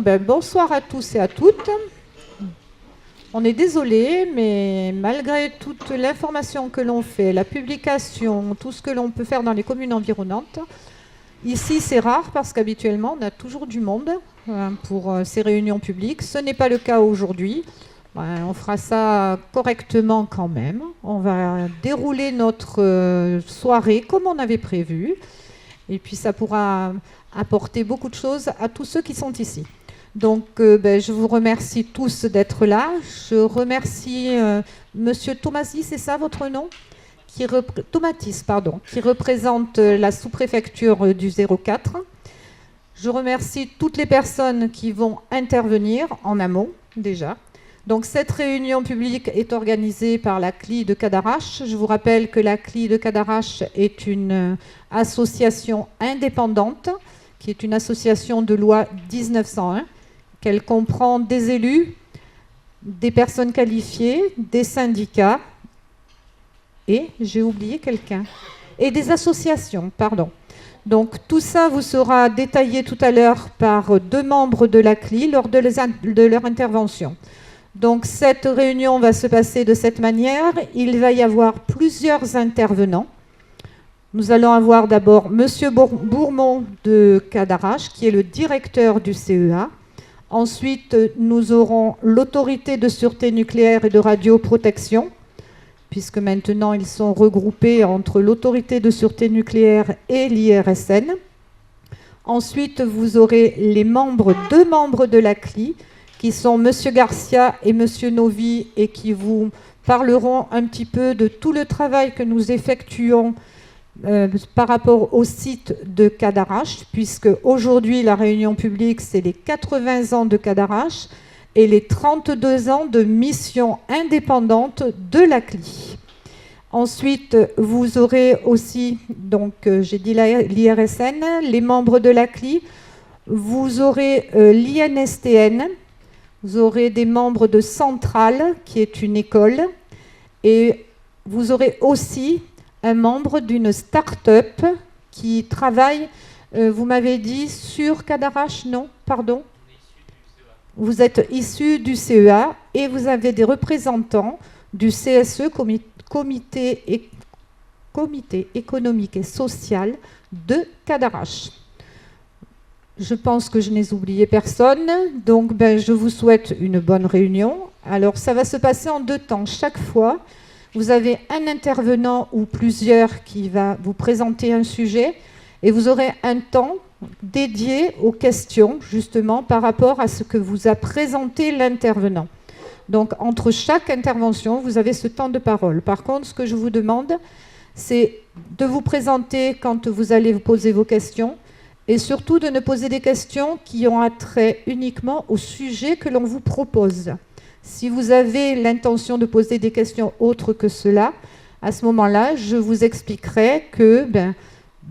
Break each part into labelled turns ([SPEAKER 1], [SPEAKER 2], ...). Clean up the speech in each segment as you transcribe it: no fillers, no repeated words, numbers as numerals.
[SPEAKER 1] bonsoir à tous et à toutes. On est désolé, mais malgré toute l'information que l'on fait, la publication, tout ce que l'on peut faire dans les communes environnantes, ici c'est rare parce qu'habituellement on a toujours du monde pour ces réunions publiques. Ce n'est pas le cas aujourd'hui. On fera ça correctement quand même. On va dérouler notre soirée comme on avait prévu. Et puis ça pourra apporter beaucoup de choses à tous ceux qui sont ici. Donc je vous remercie tous d'être là. Je remercie Monsieur Tomasi, c'est ça votre nom? Tomatis, pardon, qui représente la sous-préfecture du 04. Je remercie toutes les personnes qui vont intervenir en amont déjà. Donc cette réunion publique est organisée par la CLI de Cadarache. Je vous rappelle que la CLI de Cadarache est une association indépendante, qui est une association de loi 1901, qu'elle comprend des élus, des personnes qualifiées, des syndicats, et j'ai oublié quelqu'un, et des associations, pardon. Donc tout ça vous sera détaillé tout à l'heure par deux membres de la CLI lors de leur intervention. Donc cette réunion va se passer de cette manière. Il va y avoir plusieurs intervenants. Nous allons avoir d'abord Monsieur Bourmont de Cadarache, qui est le directeur du CEA. Ensuite, nous aurons l'autorité de sûreté nucléaire et de radioprotection, puisque maintenant ils sont regroupés entre l'autorité de sûreté nucléaire et l'IRSN. Ensuite, vous aurez deux membres de la CLI, qui sont Monsieur Garcia et Monsieur Novi, et qui vous parleront un petit peu de tout le travail que nous effectuons par rapport au site de Cadarache, puisque aujourd'hui la réunion publique, c'est les 80 ans de Cadarache et les 32 ans de mission indépendante de la CLI. Ensuite, vous aurez aussi, donc j'ai dit l'IRSN, les membres de la CLI, vous aurez l'INSTN, vous aurez des membres de Centrale, qui est une école, et vous aurez aussi un membre d'une start-up qui travaille, vous m'avez dit, sur Cadarache, non? Pardon? Vous êtes issu du CEA et vous avez des représentants du CSE, Comité économique et social de Cadarache. Je pense que je n'ai oublié personne, donc je vous souhaite une bonne réunion. Alors ça va se passer en deux temps. Chaque fois, vous avez un intervenant ou plusieurs qui va vous présenter un sujet et vous aurez un temps dédié aux questions, justement, par rapport à ce que vous a présenté l'intervenant. Donc, entre chaque intervention, vous avez ce temps de parole. Par contre, ce que je vous demande, c'est de vous présenter quand vous allez vous poser vos questions et surtout de ne poser des questions qui ont attrait uniquement au sujet que l'on vous propose. Si vous avez l'intention de poser des questions autres que cela, à ce moment-là, je vous expliquerai que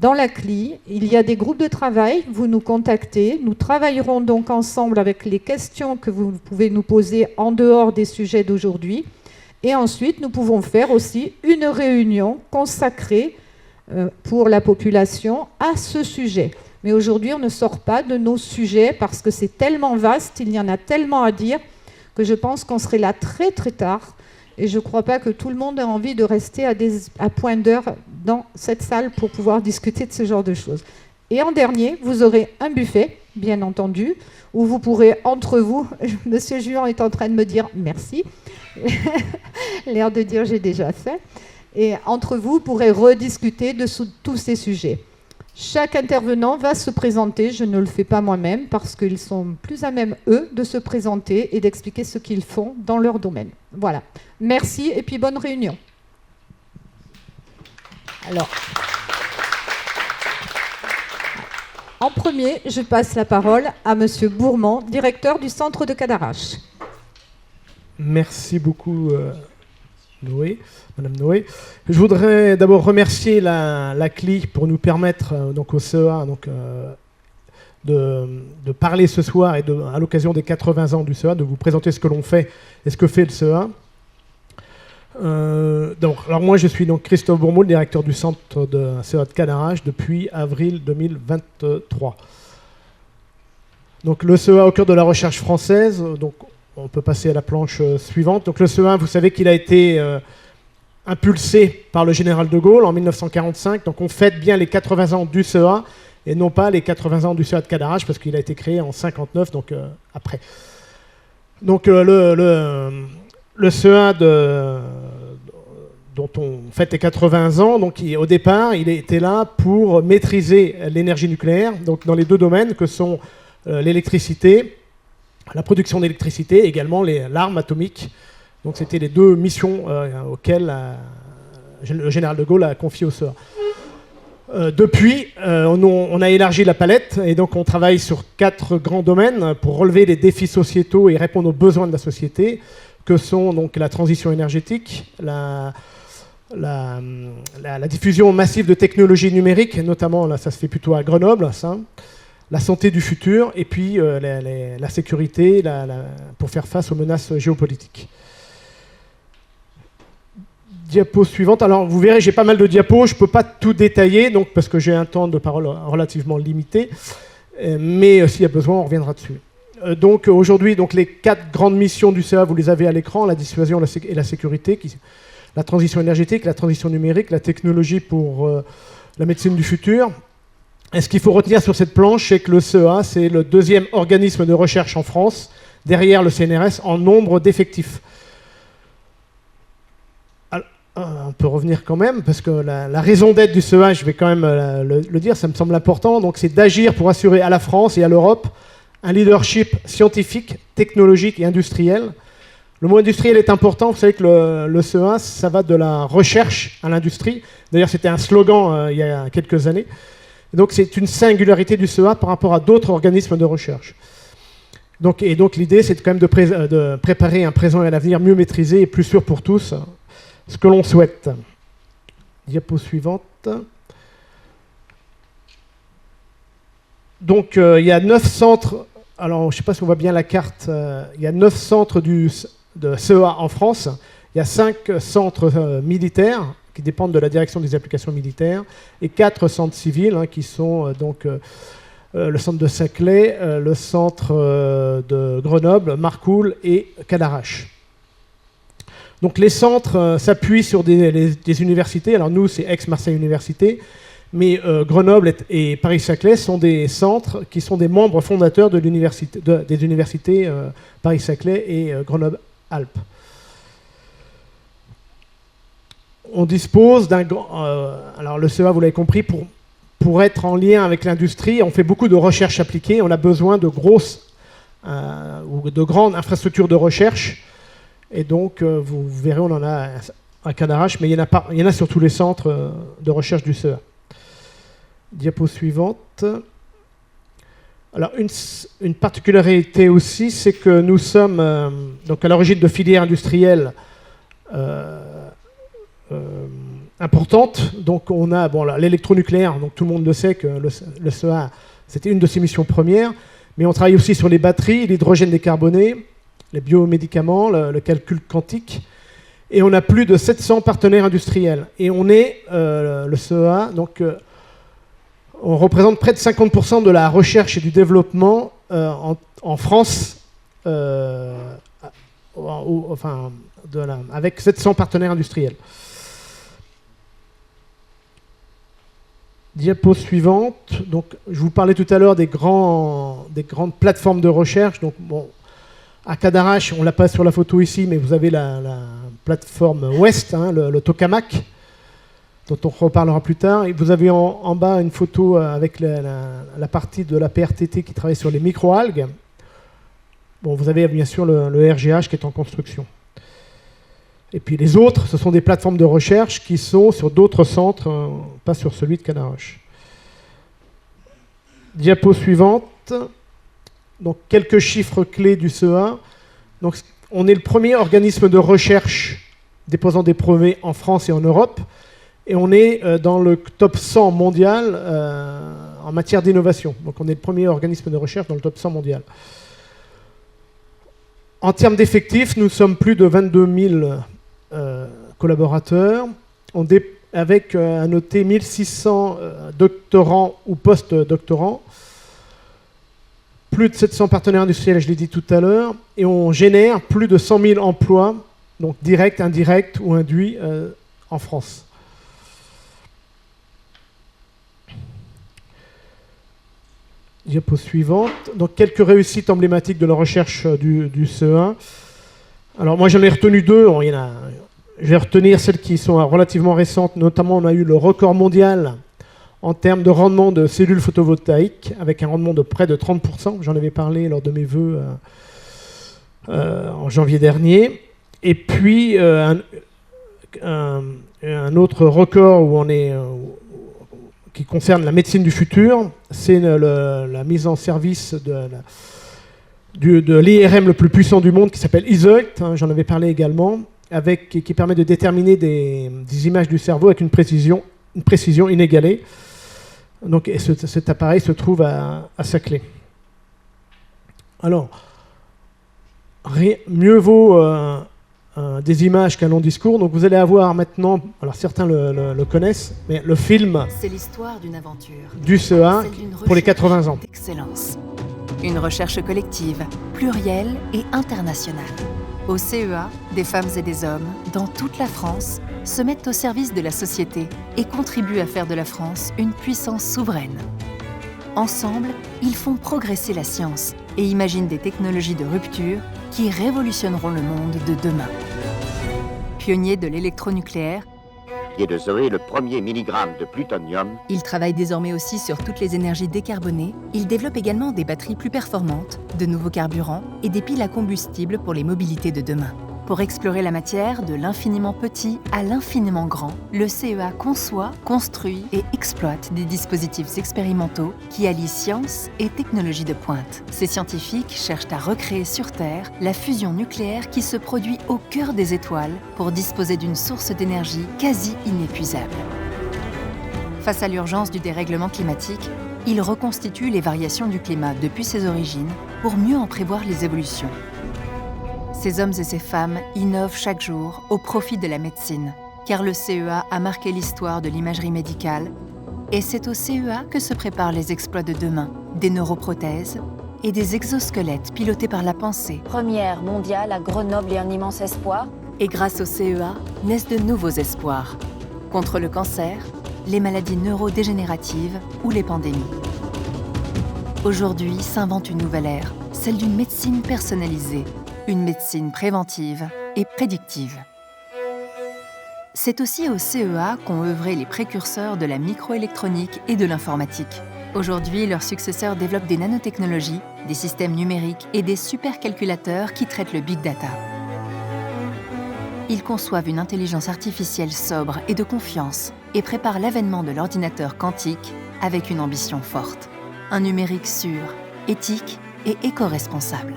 [SPEAKER 1] dans la CLI, il y a des groupes de travail, vous nous contactez, nous travaillerons donc ensemble avec les questions que vous pouvez nous poser en dehors des sujets d'aujourd'hui. Et ensuite, nous pouvons faire aussi une réunion consacrée pour la population à ce sujet. Mais aujourd'hui, on ne sort pas de nos sujets parce que c'est tellement vaste, il y en a tellement à dire, que je pense qu'on serait là très très tard et je ne crois pas que tout le monde a envie de rester à point d'heure dans cette salle pour pouvoir discuter de ce genre de choses. Et en dernier, vous aurez un buffet, bien entendu, où vous pourrez entre vous, Monsieur Juan est en train de me dire merci, l'air de dire j'ai déjà fait, et entre vous, vous pourrez rediscuter de tous ces sujets. Chaque intervenant va se présenter, je ne le fais pas moi-même parce qu'ils sont plus à même, eux, de se présenter et d'expliquer ce qu'ils font dans leur domaine. Voilà. Merci et puis bonne réunion. Alors, en premier, je passe la parole à Monsieur Bourmont, directeur du centre de Cadarache.
[SPEAKER 2] Merci beaucoup, Madame Noé. Je voudrais d'abord remercier la CLI pour nous permettre, donc au CEA, de parler ce soir et à l'occasion des 80 ans du CEA, de vous présenter ce que l'on fait et ce que fait le CEA. Alors moi, je suis donc Christophe Bourmont, le directeur du centre de CEA de Cadarache depuis avril 2023. Donc le CEA au cœur de la recherche française. Donc on peut passer à la planche suivante. Donc le CEA, vous savez qu'il a été impulsé par le général de Gaulle en 1945. Donc on fête bien les 80 ans du CEA et non pas les 80 ans du CEA de Cadarache parce qu'il a été créé en 59, donc après. Donc le CEA dont on fête les 80 ans, donc au départ, il était là pour maîtriser l'énergie nucléaire, donc dans les deux domaines que sont l'électricité, la production d'électricité, et également l'arme atomique. Donc c'était les deux missions auxquelles le général de Gaulle a confié au CEA. Depuis, on a élargi la palette et donc on travaille sur 4 grands domaines pour relever les défis sociétaux et répondre aux besoins de la société, que sont donc la transition énergétique, la diffusion massive de technologies numériques, et notamment, là, ça se fait plutôt à Grenoble, ça, la santé du futur, et puis la sécurité pour faire face aux menaces géopolitiques. Diapo suivante. Alors, vous verrez, j'ai pas mal de diapos. Je ne peux pas tout détailler, donc, parce que j'ai un temps de parole relativement limité. Mais s'il y a besoin, on reviendra dessus. Donc, aujourd'hui, les 4 grandes missions du CEA, vous les avez à l'écran, la dissuasion et la sécurité, la transition énergétique, la transition numérique, la technologie pour la médecine du futur. Et ce qu'il faut retenir sur cette planche, c'est que le CEA, c'est le 2e organisme de recherche en France, derrière le CNRS, en nombre d'effectifs. On peut revenir quand même, parce que la raison d'être du CEA, je vais quand même le dire, ça me semble important, donc c'est d'agir pour assurer à la France et à l'Europe un leadership scientifique, technologique et industriel. Le mot industriel est important, vous savez que le CEA, ça va de la recherche à l'industrie. D'ailleurs, c'était un slogan il y a quelques années. Et donc c'est une singularité du CEA par rapport à d'autres organismes de recherche. Donc l'idée, c'est quand même de préparer un présent et un avenir mieux maîtrisé et plus sûr pour tous, ce que l'on souhaite. Diapo suivante. Donc, il y a 9 centres. Alors, je ne sais pas si on voit bien la carte. Il y a 9 centres de CEA en France. Il y a 5 centres militaires qui dépendent de la direction des applications militaires et 4 centres civils qui sont le centre de Saclay, le centre de Grenoble, Marcoule et Cadarache. Donc les centres s'appuient sur des universités. Alors nous, c'est Aix-Marseille Université, mais Grenoble et Paris-Saclay sont des centres qui sont des membres fondateurs des universités Paris-Saclay et Grenoble-Alpes. On dispose d'un alors le CEA, vous l'avez compris, pour être en lien avec l'industrie, on fait beaucoup de recherche appliquée. On a besoin de grosses ou de grandes infrastructures de recherche. Et donc, vous verrez, on en a à Cadarache, mais il y en a sur tous les centres de recherche du CEA. Diapo suivante. Alors, une particularité aussi, c'est que nous sommes donc à l'origine de filières industrielles importantes. Donc, on a l'électronucléaire, donc tout le monde le sait que le CEA, c'était une de ses missions premières, mais on travaille aussi sur les batteries, l'hydrogène décarboné, les biomédicaments, le calcul quantique, et on a plus de 700 partenaires industriels. Et on est, le CEA, donc on représente près de 50% de la recherche et du développement en France, avec 700 partenaires industriels. Diapo suivante. Donc, je vous parlais tout à l'heure des grandes plateformes de recherche. Donc, à Cadarache, on ne l'a pas sur la photo ici, mais vous avez la plateforme Ouest, le tokamak, dont on reparlera plus tard. Et vous avez en bas une photo avec la partie de la PRTT qui travaille sur les microalgues. Bon, vous avez bien sûr le RGH qui est en construction. Et puis les autres, ce sont des plateformes de recherche qui sont sur d'autres centres, pas sur celui de Cadarache. Diapo suivante. Donc, quelques chiffres clés du CEA. Donc, on est le premier organisme de recherche déposant des brevets en France et en Europe. Et on est dans le top 100 mondial en matière d'innovation. Donc, on est le premier organisme de recherche dans le top 100 mondial. En termes d'effectifs, nous sommes plus de 22 000 collaborateurs, avec à noter 1600 doctorants ou post-doctorants. plus de 700 partenaires industriels, je l'ai dit tout à l'heure, et on génère plus de 100 000 emplois, donc directs, indirects ou induits en France. Diapo suivante. Donc quelques réussites emblématiques de la recherche du CEA. Alors moi j'en ai retenu deux. Bon, je vais retenir celles qui sont relativement récentes. Notamment on a eu le record mondial en termes de rendement de cellules photovoltaïques, avec un rendement de près de 30%. J'en avais parlé lors de mes vœux en janvier dernier. Et puis un autre record où on est... qui concerne la médecine du futur, c'est la mise en service de l'IRM le plus puissant du monde qui s'appelle EASULT, hein, j'en avais parlé également, qui permet de déterminer des images du cerveau avec une précision inégalée. Donc, et cet appareil se trouve à Saclay. Alors, mieux vaut des images qu'un long discours. Donc vous allez avoir maintenant, alors certains le connaissent, mais le film
[SPEAKER 3] c'est l'histoire d'une aventure
[SPEAKER 2] du CEA pour les 80 ans.
[SPEAKER 3] D'excellence. Une recherche collective, plurielle et internationale. Au CEA, des femmes et des hommes, dans toute la France, se mettent au service de la société et contribuent à faire de la France une puissance souveraine. Ensemble, ils font progresser la science et imaginent des technologies de rupture qui révolutionneront le monde de demain. Pionniers de l'électronucléaire,
[SPEAKER 4] qui est de sauver le premier milligramme de plutonium.
[SPEAKER 3] ils travaillent désormais aussi sur toutes les énergies décarbonées. Ils développent également des batteries plus performantes, de nouveaux carburants et des piles à combustible pour les mobilités de demain. Pour explorer la matière de l'infiniment petit à l'infiniment grand, le CEA conçoit, construit et exploite des dispositifs expérimentaux qui allient science et technologie de pointe. Ces scientifiques cherchent à recréer sur Terre la fusion nucléaire qui se produit au cœur des étoiles pour disposer d'une source d'énergie quasi inépuisable. Face à l'urgence du dérèglement climatique, ils reconstituent les variations du climat depuis ses origines pour mieux en prévoir les évolutions. Ces hommes et ces femmes innovent chaque jour au profit de la médecine, car le CEA a marqué l'histoire de l'imagerie médicale, et c'est au CEA que se préparent les exploits de demain, des neuroprothèses et des exosquelettes pilotés par la pensée.
[SPEAKER 5] Première mondiale à Grenoble et un immense espoir.
[SPEAKER 3] Et grâce au CEA, naissent de nouveaux espoirs, contre le cancer, les maladies neurodégénératives ou les pandémies. Aujourd'hui s'invente une nouvelle ère, celle d'une médecine personnalisée, une médecine préventive et prédictive. C'est aussi au CEA qu'ont œuvré les précurseurs de la microélectronique et de l'informatique. Aujourd'hui, leurs successeurs développent des nanotechnologies, des systèmes numériques et des supercalculateurs qui traitent le big data. Ils conçoivent une intelligence artificielle sobre et de confiance et préparent l'avènement de l'ordinateur quantique avec une ambition forte. Un numérique sûr, éthique et éco-responsable.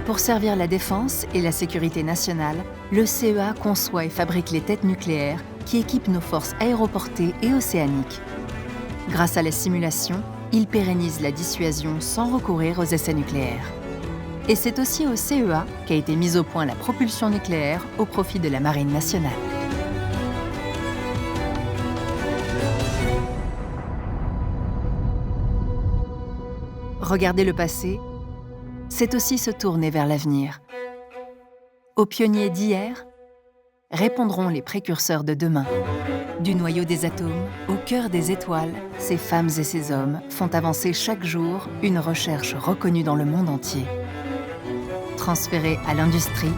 [SPEAKER 3] Pour servir la défense et la sécurité nationale, le CEA conçoit et fabrique les têtes nucléaires qui équipent nos forces aéroportées et océaniques. Grâce à la simulation, il pérennise la dissuasion sans recourir aux essais nucléaires. Et c'est aussi au CEA qu'a été mise au point la propulsion nucléaire au profit de la Marine nationale. Regarder le passé, c'est aussi se tourner vers l'avenir. Aux pionniers d'hier répondront les précurseurs de demain. Du noyau des atomes au cœur des étoiles, ces femmes et ces hommes font avancer chaque jour une recherche reconnue dans le monde entier. Transférée à l'industrie,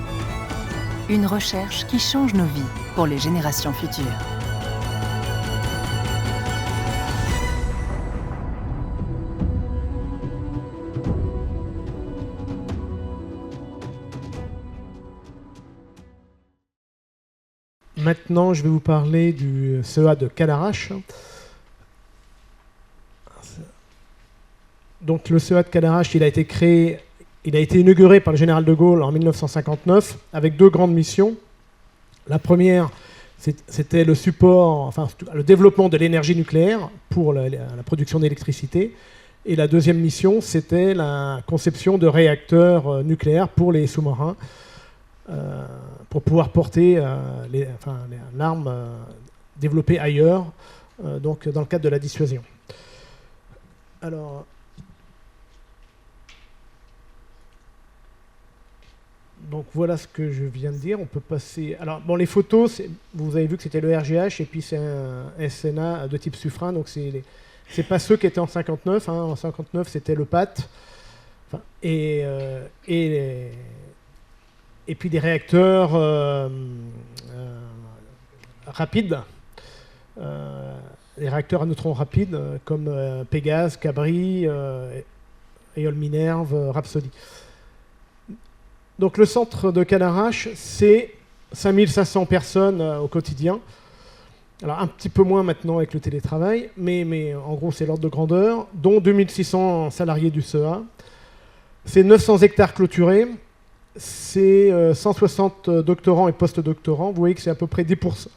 [SPEAKER 3] une recherche qui change nos vies pour les générations futures.
[SPEAKER 2] Maintenant, je vais vous parler du CEA de Cadarache. Donc, le CEA de Cadarache, il a été inauguré par le général de Gaulle en 1959 avec deux grandes missions. La première, c'était le support, enfin le développement de l'énergie nucléaire pour la production d'électricité. Et la deuxième mission, c'était la conception de réacteurs nucléaires pour les sous-marins. Pour pouvoir porter l'arme développée ailleurs, donc dans le cadre de la dissuasion. Alors, Donc voilà ce que je viens de dire. On peut passer. Alors bon, les photos, vous avez vu que c'était le RGH et puis c'est un SNA de type Suffren. Donc c'est pas ceux qui étaient en 59. Hein. En 59, c'était le PAT. Enfin, et puis des réacteurs rapides, des réacteurs à neutrons rapides comme Pégase, Cabri, Éole Minerve, Rhapsody. Donc le centre de Cadarache, c'est 5500 personnes au quotidien. Alors un petit peu moins maintenant avec le télétravail, mais en gros c'est l'ordre de grandeur, dont 2600 salariés du CEA. C'est 900 hectares clôturés, c'est 160 doctorants et post-doctorants. Vous voyez que c'est à peu près 10%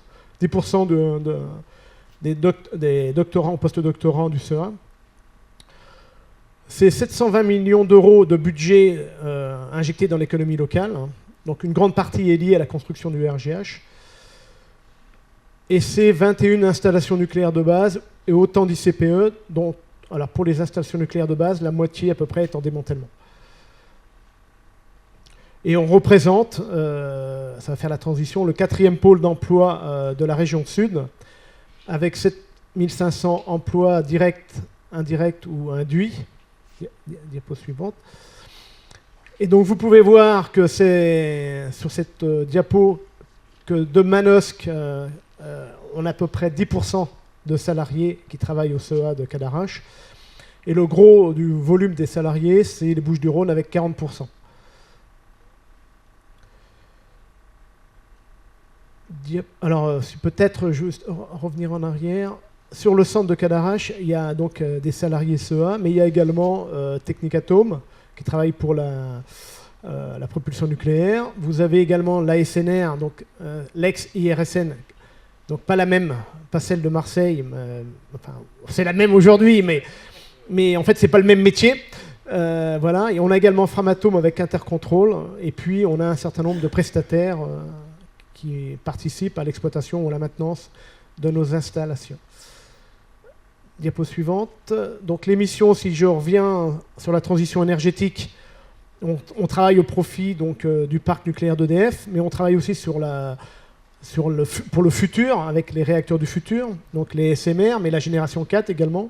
[SPEAKER 2] des doctorants ou post-doctorants du CEA. C'est 720 millions d'euros de budget injectés dans l'économie locale. Donc une grande partie est liée à la construction du RGH. Et c'est 21 installations nucléaires de base et autant d'ICPE, dont, alors pour les installations nucléaires de base, la moitié à peu près est en démantèlement. Et on représente, ça va faire la transition, le 4e pôle d'emploi de la région sud, avec 7500 emplois directs, indirects ou induits. Diapo suivante. Et donc vous pouvez voir que c'est sur cette diapo que de Manosque, on a à peu près 10% de salariés qui travaillent au CEA de Cadarache. Et le gros du volume des salariés, c'est les Bouches-du-Rhône avec 40%. Alors, peut-être juste revenir en arrière. Sur le centre de Cadarache, il y a donc des salariés CEA, mais il y a également Technicatom, qui travaille pour la propulsion nucléaire. Vous avez également l'ASNR, donc l'ex-IRSN, donc pas la même, pas celle de Marseille, enfin, c'est la même aujourd'hui, mais en fait, c'est pas le même métier. Voilà. Et on a également Framatome avec Intercontrol, et puis on a un certain nombre de prestataires qui participent à l'exploitation ou à la maintenance de nos installations. Diapo suivante. Donc l'émission, si je reviens sur la transition énergétique, on travaille au profit donc, du parc nucléaire d'EDF, mais on travaille aussi pour le futur, avec les réacteurs du futur, donc les SMR, mais la génération 4 également.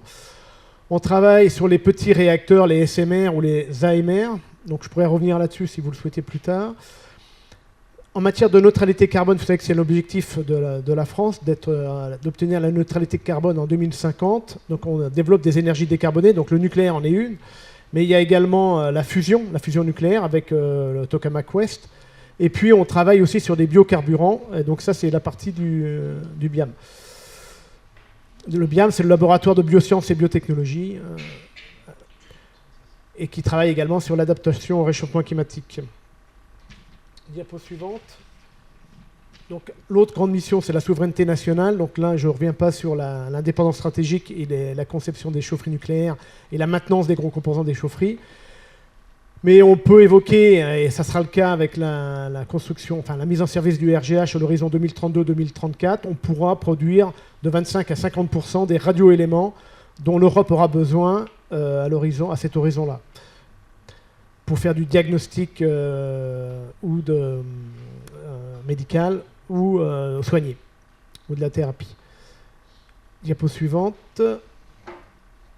[SPEAKER 2] On travaille sur les petits réacteurs, les SMR ou les AMR, donc je pourrais revenir là-dessus si vous le souhaitez plus tard. En matière de neutralité carbone, vous savez que c'est l'objectif de la France, d'obtenir la neutralité carbone en 2050. Donc on développe des énergies décarbonées, donc le nucléaire en est une. Mais il y a également la fusion nucléaire avec le Tokamak West. Et puis on travaille aussi sur des biocarburants. Et donc ça, c'est la partie du BIAM. Le BIAM, c'est le laboratoire de biosciences et biotechnologie, et qui travaille également sur l'adaptation au réchauffement climatique. Diapo suivante. Donc, l'autre grande mission, c'est la souveraineté nationale. Donc là, je ne reviens pas sur l'indépendance stratégique et la conception des chaufferies nucléaires et la maintenance des gros composants des chaufferies. Mais on peut évoquer, et ça sera le cas avec la construction, enfin la mise en service du RGH à l'horizon 2032-2034, on pourra produire de 25 à 50% des radioéléments dont l'Europe aura besoin à cet horizon-là, pour faire du diagnostic ou médical ou soigné, ou de la thérapie. Diapo suivante.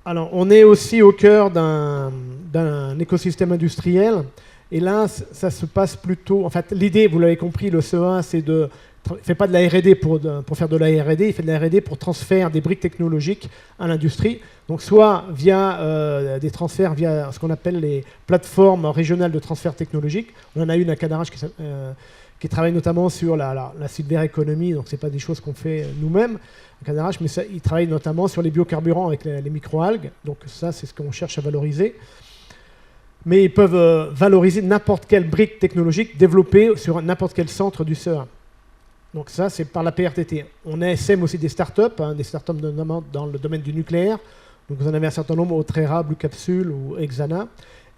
[SPEAKER 2] Alors, on est aussi au cœur d'un écosystème industriel, et là, ça se passe plutôt... En fait, l'idée, vous l'avez compris, le CEA, c'est de... Il ne fait pas de la R&D pour faire de la R&D, il fait de la R&D pour transfert des briques technologiques à l'industrie. Donc soit via des transferts, via ce qu'on appelle les plateformes régionales de transfert technologique. On en a une à Cadarache qui travaille notamment sur la silver economy, donc ce n'est pas des choses qu'on fait nous-mêmes à Cadarache, mais ça, ils travaillent notamment sur les biocarburants avec les microalgues. Donc ça, c'est ce qu'on cherche à valoriser. Mais ils peuvent valoriser n'importe quelle brique technologique développée sur n'importe quel centre du CEA. Donc ça, c'est par la PRTT. On sème aussi des startups, des startups notamment dans le domaine du nucléaire. Donc vous en avez un certain nombre, Otrera, Blue Capsule ou Exana.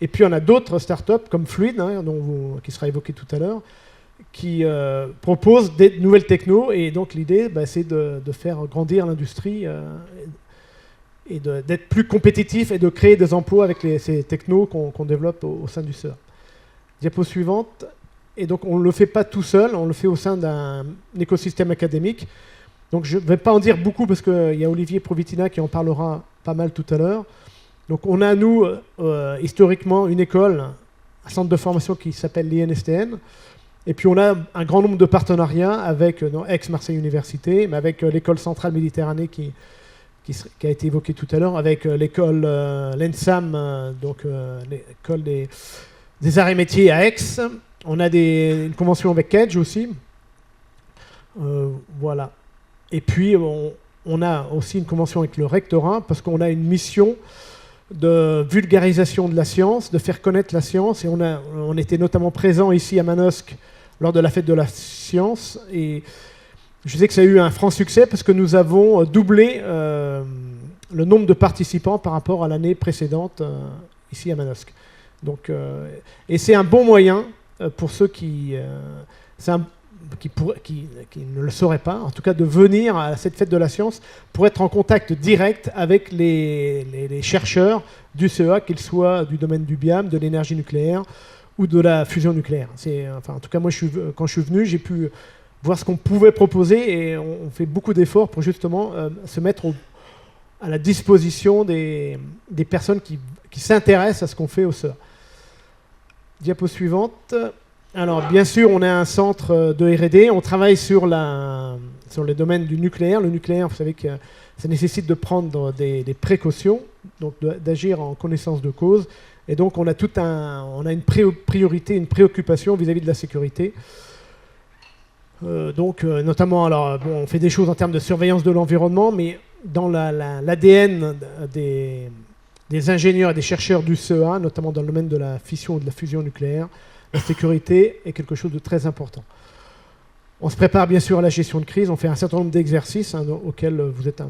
[SPEAKER 2] Et puis on a d'autres startups comme Fluid, qui sera évoqué tout à l'heure, qui proposent des nouvelles technos. Et donc l'idée, c'est de faire grandir l'industrie et d'être plus compétitif et de créer des emplois avec ces technos qu'on développe au sein du CEA. Diapo suivante. Et donc on ne le fait pas tout seul, on le fait au sein d'un écosystème académique. Donc je ne vais pas en dire beaucoup parce qu'il y a Olivier Provitina qui en parlera pas mal tout à l'heure. Donc on a, nous, historiquement, une école, un centre de formation qui s'appelle l'INSTN. Et puis on a un grand nombre de partenariats avec Aix-Marseille Université, mais avec l'école centrale Méditerranée qui a été évoquée tout à l'heure, avec l'école l'ENSAM, donc l'école des arts et métiers à Aix. On a une convention avec Kedge aussi. Voilà. Et puis on a aussi une convention avec le rectorat parce qu'on a une mission de vulgarisation de la science, de faire connaître la science. Et on était notamment présent ici à Manosque lors de la fête de la science. Et je sais que ça a eu un franc succès parce que nous avons doublé le nombre de participants par rapport à l'année précédente ici à Manosque. Donc, et c'est un bon moyen pour ceux qui ne le sauraient pas, en tout cas de venir à cette fête de la science pour être en contact direct avec les chercheurs du CEA, qu'ils soient du domaine du BIAM, de l'énergie nucléaire ou de la fusion nucléaire. En tout cas, moi, quand je suis venu, j'ai pu voir ce qu'on pouvait proposer et on fait beaucoup d'efforts pour justement se mettre à la disposition des personnes qui s'intéressent à ce qu'on fait au CEA. Diapo suivante. Alors, bien sûr, on a un centre de R&D. On travaille sur les domaines du nucléaire. Le nucléaire, vous savez que ça nécessite de prendre des précautions, donc d'agir en connaissance de cause. Et donc, on a une priorité, une préoccupation vis-à-vis de la sécurité. Notamment, alors, on fait des choses en termes de surveillance de l'environnement, mais dans l'ADN des ingénieurs et des chercheurs du CEA, notamment dans le domaine de la fission ou de la fusion nucléaire, la sécurité est quelque chose de très important. On se prépare bien sûr à la gestion de crise, on fait un certain nombre d'exercices auxquels vous êtes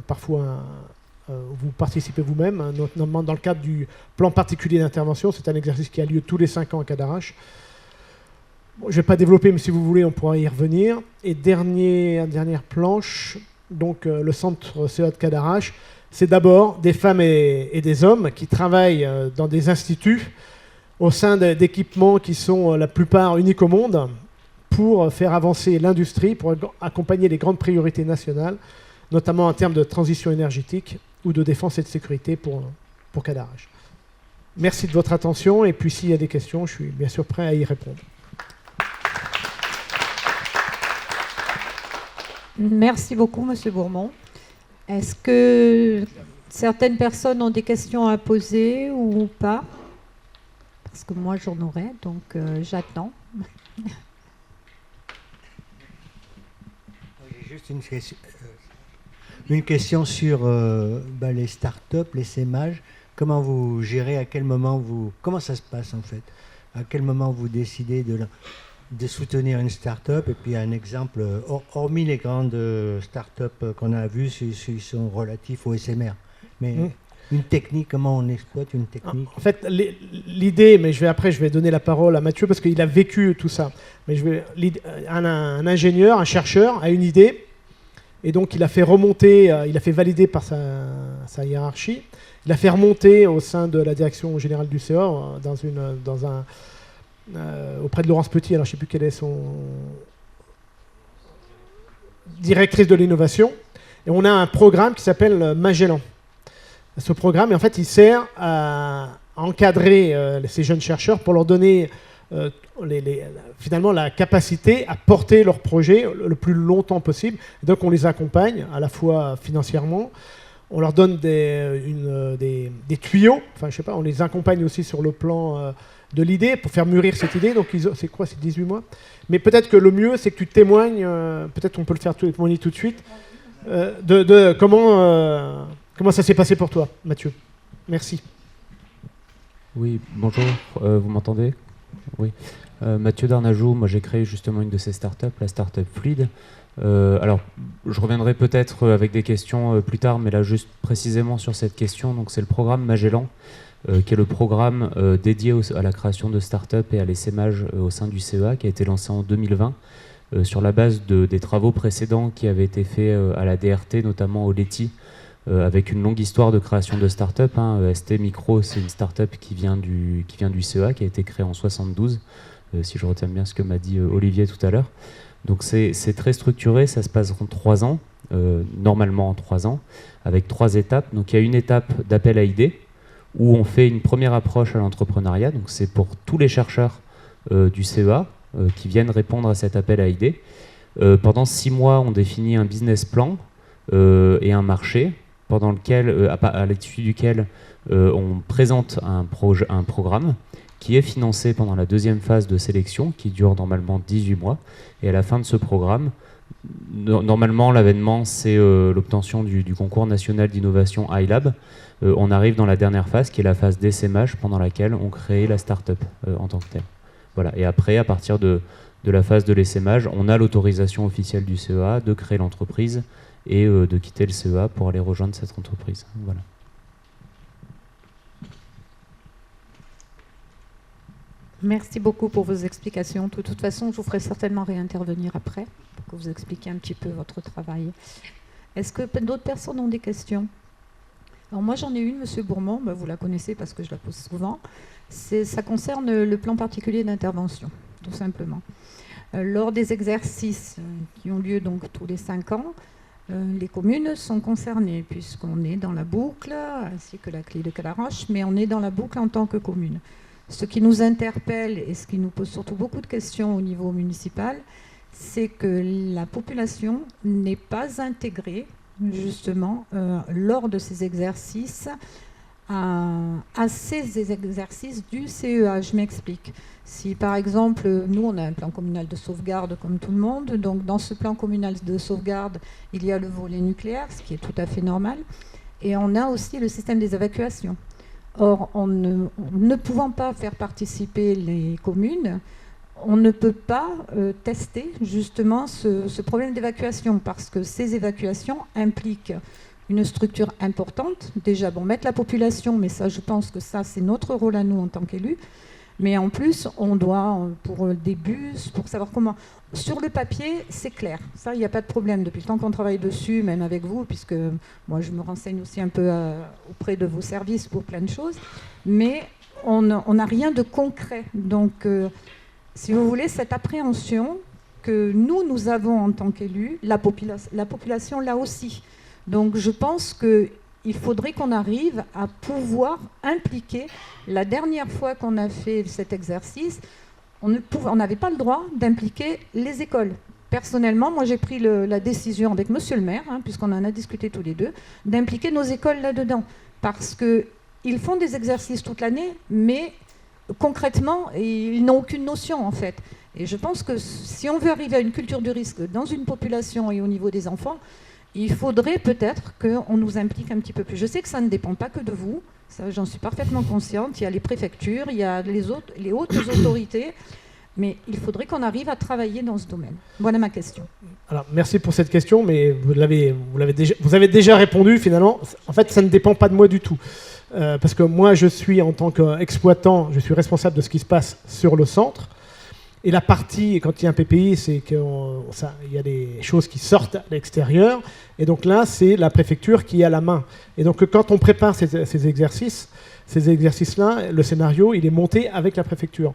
[SPEAKER 2] vous participez vous-même, notamment dans le cadre du plan particulier d'intervention. C'est un exercice qui a lieu tous les 5 ans à Cadarache. Bon, je ne vais pas développer, mais si vous voulez, on pourra y revenir. Et dernière planche, donc le centre CEA de Cadarache, c'est d'abord des femmes et des hommes qui travaillent dans des instituts au sein d'équipements qui sont la plupart uniques au monde pour faire avancer l'industrie, pour accompagner les grandes priorités nationales, notamment en termes de transition énergétique ou de défense et de sécurité pour Cadarache. Merci de votre attention et puis s'il y a des questions, je suis bien sûr prêt à y répondre.
[SPEAKER 1] Merci beaucoup, Monsieur Bourmont. Est-ce que certaines personnes ont des questions à poser ou pas? Parce que moi, j'en aurais, donc j'attends.
[SPEAKER 6] J'ai juste une question sur les startups, les SEMAG. Comment vous gérez, comment ça se passe en fait? À quel moment vous décidez de soutenir une start-up? Et puis un exemple, hormis les grandes start-up qu'on a vues, ils sont relatifs au SMR. Mais une technique, comment on exploite une technique?
[SPEAKER 2] En fait, l'idée, mais je vais donner la parole à Mathieu parce qu'il a vécu tout ça. Mais un ingénieur, un chercheur a une idée et donc il a fait remonter, il a fait valider par sa hiérarchie, il a fait remonter au sein de la direction générale du CEA auprès de Laurence Petit, alors je ne sais plus quelle est son directrice de l'innovation, et on a un programme qui s'appelle Magellan. Ce programme, en fait, il sert à encadrer ces jeunes chercheurs pour leur donner finalement la capacité à porter leur projet le plus longtemps possible. Et donc on les accompagne à la fois financièrement, on leur donne des tuyaux, enfin je sais pas, on les accompagne aussi sur le plan de l'idée pour faire mûrir cette idée. Donc c'est quoi, c'est 18 mois. Mais peut-être que le mieux c'est que tu témoignes, peut-être on peut le faire témoigner tout de suite, de comment ça s'est passé pour toi, Mathieu. Merci.
[SPEAKER 7] Oui, bonjour, vous m'entendez? Oui. Mathieu Darnajou, moi j'ai créé justement une de ces startups, la startup Fluide. Alors, je reviendrai peut-être avec des questions plus tard, mais là juste précisément sur cette question. Donc c'est le programme Magellan, qui est le programme dédié à la création de startups et à l'essaimage au sein du CEA, qui a été lancé en 2020 sur la base des travaux précédents qui avaient été faits à la DRT, notamment au LETI, avec une longue histoire de création de start-up. ST Micro, c'est une start-up qui vient du CEA, qui a été créée en 72, si je retiens bien ce que m'a dit Olivier tout à l'heure. Donc c'est très structuré, ça se passe en 3 ans, normalement en 3 ans, avec 3 étapes. Donc il y a une étape d'appel à idées, où on fait une première approche à l'entrepreneuriat. Donc c'est pour tous les chercheurs du CEA qui viennent répondre à cet appel à idées. Pendant 6 mois, on définit un business plan et un marché, pendant lequel, à l'issue duquel on présente un programme qui est financé pendant la deuxième phase de sélection, qui dure normalement 18 mois. Et à la fin de ce programme, normalement, l'avènement, c'est l'obtention du concours national d'innovation iLab. On arrive dans la dernière phase, qui est la phase d'essaimage, pendant laquelle on crée la start-up en tant que telle. Voilà. Et après, à partir de la phase de l'essaimage, on a l'autorisation officielle du CEA de créer l'entreprise et de quitter le CEA pour aller rejoindre cette entreprise. Voilà.
[SPEAKER 1] Merci beaucoup pour vos explications. De toute façon, je vous ferai certainement réintervenir après pour que vous expliquiez un petit peu votre travail. Est-ce que d'autres personnes ont des questions? Alors moi, j'en ai une, Monsieur Bourmont, vous la connaissez parce que je la pose souvent. Ça concerne le plan particulier d'intervention, tout simplement. Lors des exercices qui ont lieu donc tous les 5 ans, les communes sont concernées puisqu'on est dans la boucle, ainsi que la clé de Calaroche, mais on est dans la boucle en tant que commune. Ce qui nous interpelle et ce qui nous pose surtout beaucoup de questions au niveau municipal, c'est que la population n'est pas intégrée justement lors de ces exercices à ces exercices du CEA. Je m'explique. Si par exemple, nous on a un plan communal de sauvegarde comme tout le monde, donc dans ce plan communal de sauvegarde, il y a le volet nucléaire, ce qui est tout à fait normal, et on a aussi le système des évacuations. Or, ne pouvant pas faire participer les communes, on ne peut pas tester justement ce problème d'évacuation, parce que ces évacuations impliquent une structure importante. Déjà, mettre la population, mais ça, je pense que ça, c'est notre rôle à nous en tant qu'élus. Mais en plus, on doit, pour des bus, pour savoir comment... Sur le papier, c'est clair. Ça, il n'y a pas de problème. Depuis le temps qu'on travaille dessus, même avec vous, puisque moi, je me renseigne aussi un peu auprès de vos services pour plein de choses. Mais on n'a rien de concret. Donc, si vous voulez, cette appréhension que nous avons en tant qu'élus, la population là aussi. Donc, je pense qu'il faudrait qu'on arrive à pouvoir impliquer. La dernière fois qu'on a fait cet exercice, on n'avait pas le droit d'impliquer les écoles. Personnellement, moi j'ai pris la décision avec monsieur le maire, puisqu'on en a discuté tous les deux, d'impliquer nos écoles là-dedans. Parce qu'ils font des exercices toute l'année, mais concrètement, ils n'ont aucune notion en fait. Et je pense que si on veut arriver à une culture du risque dans une population et au niveau des enfants, il faudrait peut-être qu'on nous implique un petit peu plus. Je sais que ça ne dépend pas que de vous, ça j'en suis parfaitement consciente. Il y a les préfectures, il y a les hautes autorités, mais il faudrait qu'on arrive à travailler dans ce domaine. Voilà ma question. Alors,
[SPEAKER 2] merci pour cette question, mais vous avez déjà répondu finalement. En fait, ça ne dépend pas de moi du tout. Parce que moi, je suis en tant qu'exploitant, je suis responsable de ce qui se passe sur le centre. Et la partie, quand il y a un PPI, c'est qu'il y a des choses qui sortent à l'extérieur. Et donc là, c'est la préfecture qui a la main. Et donc quand on prépare ces exercices-là, le scénario, il est monté avec la préfecture.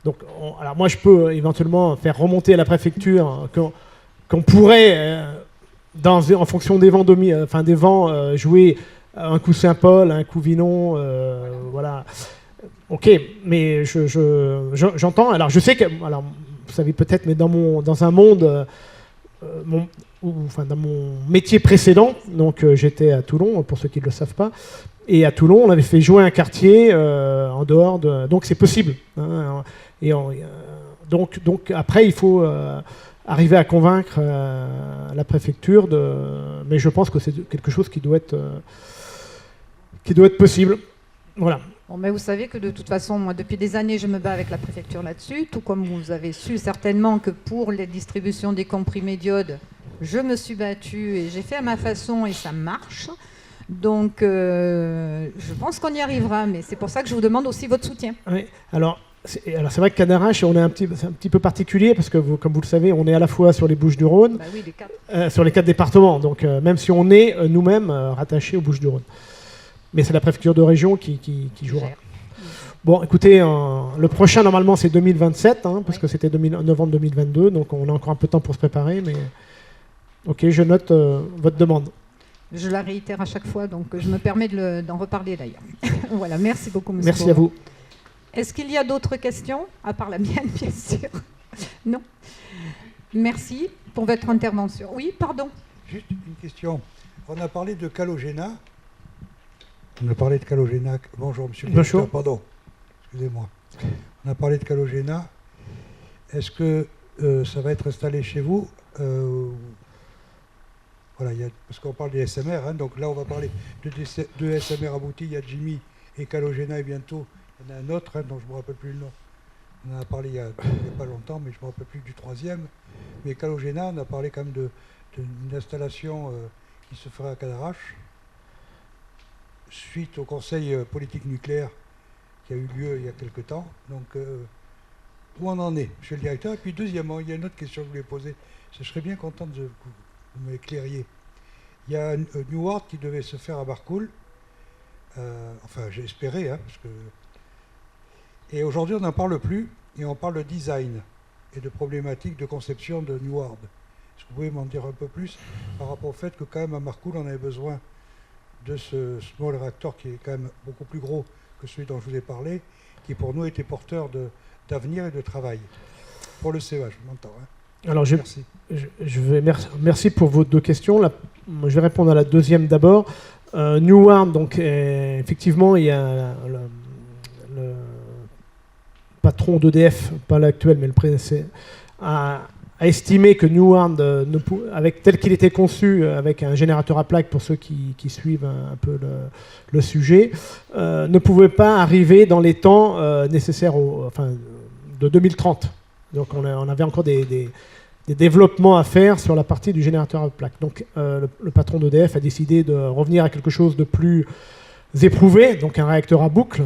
[SPEAKER 2] Donc, alors moi, je peux éventuellement faire remonter à la préfecture qu'on pourrait, en fonction des vents, jouer un coup Saint-Paul, un coup Vinon, voilà. Ok, mais j'entends. Alors, je sais que, alors, vous savez peut-être, mais dans un monde, dans mon métier précédent, donc j'étais à Toulon, pour ceux qui ne le savent pas, et à Toulon, on avait fait jouer un quartier en dehors de. Donc, c'est possible. Donc, après, il faut arriver à convaincre la préfecture mais je pense que c'est quelque chose qui doit être possible. Voilà.
[SPEAKER 1] Bon, mais vous savez que de toute façon, moi, depuis des années, je me bats avec la préfecture là-dessus, tout comme vous avez su certainement que pour les distributions des comprimés d'iode, je me suis battue et j'ai fait à ma façon et ça marche. Donc, je pense qu'on y arrivera, mais c'est pour ça que je vous demande aussi votre soutien.
[SPEAKER 2] Oui, alors c'est vrai que Cadarache, on est un petit peu particulier parce que, comme vous le savez, on est à la fois sur les Bouches-du-Rhône, sur les 4 départements, donc même si on est nous-mêmes rattachés aux Bouches-du-Rhône. Mais c'est la préfecture de région qui jouera. Bon, écoutez, le prochain, normalement, c'est 2027, hein, parce que c'était novembre 2022, donc on a encore un peu de temps pour se préparer, mais... Ok, je note votre demande.
[SPEAKER 1] Je la réitère à chaque fois, donc je me permets d'en reparler d'ailleurs. Voilà, merci beaucoup, monsieur.
[SPEAKER 2] Merci à vous.
[SPEAKER 1] Est-ce qu'il y a d'autres questions, à part la mienne, bien sûr? Non. Merci pour votre intervention. Oui, pardon.
[SPEAKER 8] Juste une question. On a parlé de Calogéna. On a parlé de Calogéna. Bonjour, monsieur le directeur. Pardon. Excusez-moi. On a parlé de Calogéna. Est-ce que ça va être installé chez vous? Voilà, parce qu'on parle des SMR, hein, donc là on va parler de SMR aboutis. Il y a Jimmy et Calogéna et bientôt il y en a un autre, hein, dont je ne me rappelle plus le nom. On en a parlé il n'y a pas longtemps, mais je ne me rappelle plus du troisième. Mais Calogéna, on a parlé quand même d'une installation qui se fera à Cadarache, suite au Conseil politique nucléaire qui a eu lieu il y a quelque temps. Donc, où on en est, monsieur le directeur? Et puis, deuxièmement, il y a une autre question que je voulais poser. Je serais bien content de vous m'éclairiez. Il y a un Newark qui devait se faire à Barcoul. Enfin, j'ai espéré, hein, parce que... Et aujourd'hui, on n'en parle plus, et on parle de design et de problématiques de conception de Newark. Est-ce que vous pouvez m'en dire un peu plus par rapport au fait que quand même à Marcoule, on avait besoin de ce small reactor qui est quand même beaucoup plus gros que celui dont je vous ai parlé, qui pour nous était porteur d'avenir et de travail. Pour le CEA, je m'entends. Hein.
[SPEAKER 2] Alors,
[SPEAKER 8] merci.
[SPEAKER 2] Merci pour vos deux questions. Je vais répondre à la deuxième d'abord. Newark, donc effectivement, il y a le patron d'EDF, pas l'actuel, mais le précédent, a estimé que Newark, avec tel qu'il était conçu, avec un générateur à plaques pour ceux qui suivent un peu le sujet, ne pouvait pas arriver dans les temps nécessaires de 2030. Donc on avait encore des développements à faire sur la partie du générateur à plaques. Donc le patron d'EDF a décidé de revenir à quelque chose de plus éprouvé, donc un réacteur à boucle.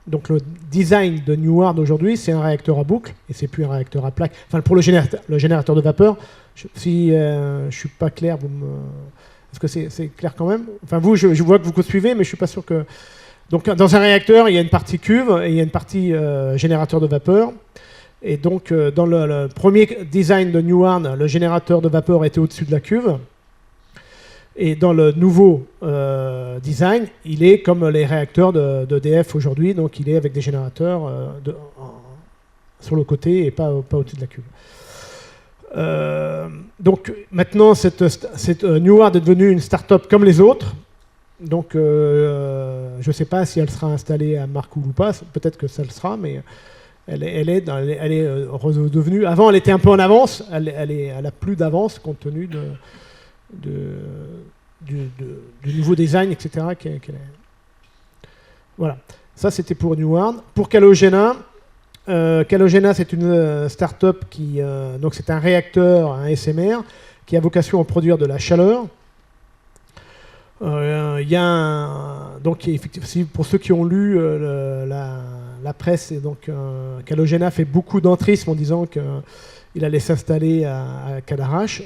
[SPEAKER 2] Donc le design de Newark aujourd'hui, c'est un réacteur à boucle, et c'est plus un réacteur à plaques. Enfin, pour le générateur de vapeur, si je ne suis pas clair, est-ce que c'est clair quand même? Enfin, vous, je vois que vous suivez, mais je ne suis pas sûr que... Donc dans un réacteur, il y a une partie cuve, et il y a une partie générateur de vapeur. Et donc, dans le premier design de Newark, le générateur de vapeur était au-dessus de la cuve. Et dans le nouveau design, il est comme les réacteurs d'EDF aujourd'hui, donc il est avec des générateurs sur le côté et pas au-dessus de la cuve. Donc maintenant, cette Newark est devenue une start-up comme les autres. Donc je ne sais pas si elle sera installée à Marcoule ou pas, peut-être que ça le sera, mais... Elle est redevenue... Avant, elle était un peu en avance. Elle a plus d'avance compte tenu du nouveau design, etc. Voilà. Ça, c'était pour Newark. Pour Calogéna, c'est une start-up qui... donc, c'est un réacteur, un SMR, qui a vocation à produire de la chaleur. Il y a donc effectivement, pour ceux qui ont lu la presse, et donc Calogéna fait beaucoup d'entrisme en disant qu'il allait s'installer à Cadarache.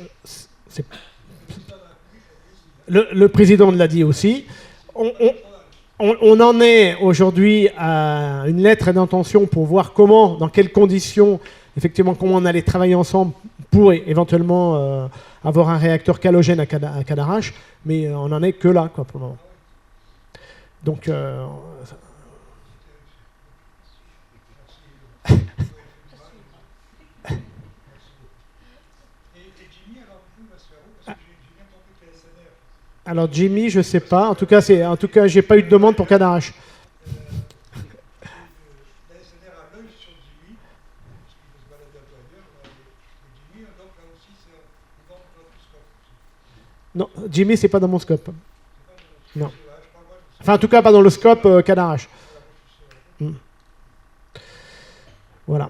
[SPEAKER 2] Le président l'a dit aussi. On en est aujourd'hui à une lettre d'intention pour voir comment, dans quelles conditions, effectivement, comment on allait travailler ensemble pour éventuellement avoir un réacteur Calogène à Cadarache, mais on n'en est que là, quoi, pour le moment. Donc, alors Jimmy, je sais pas. En tout cas, j'ai pas eu de demande pour Cadarache. Non, Jimmy, c'est pas dans mon scope. Non. Enfin, en tout cas, pas dans le scope Cadarache. Voilà.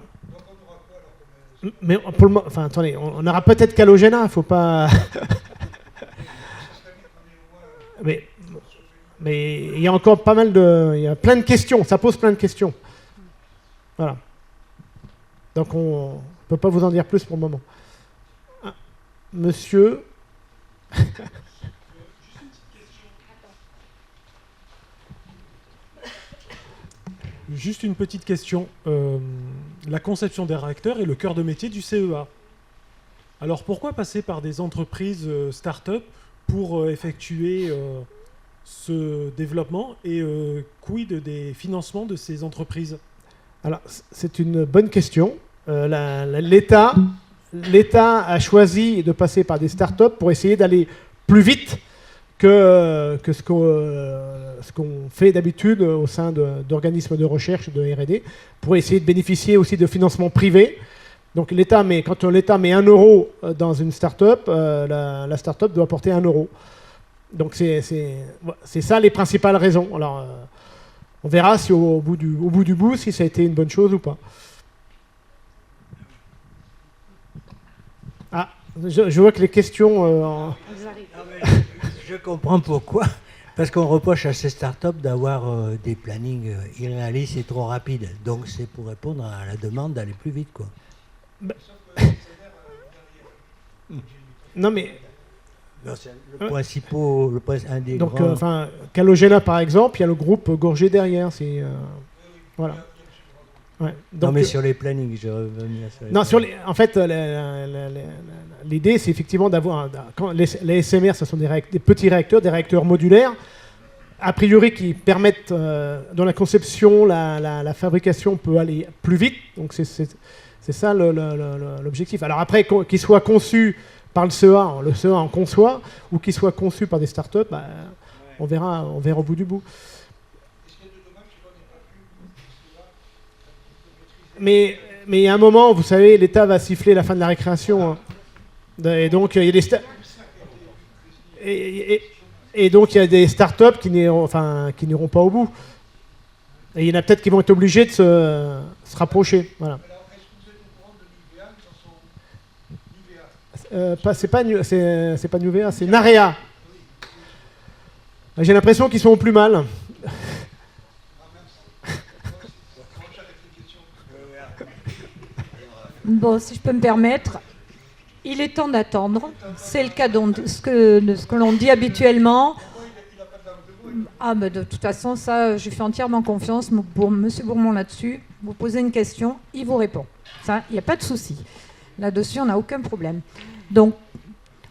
[SPEAKER 2] Mais pour le enfin, attendez, on aura peut-être Calogéna, faut pas. mais il y a encore pas mal il y a plein de questions. Ça pose plein de questions. Voilà. Donc on peut pas vous en dire plus pour le moment. Ah, monsieur.
[SPEAKER 9] Juste une petite question. La conception des réacteurs est le cœur de métier du CEA. Alors pourquoi passer par des entreprises start-up pour effectuer ce développement et quid des financements de ces entreprises?
[SPEAKER 2] Alors, c'est une bonne question. L'État a choisi de passer par des start-up pour essayer d'aller plus vite que ce qu'on fait d'habitude au sein d'organismes de recherche, de R&D, pour essayer de bénéficier aussi de financements privés. Donc quand l'État met 1 euro dans une start-up, la start-up doit apporter 1 euro. Donc c'est ça les principales raisons. Alors on verra si au bout du bout si ça a été une bonne chose ou pas. Ah, je vois que les questions...
[SPEAKER 6] Je comprends pourquoi. Parce qu'on reproche à ces startups d'avoir des plannings irréalistes et trop rapides. Donc c'est pour répondre à la demande d'aller plus vite, quoi.
[SPEAKER 2] Non mais...
[SPEAKER 6] C'est le principal, un des
[SPEAKER 2] donc,
[SPEAKER 6] grands...
[SPEAKER 2] Calogena par exemple, il y a le groupe Gorgé derrière. Voilà. Ouais. Donc,
[SPEAKER 6] non mais sur les plannings, je reviens sur les
[SPEAKER 2] non,
[SPEAKER 6] plannings.
[SPEAKER 2] en fait, l'idée c'est effectivement d'avoir... Les SMR, ce sont des petits réacteurs, des réacteurs modulaires, a priori qui permettent, dans la conception, la fabrication peut aller plus vite. Donc c'est ça l'objectif. Alors après, qu'ils soient conçus par le CEA en conçoit, ou qu'ils soient conçus par des startups, on verra au bout du bout. Mais il y a un moment, vous savez, l'État va siffler la fin de la récréation. Hein. Et donc il y a des et donc il y a des startups qui n'iront pas au bout. Et il y en a peut-être qui vont être obligés de se rapprocher. Voilà. C'est pas Nuvea, c'est Narea. J'ai l'impression qu'ils sont au plus mal.
[SPEAKER 1] Bon, si je peux me permettre, il est temps d'attendre. C'est le cas de ce que l'on dit habituellement. Ah, mais de toute façon, ça, je fais entièrement confiance pour M. Bourmont là-dessus. Vous posez une question, il vous répond. Ça, il n'y a pas de souci. Là-dessus, on n'a aucun problème. Donc,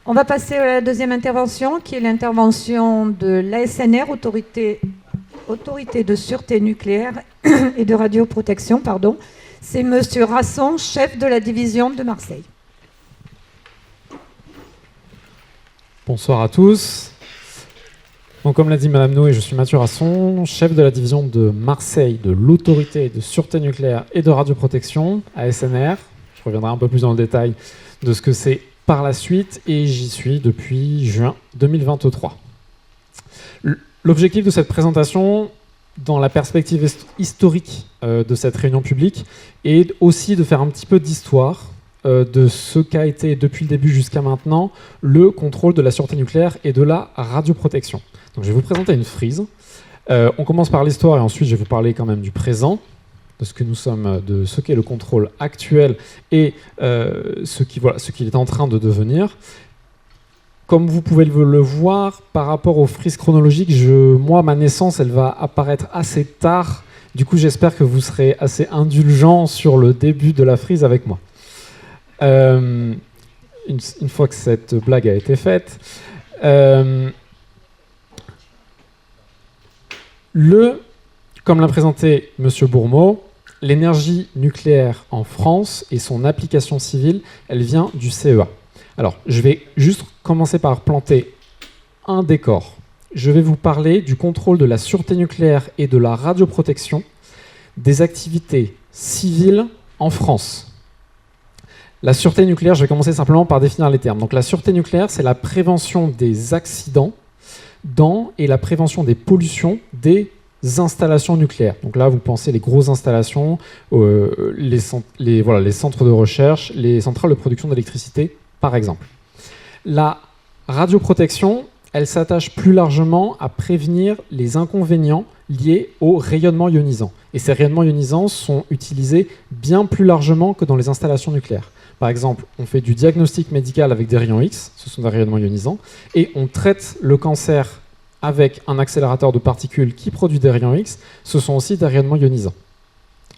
[SPEAKER 1] on va passer à la deuxième intervention, qui est l'intervention de l'ASNR, Autorité de sûreté nucléaire et de radioprotection, pardon. C'est M. Rasson, chef de la division de Marseille.
[SPEAKER 10] Bonsoir à tous. Donc, comme l'a dit Madame Noé, je suis Mathieu Rasson, chef de la division de Marseille de l'Autorité de sûreté nucléaire et de radioprotection, ASNR. Je reviendrai un peu plus dans le détail de ce que c'est par la suite, et j'y suis depuis juin 2023. L'objectif de cette présentation, dans la perspective historique de cette réunion publique, est aussi de faire un petit peu d'histoire de ce qu'a été depuis le début jusqu'à maintenant le contrôle de la sûreté nucléaire et de la radioprotection. Donc je vais vous présenter une frise. On commence par l'histoire et ensuite je vais vous parler quand même du présent, de ce que nous sommes, de ce qu'est le contrôle actuel et ce qu'il est en train de devenir. Comme vous pouvez le voir, par rapport aux frises chronologiques, moi, ma naissance, elle va apparaître assez tard. Du coup, j'espère que vous serez assez indulgents sur le début de la frise avec moi. Une fois que cette blague a été faite, comme l'a présenté M. Bourmont, l'énergie nucléaire en France et son application civile, elle vient du CEA. Alors, je vais juste commencer par planter un décor. Je vais vous parler du contrôle de la sûreté nucléaire et de la radioprotection des activités civiles en France. La sûreté nucléaire, je vais commencer simplement par définir les termes. Donc, la sûreté nucléaire, c'est la prévention des accidents et la prévention des pollutions des installations nucléaires. Donc là, vous pensez les grosses installations, les centres de recherche, les centrales de production d'électricité, par exemple. La radioprotection, elle s'attache plus largement à prévenir les inconvénients liés au rayonnement ionisant. Et ces rayonnements ionisants sont utilisés bien plus largement que dans les installations nucléaires. Par exemple, on fait du diagnostic médical avec des rayons X, ce sont des rayonnements ionisants, et on traite le cancer avec un accélérateur de particules qui produit des rayons X, ce sont aussi des rayonnements ionisants.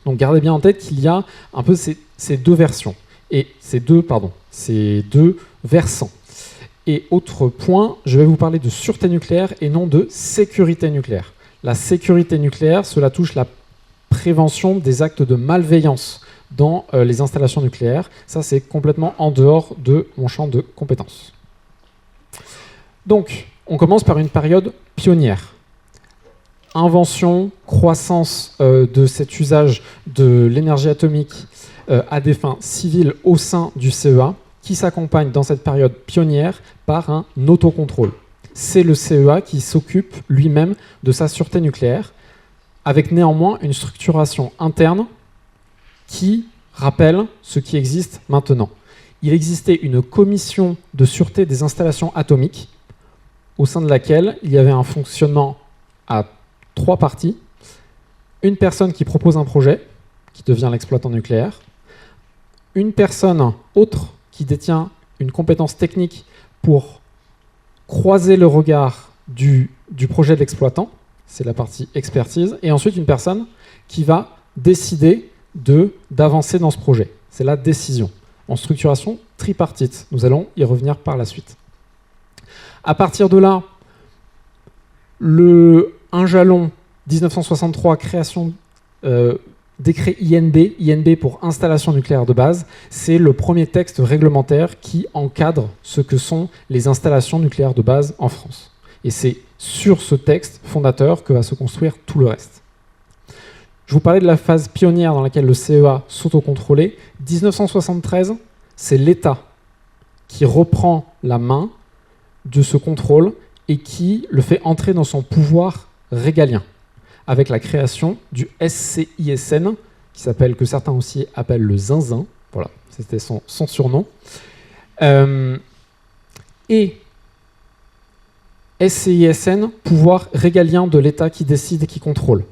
[SPEAKER 10] Donc gardez bien en tête qu'il y a un peu ces deux versions, et ces deux versants. Et autre point, je vais vous parler de sûreté nucléaire et non de sécurité nucléaire. La sécurité nucléaire, cela touche la prévention des actes de malveillance dans les installations nucléaires. Ça, c'est complètement en dehors de mon champ de compétences. Donc, on commence par une période pionnière. Invention, croissance de cet usage de l'énergie atomique à des fins civiles au sein du CEA, qui s'accompagne dans cette période pionnière par un autocontrôle. C'est le CEA qui s'occupe lui-même de sa sûreté nucléaire, avec néanmoins une structuration interne qui rappelle ce qui existe maintenant. Il existait une commission de sûreté des installations atomiques, au sein de laquelle il y avait un fonctionnement à 3 parties. Une personne qui propose un projet, qui devient l'exploitant nucléaire. Une personne autre qui détient une compétence technique pour croiser le regard du projet de l'exploitant, c'est la partie expertise, et ensuite une personne qui va décider d'avancer dans ce projet. C'est la décision, en structuration tripartite. Nous allons y revenir par la suite. À partir de là, un jalon 1963, création décret INB pour installation nucléaire de base, c'est le premier texte réglementaire qui encadre ce que sont les installations nucléaires de base en France. Et c'est sur ce texte fondateur que va se construire tout le reste. Je vous parlais de la phase pionnière dans laquelle le CEA s'autocontrôlait. 1973, c'est l'État qui reprend la main de ce contrôle et qui le fait entrer dans son pouvoir régalien, avec la création du SCISN, que certains aussi appellent le zinzin. Voilà, c'était son surnom. Et SCISN, pouvoir régalien de l'État qui décide et qui contrôle.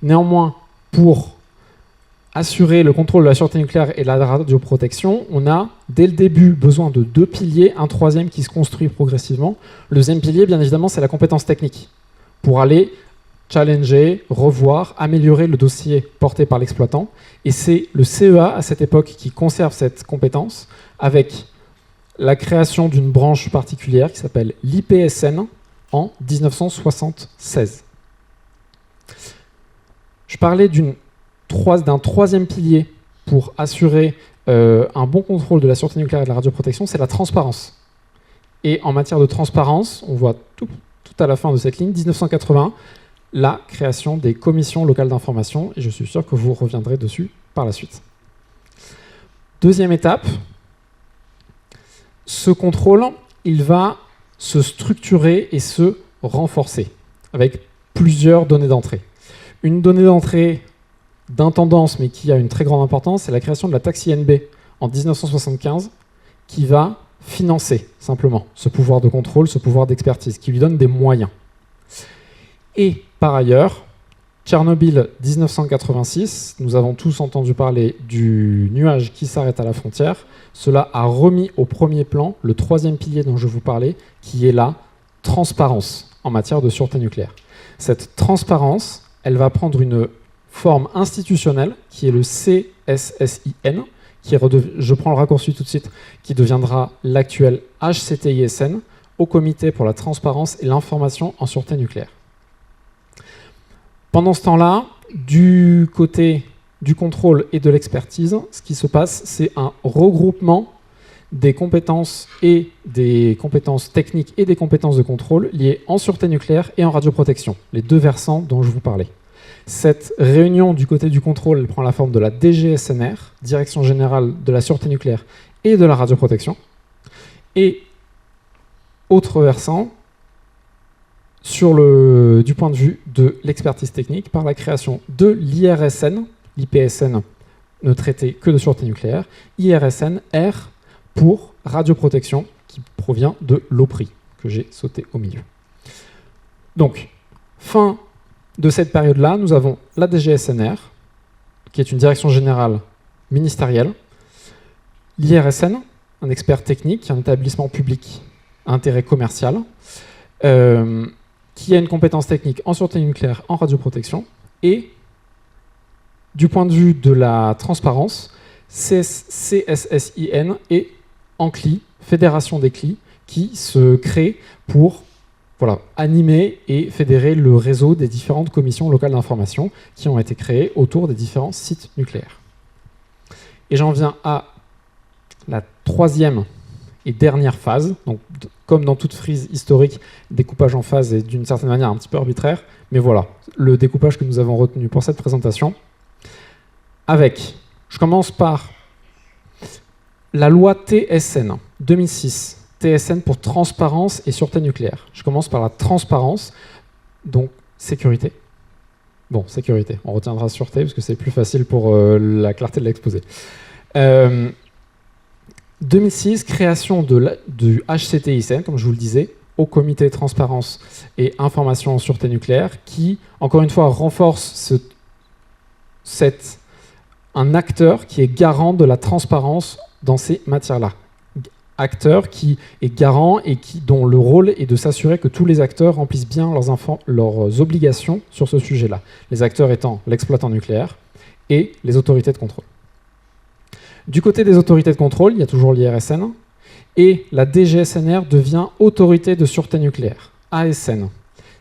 [SPEAKER 10] Néanmoins, pour assurer le contrôle de la sûreté nucléaire et de la radioprotection, on a, dès le début, besoin de 2 piliers, un troisième qui se construit progressivement. Le deuxième pilier, bien évidemment, c'est la compétence technique, pour aller challenger, revoir, améliorer le dossier porté par l'exploitant. Et c'est le CEA, à cette époque, qui conserve cette compétence, avec la création d'une branche particulière qui s'appelle l'IPSN en 1976. Je parlais d'un troisième pilier pour assurer un bon contrôle de la sûreté nucléaire et de la radioprotection, c'est la transparence. Et en matière de transparence, on voit tout à la fin de cette ligne, 1980, la création des commissions locales d'information, et je suis sûr que vous reviendrez dessus par la suite. Deuxième étape, ce contrôle, il va se structurer et se renforcer avec plusieurs données d'entrée. Une donnée d'entrée d'intendance, mais qui a une très grande importance, c'est la création de la taxe INB en 1975, qui va financer simplement ce pouvoir de contrôle, ce pouvoir d'expertise, qui lui donne des moyens. Et par ailleurs, Tchernobyl 1986, nous avons tous entendu parler du nuage qui s'arrête à la frontière. Cela a remis au premier plan le troisième pilier dont je vous parlais, qui est la transparence en matière de sûreté nucléaire. Cette transparence, elle va prendre une forme institutionnelle qui est le CSSIN, je prends le raccourci tout de suite, qui deviendra l'actuel HCTISN, au Comité pour la transparence et l'information en sûreté nucléaire. Pendant ce temps-là, du côté du contrôle et de l'expertise, ce qui se passe, c'est un regroupement des compétences et des compétences techniques et des compétences de contrôle liées en sûreté nucléaire et en radioprotection, les deux versants dont je vous parlais. Cette réunion du côté du contrôle, elle prend la forme de la DGSNR, Direction Générale de la Sûreté Nucléaire et de la Radioprotection. Et autre versant, du point de vue de l'expertise technique, par la création de l'IRSN, l'IPSN ne traitait que de sûreté nucléaire, IRSN, R pour radioprotection, qui provient de l'OPRI, que j'ai sauté au milieu. Donc, fin de cette période-là, nous avons la DGSNR, qui est une direction générale ministérielle, l'IRSN, un expert technique, un établissement public à intérêt commercial, qui a une compétence technique en sûreté nucléaire, en radioprotection, et Du point de vue de la transparence, CSSIN et ANCLI, Fédération des CLI, qui se crée pour animer et fédérer le réseau des différentes commissions locales d'information qui ont été créées autour des différents sites nucléaires. Et j'en viens à la troisième et dernière phase. Donc, comme dans toute frise historique, le découpage en phases est d'une certaine manière un petit peu arbitraire, mais voilà, le découpage que nous avons retenu pour cette présentation. Je commence par la loi TSN 2006. TSN pour transparence et sûreté nucléaire. Je commence par la transparence, donc sécurité. Bon, sécurité, on retiendra sûreté parce que c'est plus facile pour la clarté de l'exposé. 2006, création du HCTICN, comme je vous le disais, au comité transparence et information en sûreté nucléaire, qui, encore une fois, renforce un acteur qui est garant de la transparence dans ces matières-là. Acteur qui est garant et dont le rôle est de s'assurer que tous les acteurs remplissent bien leurs obligations sur ce sujet-là. Les acteurs étant l'exploitant nucléaire et les autorités de contrôle. Du côté des autorités de contrôle, il y a toujours l'IRSN, et la DGSNR devient autorité de sûreté nucléaire, ASN.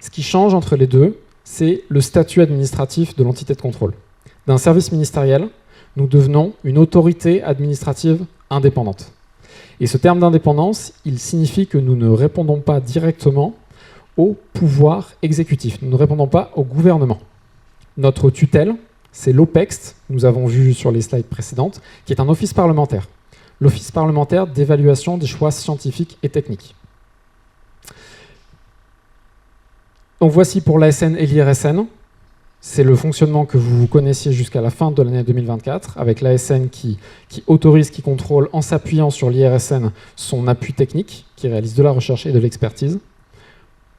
[SPEAKER 10] Ce qui change entre les deux, c'est le statut administratif de l'entité de contrôle. D'un service ministériel, nous devenons une autorité administrative indépendante. Et ce terme d'indépendance, il signifie que nous ne répondons pas directement au pouvoir exécutif. Nous ne répondons pas au gouvernement. Notre tutelle, c'est l'OPEX, nous avons vu sur les slides précédentes, qui est un office parlementaire. L'office parlementaire d'évaluation des choix scientifiques et techniques. Donc voici pour l'ASN et l'IRSN. C'est le fonctionnement que vous connaissiez jusqu'à la fin de l'année 2024, avec l'ASN qui autorise, qui contrôle, en s'appuyant sur l'IRSN, son appui technique, qui réalise de la recherche et de l'expertise.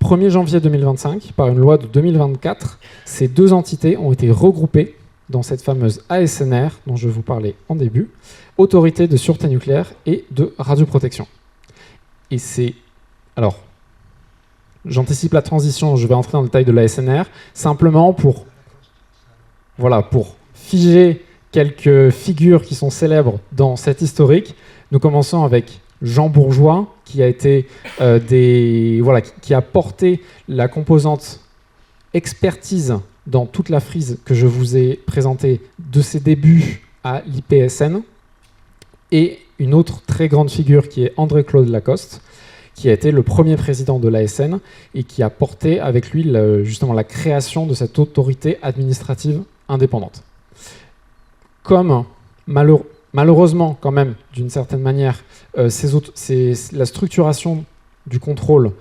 [SPEAKER 10] 1er janvier 2025, par une loi de 2024, ces deux entités ont été regroupées dans cette fameuse ASNR, dont je vous parlais en début, Autorité de sûreté nucléaire et de radioprotection. Et c'est... Alors, j'anticipe la transition, je vais entrer dans le détail de l'ASNR, simplement pour figer quelques figures qui sont célèbres dans cette historique. Nous commençons avec Jean Bourgeois, qui a été qui a porté la composante expertise dans toute la frise que je vous ai présentée de ses débuts à l'IPSN, et une autre très grande figure qui est André-Claude Lacoste, qui a été le premier président de l'ASN et qui a porté avec lui justement la création de cette autorité administrative indépendante. Comme malheureusement quand même, d'une certaine manière, la structuration du contrôle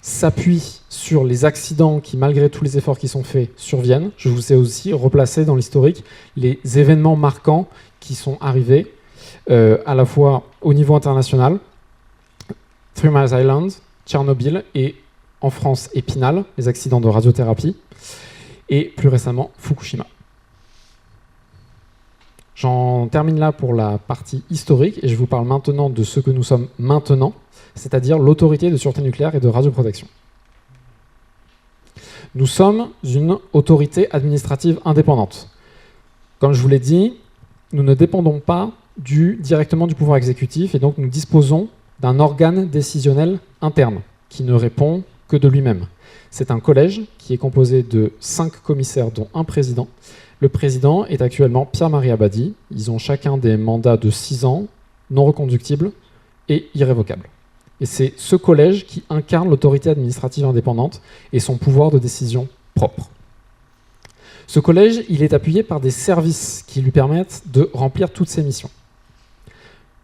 [SPEAKER 10] s'appuie sur les accidents qui, malgré tous les efforts qui sont faits, surviennent. Je vous ai aussi replacé dans l'historique les événements marquants qui sont arrivés à la fois au niveau international, Three Mile Island, Tchernobyl et en France Épinal, les accidents de radiothérapie, et plus récemment Fukushima. J'en termine là pour la partie historique et je vous parle maintenant de ce que nous sommes maintenant, c'est-à-dire l'autorité de sûreté nucléaire et de radioprotection. Nous sommes une autorité administrative indépendante. Comme je vous l'ai dit, nous ne dépendons pas directement du pouvoir exécutif et donc nous disposons d'un organe décisionnel interne qui ne répond que de lui-même. C'est un collège qui est composé de 5 commissaires dont un président. Le président est actuellement Pierre-Marie Abadie. Ils ont chacun des mandats de 6 ans, non reconductibles et irrévocables. Et c'est ce collège qui incarne l'autorité administrative indépendante et son pouvoir de décision propre. Ce collège, il est appuyé par des services qui lui permettent de remplir toutes ses missions.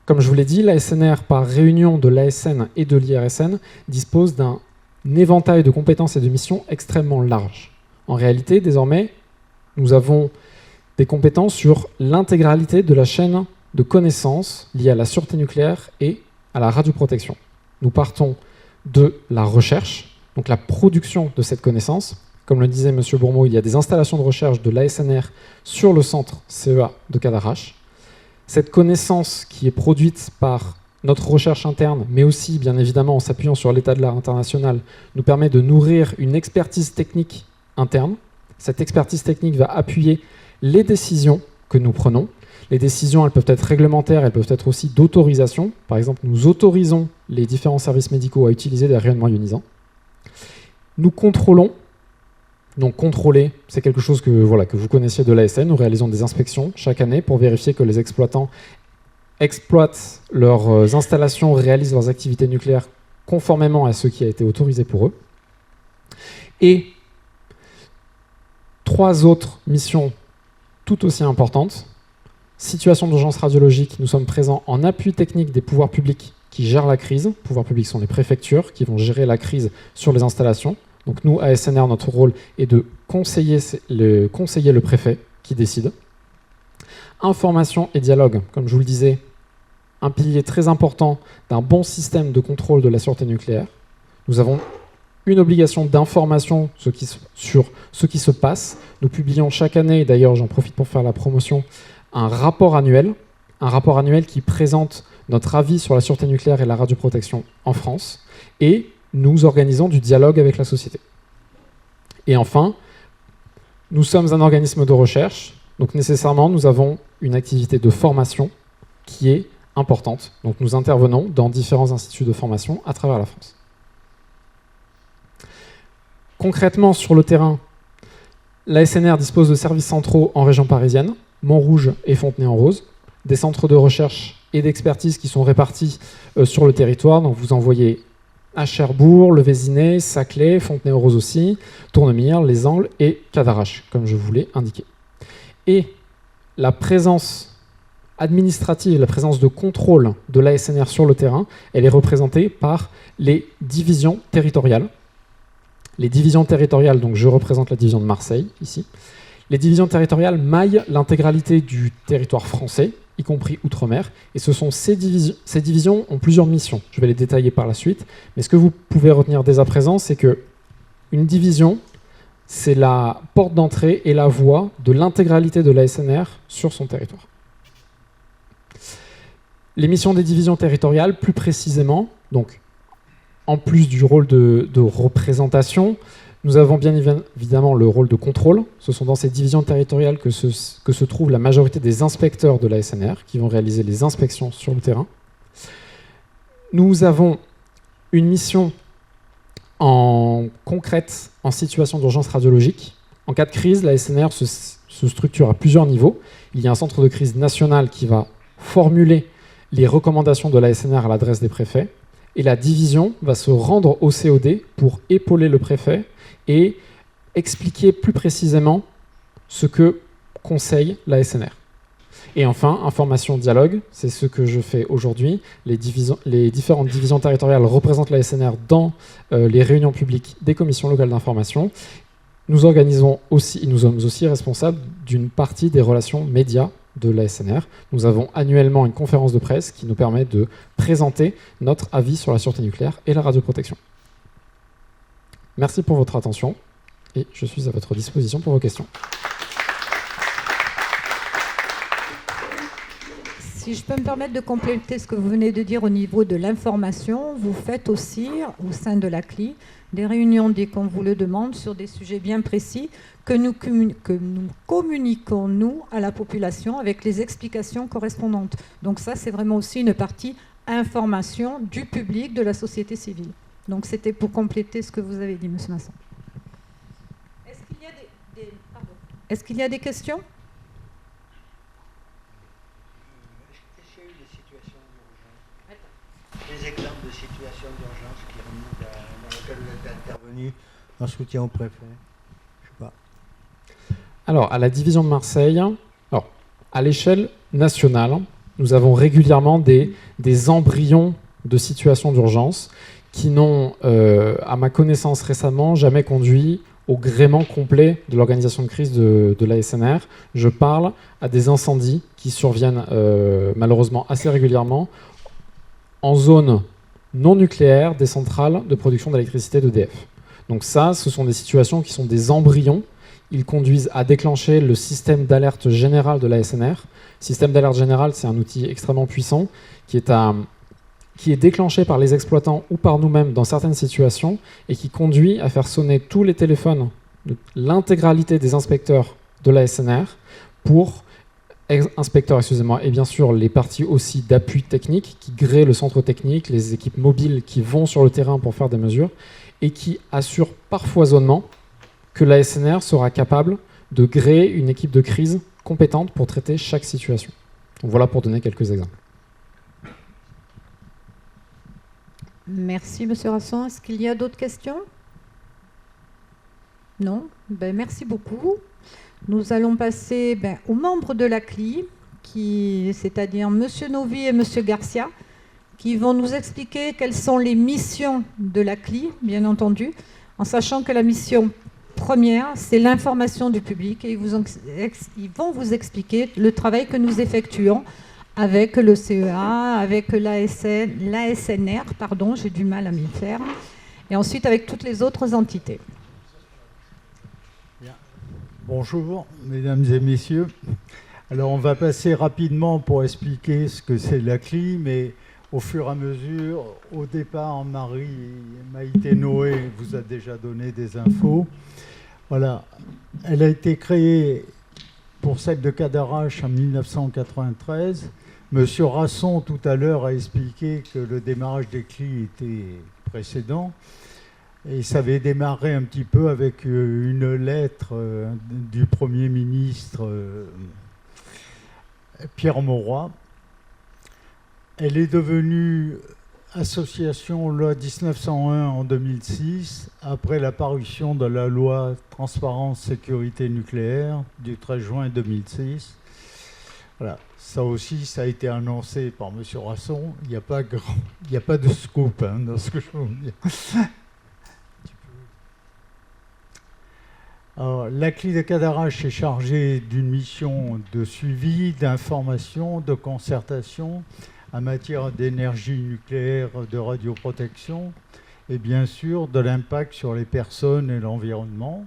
[SPEAKER 10] Comme je vous l'ai dit, l'ASNR, par réunion de l'ASN et de l'IRSN, dispose d'un éventail de compétences et de missions extrêmement large. En réalité, désormais, nous avons des compétences sur l'intégralité de la chaîne de connaissances liées à la sûreté nucléaire et à la radioprotection. Nous partons de la recherche, donc la production de cette connaissance. Comme le disait M. Bourmeau, il y a des installations de recherche de l'ASNR sur le centre CEA de Cadarache. Cette connaissance qui est produite par notre recherche interne, mais aussi, bien évidemment, en s'appuyant sur l'état de l'art international, nous permet de nourrir une expertise technique interne. Cette expertise technique va appuyer les décisions que nous prenons. Les décisions, elles peuvent être réglementaires, elles peuvent être aussi d'autorisation. Par exemple, nous autorisons les différents services médicaux à utiliser des rayonnements ionisants. Nous contrôlons. Donc contrôler, c'est quelque chose que vous connaissiez de l'ASN. Nous réalisons des inspections chaque année pour vérifier que les exploitants exploitent leurs installations, réalisent leurs activités nucléaires conformément à ce qui a été autorisé pour eux. Et 3 autres missions tout aussi importantes. Situation d'urgence radiologique, nous sommes présents en appui technique des pouvoirs publics qui gèrent la crise. Les pouvoirs publics sont les préfectures qui vont gérer la crise sur les installations. Donc nous, ASNR, notre rôle est de conseiller le préfet qui décide. Information et dialogue, comme je vous le disais, un pilier très important d'un bon système de contrôle de la sûreté nucléaire. Nous avons une obligation d'information sur ce qui se passe. Nous publions chaque année, et d'ailleurs j'en profite pour faire la promotion, un rapport annuel qui présente notre avis sur la sûreté nucléaire et la radioprotection en France. Et nous organisons du dialogue avec la société. Et enfin, nous sommes un organisme de recherche, donc nécessairement nous avons une activité de formation qui est importante. Donc nous intervenons dans différents instituts de formation à travers la France. Concrètement, sur le terrain, l'ASNR dispose de services centraux en région parisienne, Montrouge et Fontenay-en-Rose, des centres de recherche et d'expertise qui sont répartis sur le territoire. Donc vous en voyez à Cherbourg, Le Vésinet, Saclay, Fontenay-aux-Roses aussi, Tournemire, Les Angles et Cadarache, comme je vous l'ai indiqué. Et la présence administrative, la présence de contrôle de l'ASNR sur le terrain, elle est représentée par les divisions territoriales. Les divisions territoriales, donc je représente la division de Marseille, ici. Les divisions territoriales maillent l'intégralité du territoire français, y compris Outre-mer, et ces divisions ont plusieurs missions. Je vais les détailler par la suite, mais ce que vous pouvez retenir dès à présent, c'est qu'une division, c'est la porte d'entrée et la voie de l'intégralité de l'ASNR sur son territoire. Les missions des divisions territoriales, plus précisément, donc en plus du rôle de représentation, nous avons bien évidemment le rôle de contrôle. Ce sont dans ces divisions territoriales que se trouve la majorité des inspecteurs de l'ASNR qui vont réaliser les inspections sur le terrain. Nous avons une mission concrète en situation d'urgence radiologique. En cas de crise, l'ASNR se structure à plusieurs niveaux. Il y a un centre de crise national qui va formuler les recommandations de l'ASNR à l'adresse des préfets. Et la division va se rendre au COD pour épauler le préfet et expliquer plus précisément ce que conseille l'ASNR. Et enfin, information dialogue, c'est ce que je fais aujourd'hui. Les différentes divisions territoriales représentent l'ASNR dans les réunions publiques des commissions locales d'information. Nous sommes aussi responsables d'une partie des relations médias de l'ASNR. Nous avons annuellement une conférence de presse qui nous permet de présenter notre avis sur la sûreté nucléaire et la radioprotection. Merci pour votre attention et je suis à votre disposition pour vos questions.
[SPEAKER 1] Si je peux me permettre de compléter ce que vous venez de dire au niveau de l'information, vous faites aussi, au sein de la CLI, des réunions dès qu'on vous le demande sur des sujets bien précis que nous communiquons, nous, à la population avec les explications correspondantes. Donc ça, c'est vraiment aussi une partie information du public, de la société civile. Donc c'était pour compléter ce que vous avez dit, M. Masson. Est-ce qu'il y a des questions ?
[SPEAKER 6] Est-ce qu'il y a eu des situations d'urgence ? Des exemples de situations d'urgence dans lesquelles vous êtes intervenu en soutien au préfet ? Je ne sais pas.
[SPEAKER 10] Alors, à la division de Marseille, à l'échelle nationale, nous avons régulièrement des embryons de situations d'urgence qui n'ont, à ma connaissance récemment, jamais conduit au gréement complet de l'organisation de crise de l'ASNR. Je parle à des incendies qui surviennent malheureusement assez régulièrement en zone non nucléaire des centrales de production d'électricité d'EDF. Donc ça, ce sont des situations qui sont des embryons. Ils conduisent à déclencher le système d'alerte générale de l'ASNR. Système d'alerte générale, c'est un outil extrêmement puissant qui est déclenché par les exploitants ou par nous-mêmes dans certaines situations et qui conduit à faire sonner tous les téléphones de l'intégralité des inspecteurs de l'ASNR pour inspecteurs, excusez-moi, et bien sûr les parties aussi d'appui technique qui gréent le centre technique, les équipes mobiles qui vont sur le terrain pour faire des mesures et qui assurent par foisonnement que l'ASNR sera capable de gréer une équipe de crise compétente pour traiter chaque situation. Donc voilà pour donner quelques exemples.
[SPEAKER 1] Merci, Monsieur Rasson. Est-ce qu'il y a d'autres questions? Non? Merci beaucoup. Nous allons passer aux membres de la CLI, c'est-à-dire Monsieur Novi et Monsieur Garcia, qui vont nous expliquer quelles sont les missions de la CLI, bien entendu, en sachant que la mission première, c'est l'information du public, et ils vont vous expliquer le travail que nous effectuons avec le CEA, avec l'ASNR, pardon, j'ai du mal à m'y faire, et ensuite avec toutes les autres entités.
[SPEAKER 11] Bonjour, mesdames et messieurs. Alors, on va passer rapidement pour expliquer ce que c'est la CLI, mais au fur et à mesure, au départ, Maïté Noé vous a déjà donné des infos. Voilà, elle a été créée pour celle de Cadarache en 1993. Monsieur Rasson, tout à l'heure, a expliqué que le démarrage des CLI était précédent. Et ça avait démarré un petit peu avec une lettre du Premier ministre Pierre Mauroy. Elle est devenue association loi 1901 en 2006, après la parution de la loi Transparence Sécurité Nucléaire du 13 juin 2006. Voilà. Ça aussi, ça a été annoncé par M. Rasson. Il n'y a pas de scoop dans ce que je veux vous dire. Alors, la CLI de Cadarache est chargée d'une mission de suivi, d'information, de concertation en matière d'énergie nucléaire, de radioprotection et bien sûr de l'impact sur les personnes et l'environnement.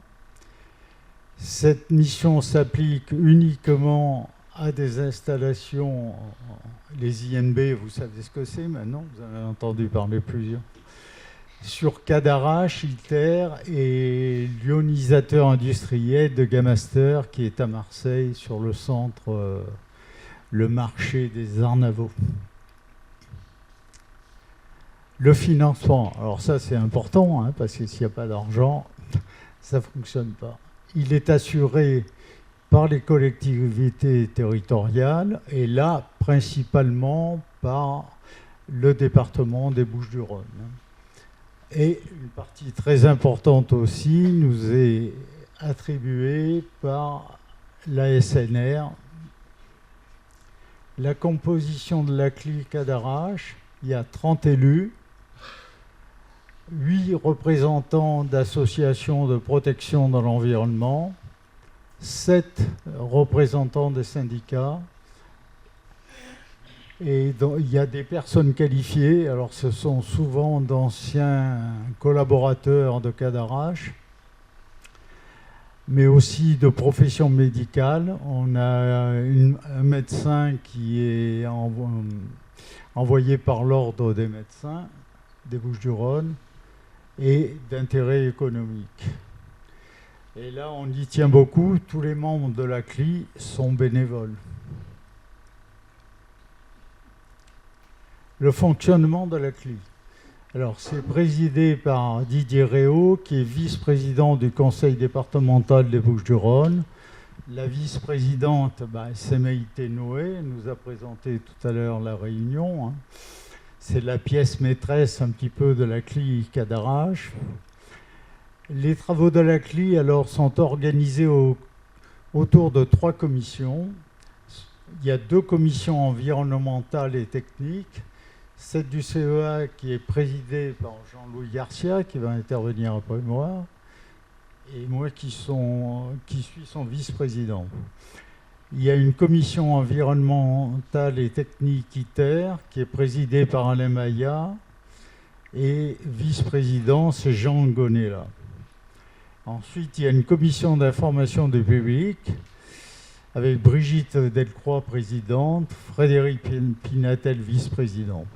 [SPEAKER 11] Cette mission s'applique uniquement à des installations, les INB, vous savez ce que c'est maintenant, vous en avez entendu parler plusieurs, sur Cadarache, ITER et l'ionisateur industriel de Gamaster qui est à Marseille sur le centre, le marché des Arnavaux. Le financement, alors ça c'est important, parce que s'il n'y a pas d'argent, ça ne fonctionne pas. Il est assuré par les collectivités territoriales et là principalement par le département des Bouches-du-Rhône. Et une partie très importante aussi nous est attribuée par l'ASNR. La composition de la CLI Cadarache, il y a 30 élus, 8 représentants d'associations de protection de l'environnement, 7 représentants des syndicats, et il y a des personnes qualifiées, alors ce sont souvent d'anciens collaborateurs de Cadarache, mais aussi de professions médicales. On a un médecin qui est envoyé par l'ordre des médecins des Bouches-du-Rhône et d'intérêt économique. Et là, on y tient beaucoup. Tous les membres de la CLI sont bénévoles. Le fonctionnement de la CLI. Alors, c'est présidé par Didier Réau, qui est vice-président du conseil départemental des Bouches-du-Rhône. La vice-présidente, c'est Maïté Noé, elle nous a présenté tout à l'heure la réunion. C'est la pièce maîtresse un petit peu de la CLI Cadarache. Les travaux de la CLI alors, sont organisés autour de 3 commissions. Il y a 2 commissions environnementales et techniques. Celle du CEA qui est présidée par Jean-Louis Garcia, qui va intervenir après moi, et moi qui suis son vice-président. Il y a une commission environnementale et technique ITER qui est présidée par Alain Maillat, et vice-président, c'est Jean Gonella. Ensuite, il y a une commission d'information du public, avec Brigitte Delcroix, présidente, Frédéric Pinatel, vice-président.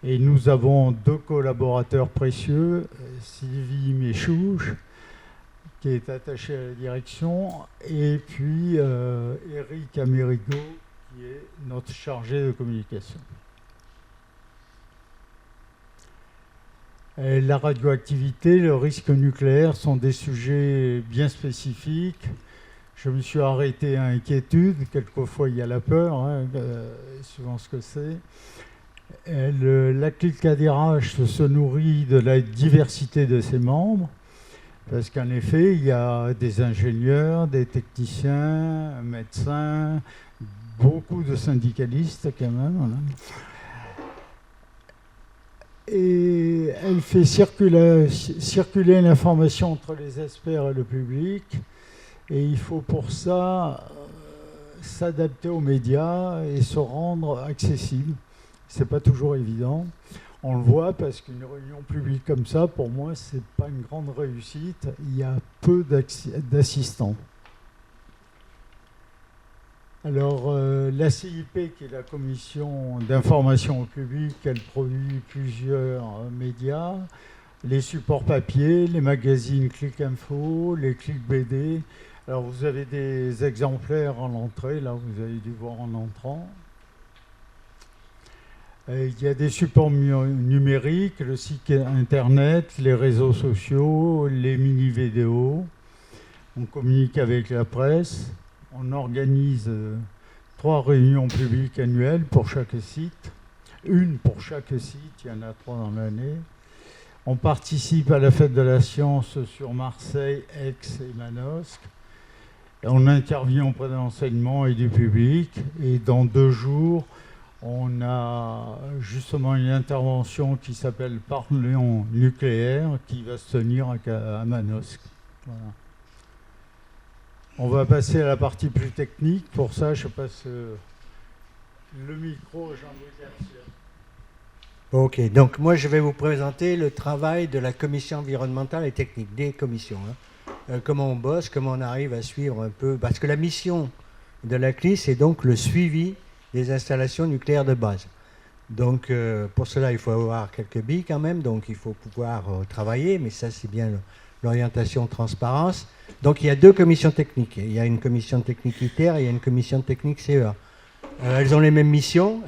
[SPEAKER 11] Et nous avons 2 collaborateurs précieux, Sylvie Méchouche, qui est attaché à la direction, et puis Eric Amerigo, qui est notre chargé de communication. Et la radioactivité, le risque nucléaire sont des sujets bien spécifiques. Je me suis arrêté à inquiétude, quelquefois il y a la peur, suivant ce que c'est. La clique Cadirache se nourrit de la diversité de ses membres, parce qu'en effet, il y a des ingénieurs, des techniciens, médecins, beaucoup de syndicalistes quand même. Voilà. Et elle fait circuler l'information entre les experts et le public. Et il faut pour ça s'adapter aux médias et se rendre accessible. Ce n'est pas toujours évident. On le voit parce qu'une réunion publique comme ça, pour moi, ce n'est pas une grande réussite. Il y a peu d'assistants. Alors, la CIP, qui est la commission d'information au public, elle produit plusieurs médias, les supports papier, les magazines Click Info, les Click BD. Alors, vous avez des exemplaires en entrée, là, vous avez dû voir en entrant. Il y a des supports numériques, le site internet, les réseaux sociaux, les mini-vidéos. On communique avec la presse. On organise 3 réunions publiques annuelles pour chaque site. Une pour chaque site, il y en a 3 dans l'année. On participe à la fête de la science sur Marseille, Aix et Manosque. On intervient auprès de l'enseignement et du public. Et dans 2 jours, on a justement une intervention qui s'appelle Parlons nucléaire qui va se tenir à Manosque. Voilà. On va passer à la partie plus technique. Pour ça, je passe le micro à Jean-Louis Garcia.
[SPEAKER 6] Ok, donc moi je vais vous présenter le travail de la commission environnementale et technique, des commissions. Comment on bosse, comment on arrive à suivre un peu. Parce que la mission de la CLI, c'est donc le suivi des installations nucléaires de base. Donc pour cela, il faut avoir quelques billes quand même, donc il faut pouvoir travailler, mais ça c'est bien l'orientation transparence. Donc il y a 2 commissions techniques. Il y a une commission technique ITER et il y a une commission technique CEA. Elles ont les mêmes missions,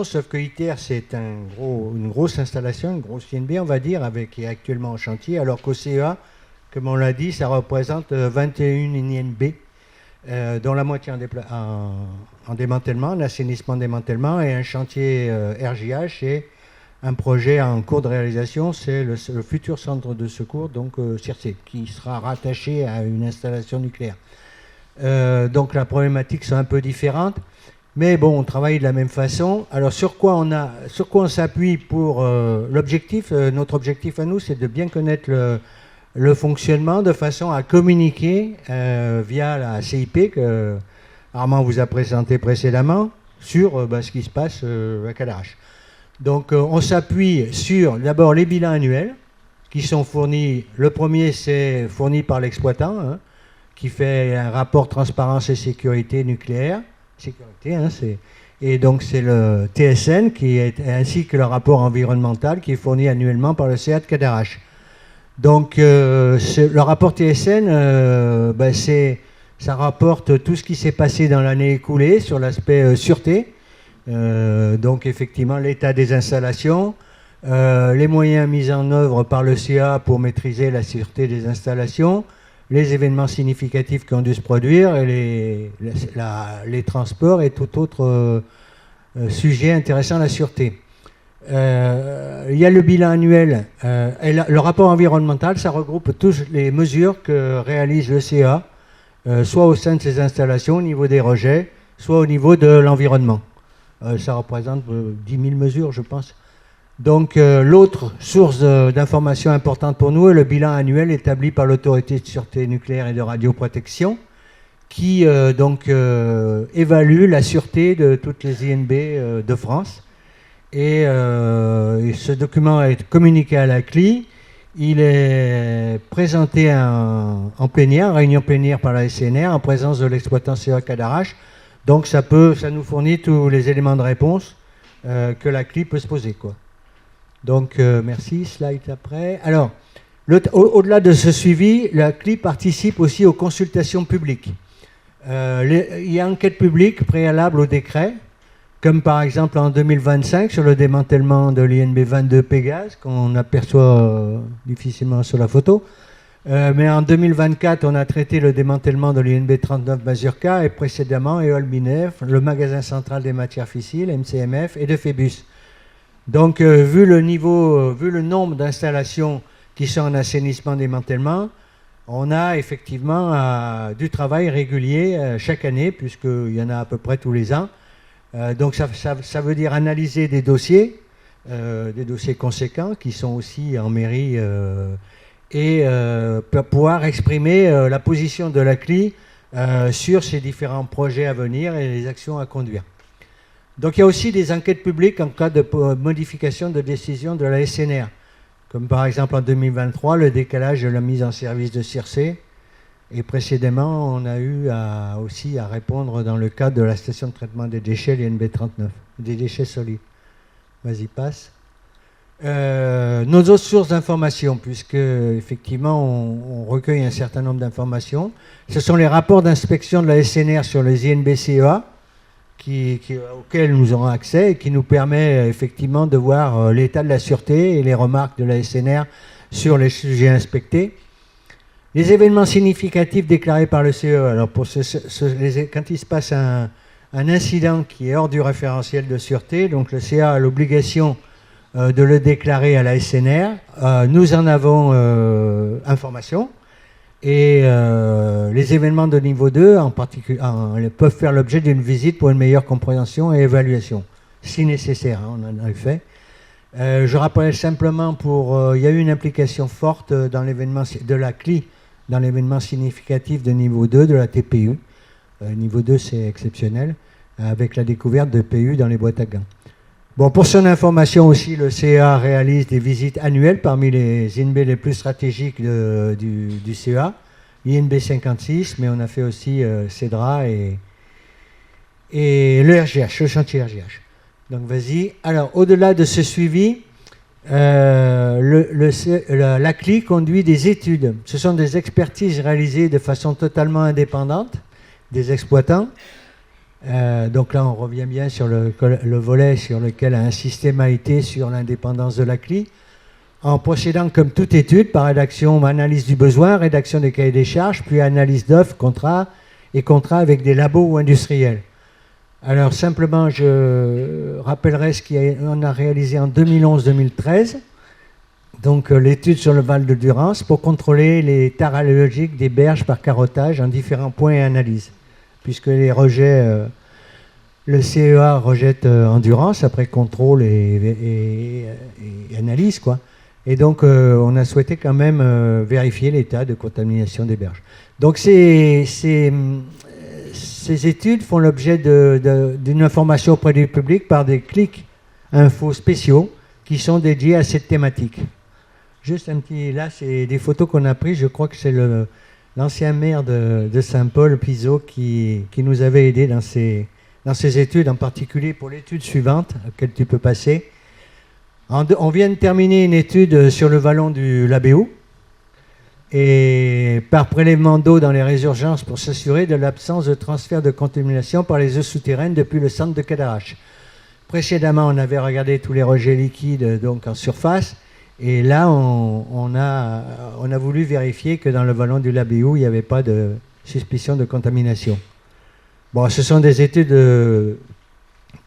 [SPEAKER 6] sauf que ITER c'est une grosse installation, une grosse INB on va dire, qui est actuellement en chantier, alors qu'au CEA, comme on l'a dit, ça représente 21 INB, dont la moitié en démantèlement, en assainissement-démantèlement, et un chantier RJH et un projet en cours de réalisation, c'est le futur centre de secours, donc CIRCE, qui sera rattaché à une installation nucléaire. Donc la problématique sont un peu différentes, mais bon, on travaille de la même façon. Alors sur quoi on s'appuie pour l'objectif, notre objectif à nous, c'est de bien connaître le fonctionnement de façon à communiquer via la CIP que Armand vous a présenté précédemment sur ce qui se passe à Cadarache. Donc on s'appuie sur d'abord les bilans annuels qui sont fournis. Le premier c'est fourni par l'exploitant qui fait un rapport transparence et sécurité nucléaire. Et donc c'est le TSN ainsi que le rapport environnemental qui est fourni annuellement par le CA de Cadarache. Donc le rapport TSN, ça rapporte tout ce qui s'est passé dans l'année écoulée sur l'aspect sûreté. Donc effectivement l'état des installations, les moyens mis en œuvre par le CA pour maîtriser la sûreté des installations, les événements significatifs qui ont dû se produire, et les transports et tout autre sujet intéressant à la sûreté. Il y a le bilan annuel et le rapport environnemental, ça regroupe toutes les mesures que réalise le CA, soit au sein de ses installations au niveau des rejets, soit au niveau de l'environnement. Ça représente 10 000 mesures, je pense. Donc l'autre source d'information importante pour nous est le bilan annuel établi par l'autorité de sûreté nucléaire et de radioprotection qui évalue la sûreté de toutes les INB de France. Et ce document est communiqué à la CLI. Il est présenté en plénière, réunion plénière par la SCNR en présence de l'exploitant CA Cadarache. Donc ça nous fournit tous les éléments de réponse que la CLI peut se poser, quoi. Donc merci, slide après. Alors, Au-delà de ce suivi, la CLI participe aussi aux consultations publiques. Il y a enquête publique préalable au décret, comme par exemple en 2025 sur le démantèlement de l'INB 22 Pégase, qu'on aperçoit difficilement sur la photo. Mais en 2024, on a traité le démantèlement de l'INB 39 Mazurka et précédemment EOL Minef, le magasin central des matières fissiles, MCMF, et de Phébus. Donc, vu le nombre d'installations qui sont en assainissement démantèlement, on a effectivement du travail régulier chaque année, puisqu'il y en a à peu près tous les ans. Donc ça veut dire analyser des dossiers conséquents qui sont aussi en mairie et pouvoir exprimer la position de la CLI sur ces différents projets à venir et les actions à conduire. Donc il y a aussi des enquêtes publiques en cas de modification de décision de la SNR, comme par exemple en 2023 le décalage de la mise en service de Circé. Et précédemment, on a eu aussi à répondre dans le cadre de la station de traitement des déchets, l'INB 39, des déchets solides. Vas-y, passe. Nos autres sources d'informations, puisque effectivement on recueille un certain nombre d'informations, ce sont les rapports d'inspection de la SNR sur les INB CEA, auxquels nous aurons accès et qui nous permet effectivement de voir l'état de la sûreté et les remarques de la SNR sur les sujets inspectés. Les événements significatifs déclarés par le CE, alors quand il se passe un incident qui est hors du référentiel de sûreté, donc le CA a l'obligation de le déclarer à la SNR. Nous en avons information et les événements de niveau 2 en particulier peuvent faire l'objet d'une visite pour une meilleure compréhension et évaluation, si nécessaire, hein, on en a fait. Je rappelle simplement il y a eu une implication forte dans l'événement de la CLI, dans l'événement significatif de niveau 2 de la TPU. Niveau 2, c'est exceptionnel, avec la découverte de PU dans les boîtes à gants. Bon, pour son information aussi, le CA réalise des visites annuelles parmi les INB les plus stratégiques du CA, l'INB 56, mais on a fait aussi CEDRA et le RGH, le chantier RGH. Donc vas-y. Alors, au-delà de ce suivi, la CLI conduit des études. Ce sont des expertises réalisées de façon totalement indépendante des exploitants. Donc là, on revient bien sur le volet sur lequel a insisté Maïté sur l'indépendance de la CLI, en procédant comme toute étude par rédaction, analyse du besoin, rédaction des cahiers des charges, puis analyse d'offres, contrats avec des labos ou industriels. Alors simplement, je rappellerai ce qu'on a réalisé en 2011-2013, donc l'étude sur le Val de Durance pour contrôler les tares halogéniques des berges par carottage en différents points et analyses, puisque les rejets, le CEA rejette en Durance après contrôle et analyse, quoi. Et donc on a souhaité quand même vérifier l'état de contamination des berges. Donc ces études font l'objet d'une information auprès du public par des clics infos spéciaux qui sont dédiés à cette thématique. Juste un petit... Là, c'est des photos qu'on a prises. Je crois que c'est l'ancien maire de Saint-Paul, Pizot, qui nous avait aidés dans ces études, en particulier pour l'étude suivante, à laquelle tu peux passer. On vient de terminer une étude sur le vallon du Labéou, et par prélèvement d'eau dans les résurgences pour s'assurer de l'absence de transfert de contamination par les eaux souterraines depuis le centre de Cadarache. Précédemment, on avait regardé tous les rejets liquides donc en surface, et là, on a voulu vérifier que dans le vallon du Labéou, il n'y avait pas de suspicion de contamination. Bon, ce sont des études de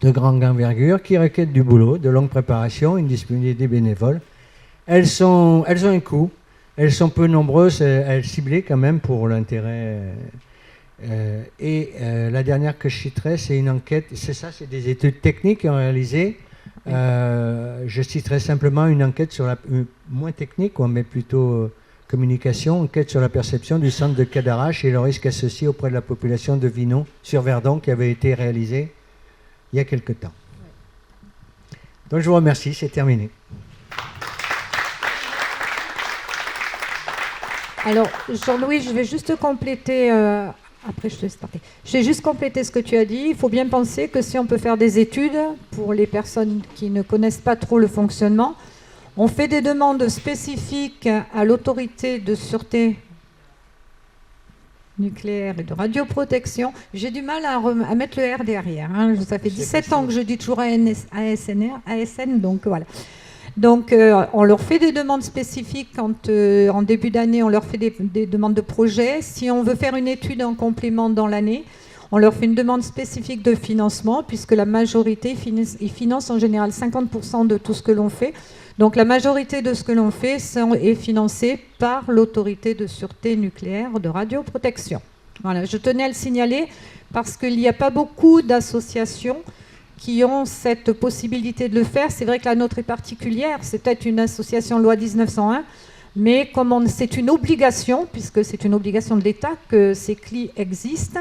[SPEAKER 6] grande envergure qui requièrent du boulot, de longue préparation, une disponibilité bénévole. Elles ont un coût. Elles sont peu nombreuses, elles ciblées quand même pour l'intérêt. La dernière que je citerai, c'est une enquête, c'est des études techniques qui ont réalisé. Je citerai simplement une enquête sur moins technique, mais plutôt communication, enquête sur la perception du centre de Cadarache et le risque associé auprès de la population de Vinon sur Verdon qui avait été réalisée il y a quelque temps. Donc je vous remercie, c'est terminé.
[SPEAKER 1] Alors, Jean-Louis, je vais juste compléter, après je te laisse parler. Je vais juste compléter ce que tu as dit. Il faut bien penser que si on peut faire des études, pour les personnes qui ne connaissent pas trop le fonctionnement, On fait des demandes spécifiques à l'autorité de sûreté nucléaire et de radioprotection. J'ai du mal à mettre le R derrière. Hein. Ça fait 17 ans que je dis toujours ASN, donc voilà. Donc, on leur fait des demandes spécifiques quand, en début d'année, on leur fait des demandes de projet. Si on veut faire une étude en complément dans l'année, on leur fait une demande spécifique de financement, puisque la majorité, ils financent en général 50% de tout ce que l'on fait. Donc, la majorité de ce que l'on fait est financé par l'autorité de sûreté nucléaire de radioprotection. Voilà, je tenais à le signaler parce qu'il n'y a pas beaucoup d'associations qui ont cette possibilité de le faire. C'est vrai que la nôtre est particulière, c'est peut-être une association loi 1901, mais comme c'est une obligation, puisque c'est une obligation de l'État que ces CLI existent,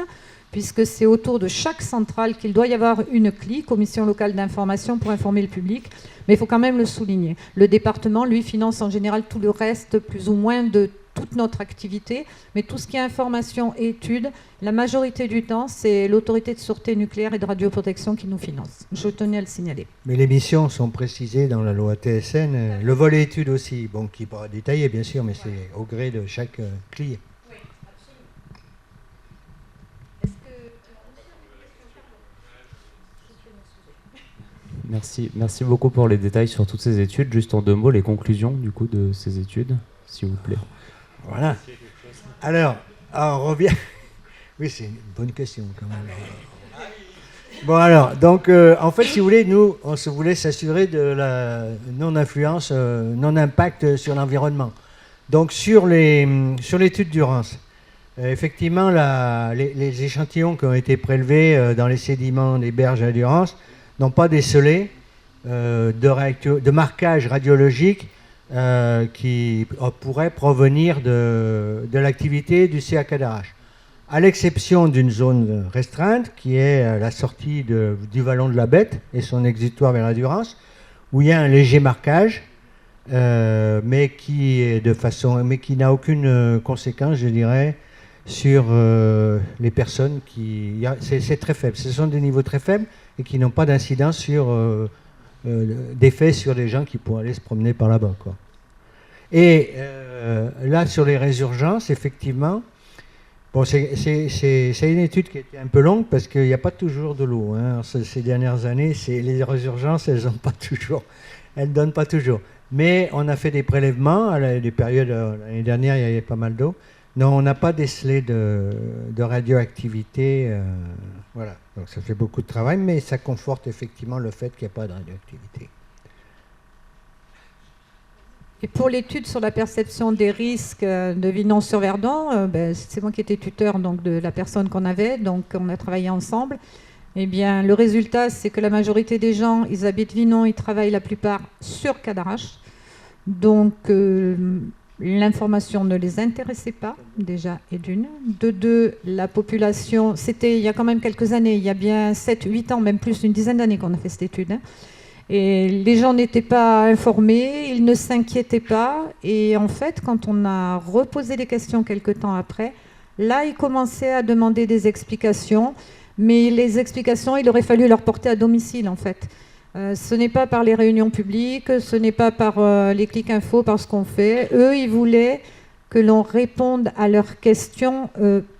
[SPEAKER 1] puisque c'est autour de chaque centrale qu'il doit y avoir une CLI, commission locale d'information pour informer le public, mais il faut quand même le souligner. Le département, lui, finance en général tout le reste, plus ou moins, de toute notre activité, mais tout ce qui est information et études, la majorité du temps, c'est l'autorité de sûreté nucléaire et de radioprotection qui nous finance. Je tenais à le signaler.
[SPEAKER 6] Mais les missions sont précisées dans la loi TSN, le volet études aussi, bon, qui n'est pas détaillé bien sûr, mais c'est au gré de chaque CLI.
[SPEAKER 1] Oui,
[SPEAKER 7] absolument. Merci beaucoup pour les détails sur toutes ces études. Juste en 2 mots, les conclusions du coup de ces études, s'il vous plaît.
[SPEAKER 6] Voilà. Alors, on revient. Oui, c'est une bonne question quand même. Bon alors, donc en fait, si vous voulez, nous, on se voulait s'assurer de la non-influence, non-impact sur l'environnement. Donc sur l'étude Durance, effectivement, les échantillons qui ont été prélevés dans les sédiments des berges à Durance n'ont pas décelé de marquage radiologique qui pourrait provenir de l'activité du CA Cadarache, à l'exception d'une zone restreinte qui est la sortie du vallon de la Bête et son exutoire vers la Durance, où il y a un léger marquage, mais qui n'a aucune conséquence, je dirais, sur les personnes c'est très faible. Ce sont des niveaux très faibles et qui n'ont pas d'incidence sur d'effet sur les gens qui pourraient aller se promener par là-bas, quoi. Et là, sur les résurgences, effectivement, bon, c'est une étude qui a été un peu longue parce qu'il n'y a pas toujours de l'eau. Hein. Ces dernières années, les résurgences, elles ne donnent pas toujours. Mais on a fait des prélèvements à des périodes, l'année dernière, il y avait pas mal d'eau. Non, on n'a pas décelé de radioactivité. Voilà, donc ça fait beaucoup de travail, mais ça conforte effectivement le fait qu'il n'y a pas de radioactivité.
[SPEAKER 1] Et pour l'étude sur la perception des risques de Vinon-sur-Verdon, c'est moi qui étais tuteur donc, de la personne qu'on avait, donc on a travaillé ensemble. Eh bien, le résultat, c'est que la majorité des gens, ils habitent Vinon, ils travaillent la plupart sur Cadarache. Donc, l'information ne les intéressait pas, déjà, et d'une. De deux, la population, c'était il y a quand même quelques années, il y a bien 7, 8 ans, même plus, une dizaine d'années qu'on a fait cette étude. Hein. Et les gens n'étaient pas informés, ils ne s'inquiétaient pas. Et en fait, quand on a reposé les questions quelques temps après, là, ils commençaient à demander des explications. Mais les explications, il aurait fallu leur porter à domicile, en fait. Ce n'est pas par les réunions publiques, ce n'est pas par les clics info, par ce qu'on fait. Eux, ils voulaient que l'on réponde à leurs questions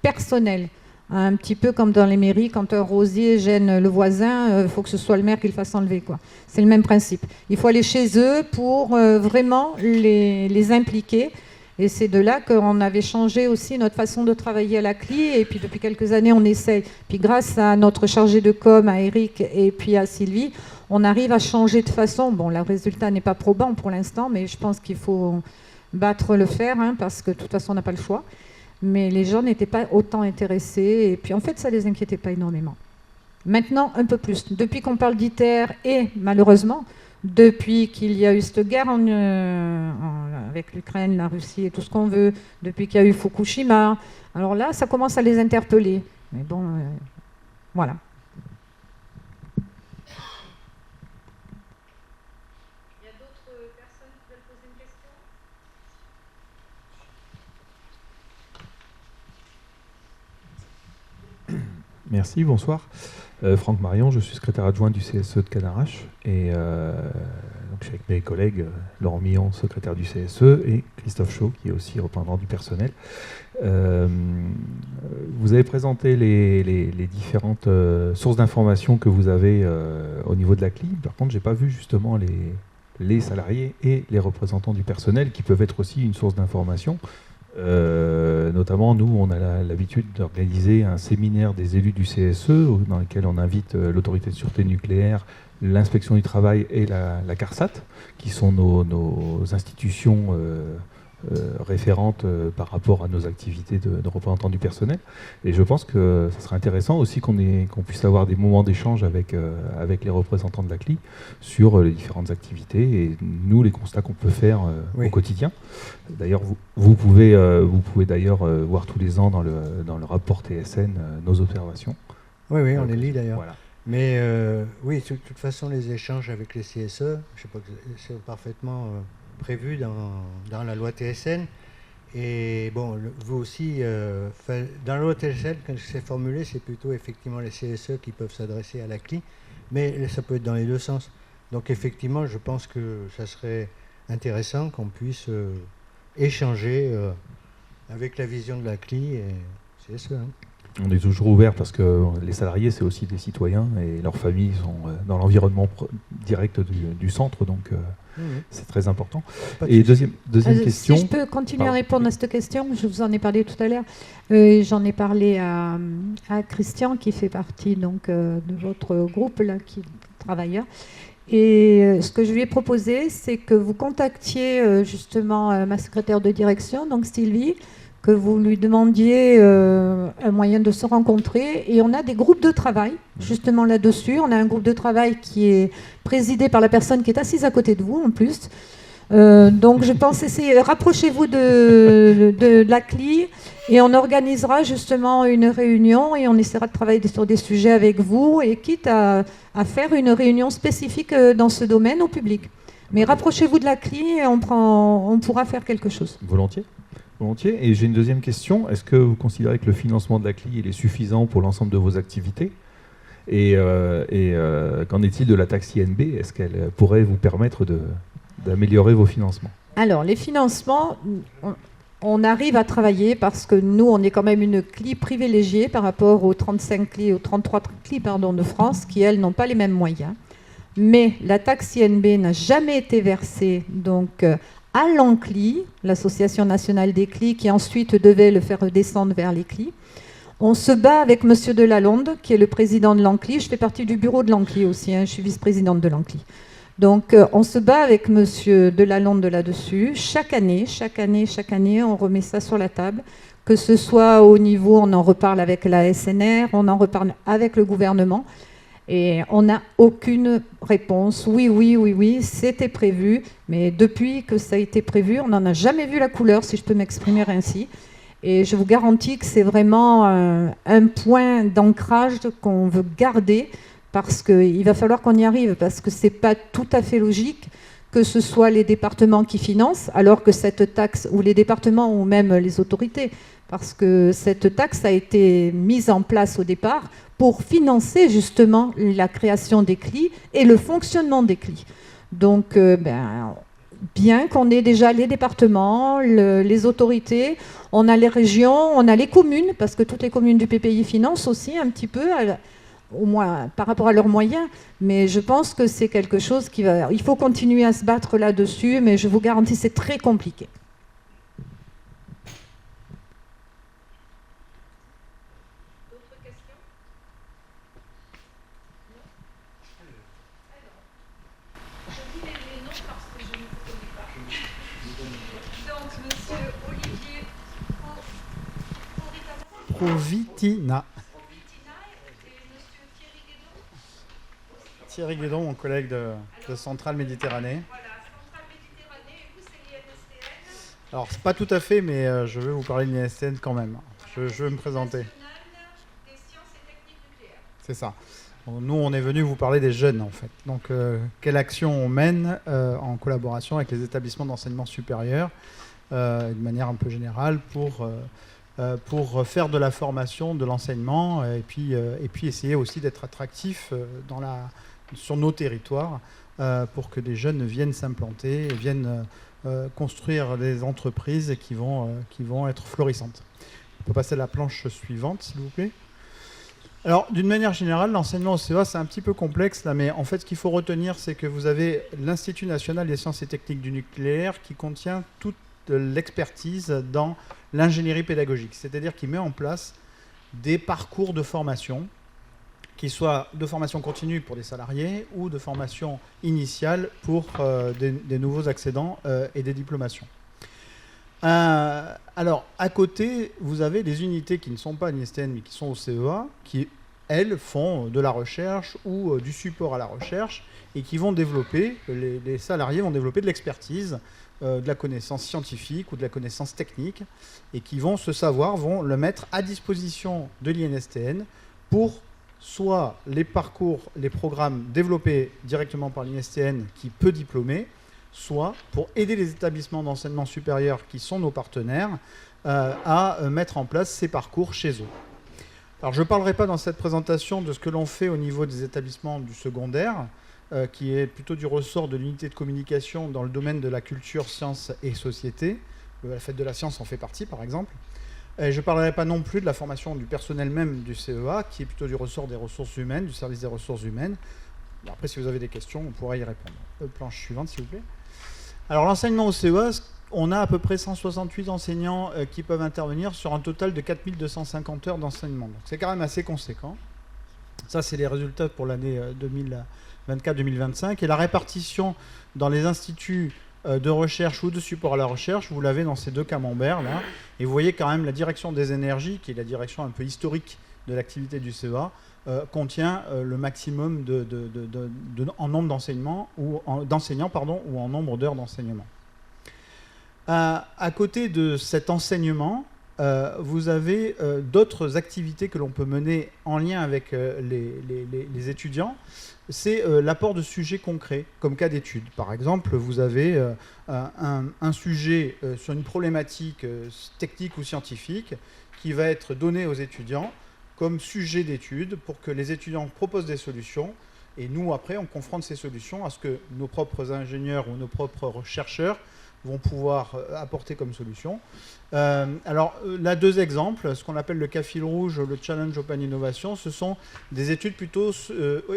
[SPEAKER 1] personnelles. Un petit peu comme dans les mairies, quand un rosier gêne le voisin, il faut que ce soit le maire qui le fasse enlever, quoi. C'est le même principe. Il faut aller chez eux pour vraiment les impliquer. Et c'est de là qu'on avait changé aussi notre façon de travailler à la CLI. Et puis depuis quelques années, on essaye. Puis grâce à notre chargé de com, à Eric et puis à Sylvie, on arrive à changer de façon. Bon, le résultat n'est pas probant pour l'instant, mais je pense qu'il faut battre le fer, hein, parce que de toute façon, on n'a pas le choix. Mais les gens n'étaient pas autant intéressés. Et puis en fait, ça ne les inquiétait pas énormément. Maintenant, un peu plus. Depuis qu'on parle d'ITER et malheureusement, depuis qu'il y a eu cette guerre avec l'Ukraine, la Russie et tout ce qu'on veut, depuis qu'il y a eu Fukushima, alors là, ça commence à les interpeller. Mais bon, voilà. Il y a d'autres personnes qui veulent poser une question ?
[SPEAKER 12] Merci, bonsoir. Franck Marion, je suis secrétaire adjoint du CSE de Cadarache. Et donc je suis avec mes collègues Laurent Millon, secrétaire du CSE, et Christophe Chaud, qui est aussi représentant du personnel. Vous avez présenté les différentes sources d'informations que vous avez au niveau de la CLI. Par contre, je n'ai pas vu justement les salariés et les représentants du personnel qui peuvent être aussi une source d'information. Notamment, nous, on a l'habitude d'organiser un séminaire des élus du CSE dans lequel on invite l'autorité de sûreté nucléaire, l'inspection du travail et la CARSAT, qui sont nos institutions référentes par rapport à nos activités de représentants du personnel. Et je pense que ce serait intéressant aussi qu'on puisse avoir des moments d'échange avec les représentants de la CLI sur les différentes activités et nous, les constats qu'on peut faire au quotidien. D'ailleurs, vous pouvez d'ailleurs voir tous les ans dans le rapport TSN nos observations.
[SPEAKER 6] Oui, on les lit d'ailleurs.
[SPEAKER 12] Voilà.
[SPEAKER 6] Mais oui, de toute façon, les échanges avec les CSE, je sais pas, c'est parfaitement prévu dans la loi TSN. Et bon, vous aussi, dans la loi TSN, quand c'est formulé, c'est plutôt effectivement les CSE qui peuvent s'adresser à la CLI, mais ça peut être dans les deux sens. Donc effectivement, je pense que ça serait intéressant qu'on puisse échanger avec la vision de la CLI et CSE.
[SPEAKER 12] On est toujours ouvert parce que les salariés, c'est aussi des citoyens et leurs familles sont dans l'environnement direct du centre, donc c'est très important. Et deuxième question...
[SPEAKER 1] Si je peux continuer à répondre à cette question, je vous en ai parlé tout à l'heure. J'en ai parlé à Christian, qui fait partie donc, de votre groupe, là, qui travaille. Et ce que je lui ai proposé, c'est que vous contactiez justement ma secrétaire de direction, donc Sylvie, que vous lui demandiez un moyen de se rencontrer. Et on a des groupes de travail, justement là-dessus. On a un groupe de travail qui est présidé par la personne qui est assise à côté de vous, en plus. Donc je pense essayer, rapprochez-vous de la CLI et on organisera justement une réunion et on essaiera de travailler sur des sujets avec vous et quitte à faire une réunion spécifique dans ce domaine au public. Mais rapprochez-vous de la CLI et on pourra faire quelque chose.
[SPEAKER 12] Volontiers. Et j'ai une deuxième question. Est-ce que vous considérez que le financement de la CLI est suffisant pour l'ensemble de vos activités ? Et qu'en est-il de la taxe INB ? Est-ce qu'elle pourrait vous permettre d'améliorer vos financements ?
[SPEAKER 1] Alors, les financements, on arrive à travailler parce que nous, on est quand même une CLI privilégiée par rapport aux 35 CLI, aux 33 CLI de France, qui, elles, n'ont pas les mêmes moyens. Mais la taxe INB n'a jamais été versée, donc... à l'ANCLI, l'Association nationale des CLI, qui ensuite devait le faire descendre vers les CLI. On se bat avec M. Delalonde, qui est le président de l'ANCLI. Je fais partie du bureau de l'ANCLI aussi, je suis vice-présidente de l'ANCLI. Donc on se bat avec M. Delalonde là-dessus. Chaque année, on remet ça sur la table. Que ce soit au niveau, on en reparle avec la SNR, on en reparle avec le gouvernement. Et on n'a aucune réponse. Oui, c'était prévu. Mais depuis que ça a été prévu, on n'en a jamais vu la couleur, si je peux m'exprimer ainsi. Et je vous garantis que c'est vraiment un point d'ancrage qu'on veut garder parce qu'il va falloir qu'on y arrive, parce que ce n'est pas tout à fait logique que ce soit les départements qui financent, alors que cette taxe, ou les départements ou même les autorités, parce que cette taxe a été mise en place au départ pour financer justement la création des CLI et le fonctionnement des CLI. Donc, bien qu'on ait déjà les départements, les autorités, on a les régions, on a les communes, parce que toutes les communes du PPI financent aussi un petit peu, au moins par rapport à leurs moyens, mais je pense que c'est quelque chose qui va... Il faut continuer à se battre là-dessus, mais je vous garantis, c'est très compliqué.
[SPEAKER 13] Provitina. Thierry Guédon, mon collègue de Centrale Méditerranée. Alors, c'est pas tout à fait, mais je vais vous parler de l'INSTN quand même. Je vais me présenter. C'est ça. Nous, on est venu vous parler des jeunes, en fait. Donc, quelle action on mène en collaboration avec les établissements d'enseignement supérieur, de manière un peu générale, pour faire de la formation, de l'enseignement, et puis essayer aussi d'être attractif sur nos territoires pour que des jeunes viennent s'implanter et viennent construire des entreprises qui vont être florissantes. On peut passer à la planche suivante, s'il vous plaît. Alors, d'une manière générale, l'enseignement au CEA, c'est un petit peu complexe, là, mais en fait, ce qu'il faut retenir, c'est que vous avez l'Institut national des sciences et techniques du nucléaire qui contient toute l'expertise dans l'ingénierie pédagogique, c'est-à-dire qu'il met en place des parcours de formation, qui soient de formation continue pour des salariés ou de formation initiale pour des nouveaux accédants et des diplomations. Alors, à côté, vous avez des unités qui ne sont pas à l'INSTN, mais qui sont au CEA, qui, elles, font de la recherche ou du support à la recherche, et qui vont développer, les salariés vont développer de l'expertise, de la connaissance scientifique ou de la connaissance technique, et qui vont, ce savoir, vont le mettre à disposition de l'INSTN pour soit les parcours, les programmes développés directement par l'INSTN qui peut diplômer, soit pour aider les établissements d'enseignement supérieur qui sont nos partenaires à mettre en place ces parcours chez eux. Alors je ne parlerai pas dans cette présentation de ce que l'on fait au niveau des établissements du secondaire, qui est plutôt du ressort de l'unité de communication dans le domaine de la culture, sciences et société. La fête de la science en fait partie, par exemple. Et je ne parlerai pas non plus de la formation du personnel même du CEA, qui est plutôt du ressort des ressources humaines, du service des ressources humaines. Bon, après, si vous avez des questions, on pourra y répondre. Planche suivante, s'il vous plaît. Alors, l'enseignement au CEA, on a à peu près 168 enseignants qui peuvent intervenir sur un total de 4250 heures d'enseignement. Donc, c'est quand même assez conséquent. Ça, c'est les résultats pour l'année 2024-2025. Et la répartition dans les instituts de recherche ou de support à la recherche, vous l'avez dans ces deux camemberts là, et vous voyez quand même la direction des énergies, qui est la direction un peu historique de l'activité du CEA, contient le maximum en nombre d'enseignants ou d'enseignants ou en nombre d'heures d'enseignement. À côté de cet enseignement, vous avez d'autres activités que l'on peut mener en lien avec les étudiants. C'est l'apport de sujets concrets, comme cas d'étude. Par exemple, vous avez un sujet sur une problématique technique ou scientifique qui va être donné aux étudiants comme sujet d'étude pour que les étudiants proposent des solutions. Et nous, après, on confronte ces solutions à ce que nos propres ingénieurs ou nos propres chercheurs vont pouvoir apporter comme solution. Alors, là, deux exemples. Ce qu'on appelle le cas fil rouge, le Challenge Open Innovation, ce sont des études plutôt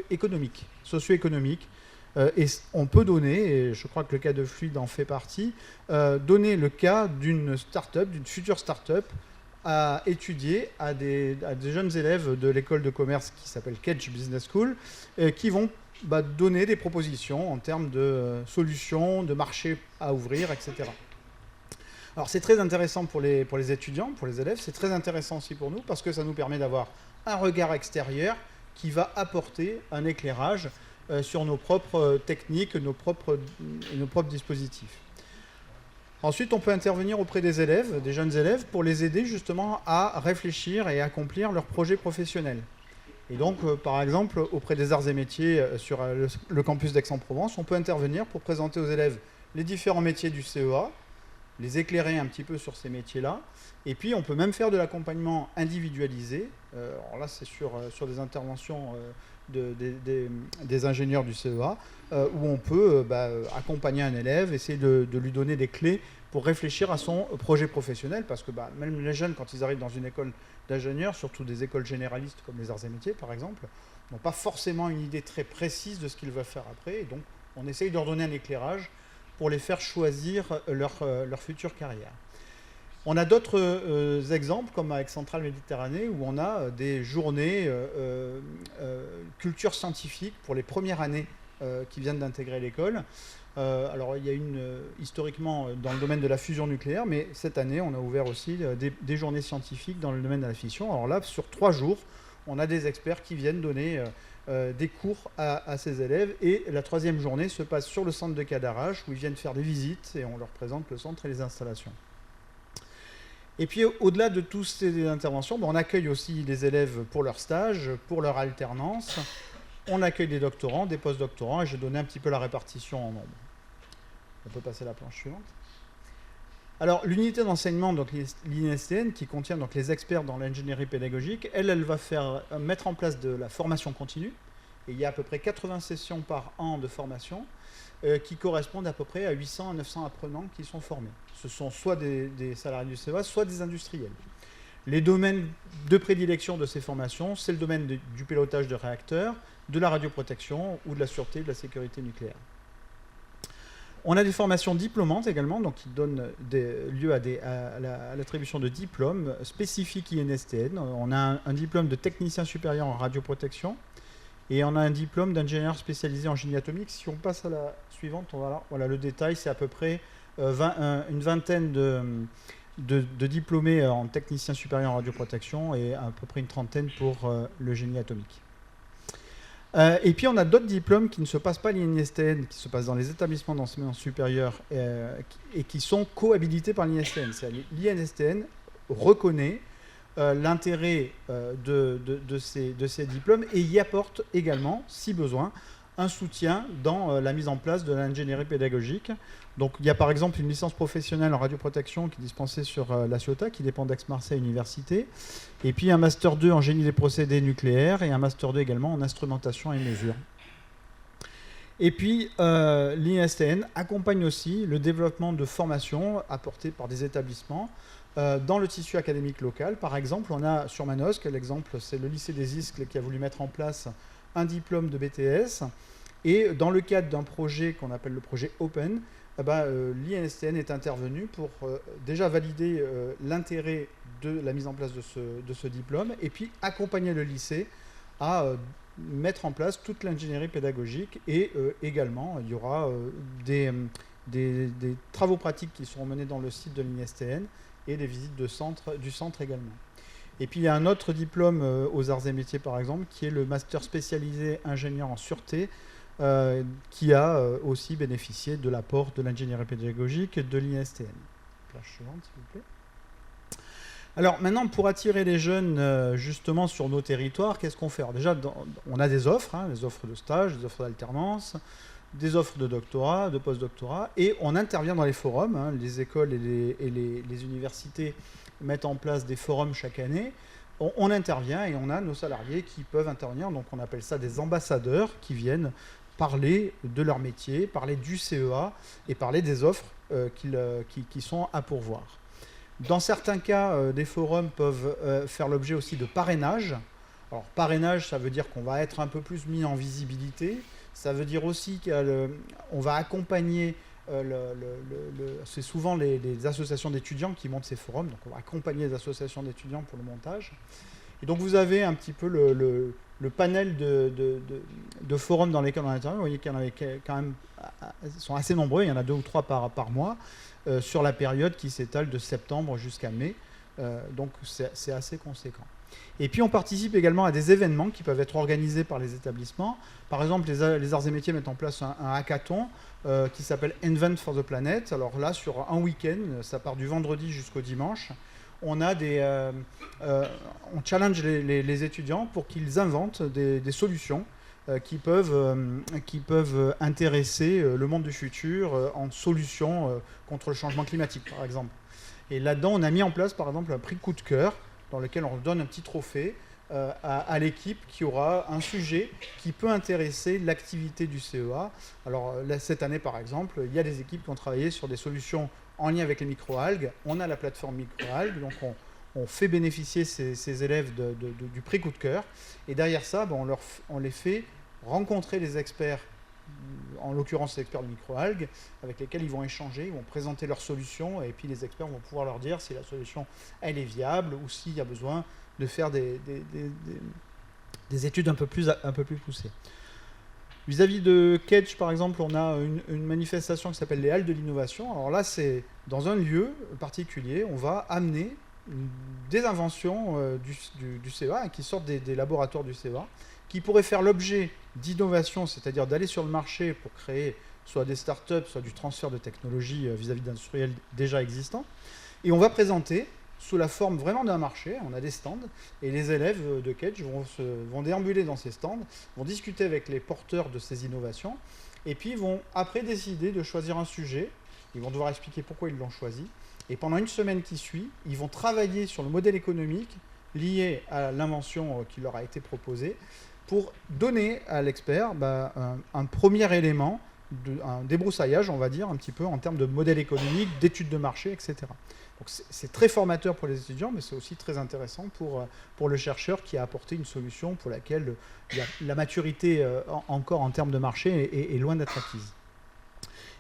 [SPEAKER 13] économiques, socio-économiques. Et on peut donner, et je crois que le cas de Fluide en fait partie, donner le cas d'une start-up, d'une future start-up, à étudier à des jeunes élèves de l'école de commerce qui s'appelle Kedge Business School, qui vont donner des propositions en termes de solutions, de marchés à ouvrir, etc. Alors c'est très intéressant pour les étudiants, pour les élèves, c'est très intéressant aussi pour nous parce que ça nous permet d'avoir un regard extérieur qui va apporter un éclairage sur nos propres techniques, nos propres dispositifs. Ensuite, on peut intervenir auprès des élèves, des jeunes élèves, pour les aider justement à réfléchir et accomplir leurs projets professionnels. Et donc, par exemple, auprès des arts et métiers sur le campus d'Aix-en-Provence, on peut intervenir pour présenter aux élèves les différents métiers du CEA, les éclairer un petit peu sur ces métiers-là. Et puis, on peut même faire de l'accompagnement individualisé. Alors là, c'est sur des interventions des ingénieurs du CEA, où on peut accompagner un élève, essayer de lui donner des clés pour réfléchir à son projet professionnel, parce que même les jeunes, quand ils arrivent dans une école d'ingénieurs, surtout des écoles généralistes comme les arts et métiers par exemple, n'ont pas forcément une idée très précise de ce qu'ils veulent faire après, et donc on essaye de leur donner un éclairage pour les faire choisir leur future carrière. On a d'autres exemples, comme avec Centrale Méditerranée, où on a des journées culture scientifique pour les premières années qui viennent d'intégrer l'école. Alors, il y a historiquement dans le domaine de la fusion nucléaire, mais cette année, on a ouvert aussi des journées scientifiques dans le domaine de la fission. Alors là, sur 3 jours, on a des experts qui viennent donner des cours à ces élèves. Et la 3e journée se passe sur le centre de Cadarache, où ils viennent faire des visites et on leur présente le centre et les installations. Et puis, au-delà de toutes ces interventions, on accueille aussi les élèves pour leur stage, pour leur alternance. On accueille des doctorants, des post-doctorants, et je vais donner un petit peu la répartition en nombre. On peut passer à la planche suivante. Alors, l'unité d'enseignement, donc l'INSTN, qui contient donc les experts dans l'ingénierie pédagogique, elle va mettre en place de la formation continue, Et il y a à peu près 80 sessions par an de formation qui correspondent à peu près à 800 à 900 apprenants qui sont formés. Ce sont soit des salariés du CEA, soit des industriels. Les domaines de prédilection de ces formations, c'est le domaine du pilotage de réacteurs, de la radioprotection ou de la sûreté et de la sécurité nucléaire. On a des formations diplômantes également, donc qui donnent lieu à l'attribution de diplômes spécifiques INSTN. On a un diplôme de technicien supérieur en radioprotection et on a un diplôme d'ingénieur spécialisé en génie atomique. Si on passe à la suivante, voilà le détail, c'est à peu près une vingtaine de diplômés en technicien supérieur en radioprotection et à peu près une trentaine pour le génie atomique. Et puis on a d'autres diplômes qui ne se passent pas à l'INSTN, qui se passent dans les établissements d'enseignement supérieur et qui sont cohabilités par l'INSTN. L'INSTN reconnaît l'intérêt de ces diplômes et y apporte également, si besoin, un soutien dans la mise en place de l'ingénierie pédagogique. Donc il y a par exemple une licence professionnelle en radioprotection qui est dispensée sur la Ciotat, qui dépend d'Aix-Marseille Université, et puis un Master 2 en génie des procédés nucléaires et un Master 2 également en instrumentation et mesure. Et puis l'INSTN accompagne aussi le développement de formations apportées par des établissements dans le tissu académique local. Par exemple, on a sur Manosque, l'exemple c'est le lycée des Iscles qui a voulu mettre en place un diplôme de BTS, et dans le cadre d'un projet qu'on appelle le projet Open, l'INSTN est intervenu pour déjà valider l'intérêt de la mise en place de ce diplôme et puis accompagner le lycée à mettre en place toute l'ingénierie pédagogique et également il y aura des travaux pratiques qui seront menés dans le site de l'INSTN et des visites du centre également. Et puis il y a un autre diplôme aux arts et métiers par exemple qui est le master spécialisé ingénieur en sûreté qui a aussi bénéficié de l'apport de l'ingénierie pédagogique de l'INSTN. Plage suivante, s'il vous plaît. Alors maintenant, pour attirer les jeunes justement sur nos territoires, qu'est-ce qu'on fait? Alors, déjà, on a des offres, des offres de stage, des offres d'alternance, des offres de doctorat, de post-doctorat, et on intervient dans les forums. Les écoles et les universités mettent en place des forums chaque année. On intervient et on a nos salariés qui peuvent intervenir, donc on appelle ça des ambassadeurs qui viennent parler de leur métier, parler du CEA et parler des offres qui sont à pourvoir. Dans certains cas, des forums peuvent faire l'objet aussi de parrainage. Alors parrainage, ça veut dire qu'on va être un peu plus mis en visibilité. Ça veut dire aussi qu'on va accompagner, c'est souvent les associations d'étudiants qui montent ces forums, donc on va accompagner les associations d'étudiants pour le montage. Et donc vous avez un petit peu le panel de forums dans lesquels on intervient. Vous voyez qu'il y en avait quand même, ils sont assez nombreux, il y en a 2 ou 3 par mois, sur la période qui s'étale de septembre jusqu'à mai. Donc c'est assez conséquent. Et puis on participe également à des événements qui peuvent être organisés par les établissements. Par exemple, les arts et métiers mettent en place un hackathon qui s'appelle Invent for the Planet. Alors là, sur un week-end, ça part du vendredi jusqu'au dimanche. On challenge les étudiants pour qu'ils inventent des solutions qui peuvent intéresser le monde du futur en solutions contre le changement climatique, par exemple. Et là-dedans, on a mis en place, par exemple, un prix coup de cœur dans lequel on donne un petit trophée à l'équipe qui aura un sujet qui peut intéresser l'activité du CEA. Alors là, cette année, par exemple, il y a des équipes qui ont travaillé sur des solutions en lien avec les microalgues. On a la plateforme microalgues, donc on fait bénéficier ces élèves du prix coup de cœur. Et derrière ça, on les fait rencontrer les experts, en l'occurrence les experts de microalgues, avec lesquels ils vont échanger, ils vont présenter leurs solutions, et puis les experts vont pouvoir leur dire si la solution elle est viable ou s'il y a besoin de faire des études un peu plus poussées. Vis-à-vis de Kedge, par exemple, on a une manifestation qui s'appelle les Halles de l'innovation. Alors là, c'est dans un lieu particulier, on va amener des inventions du CEA qui sortent des laboratoires du CEA, qui pourraient faire l'objet d'innovation, c'est-à-dire d'aller sur le marché pour créer soit des startups, soit du transfert de technologies vis-à-vis d'industriels déjà existants. Et on va présenter sous la forme vraiment d'un marché, on a des stands, et les élèves de Kedge vont déambuler dans ces stands, vont discuter avec les porteurs de ces innovations, et puis vont après décider de choisir un sujet, ils vont devoir expliquer pourquoi ils l'ont choisi, et pendant une semaine qui suit, ils vont travailler sur le modèle économique lié à l'invention qui leur a été proposée, pour donner à l'expert un premier élément, un débroussaillage, on va dire, un petit peu en termes de modèle économique, d'études de marché, etc. Donc c'est très formateur pour les étudiants, mais c'est aussi très intéressant pour le chercheur qui a apporté une solution pour laquelle la maturité encore en termes de marché est loin d'être acquise.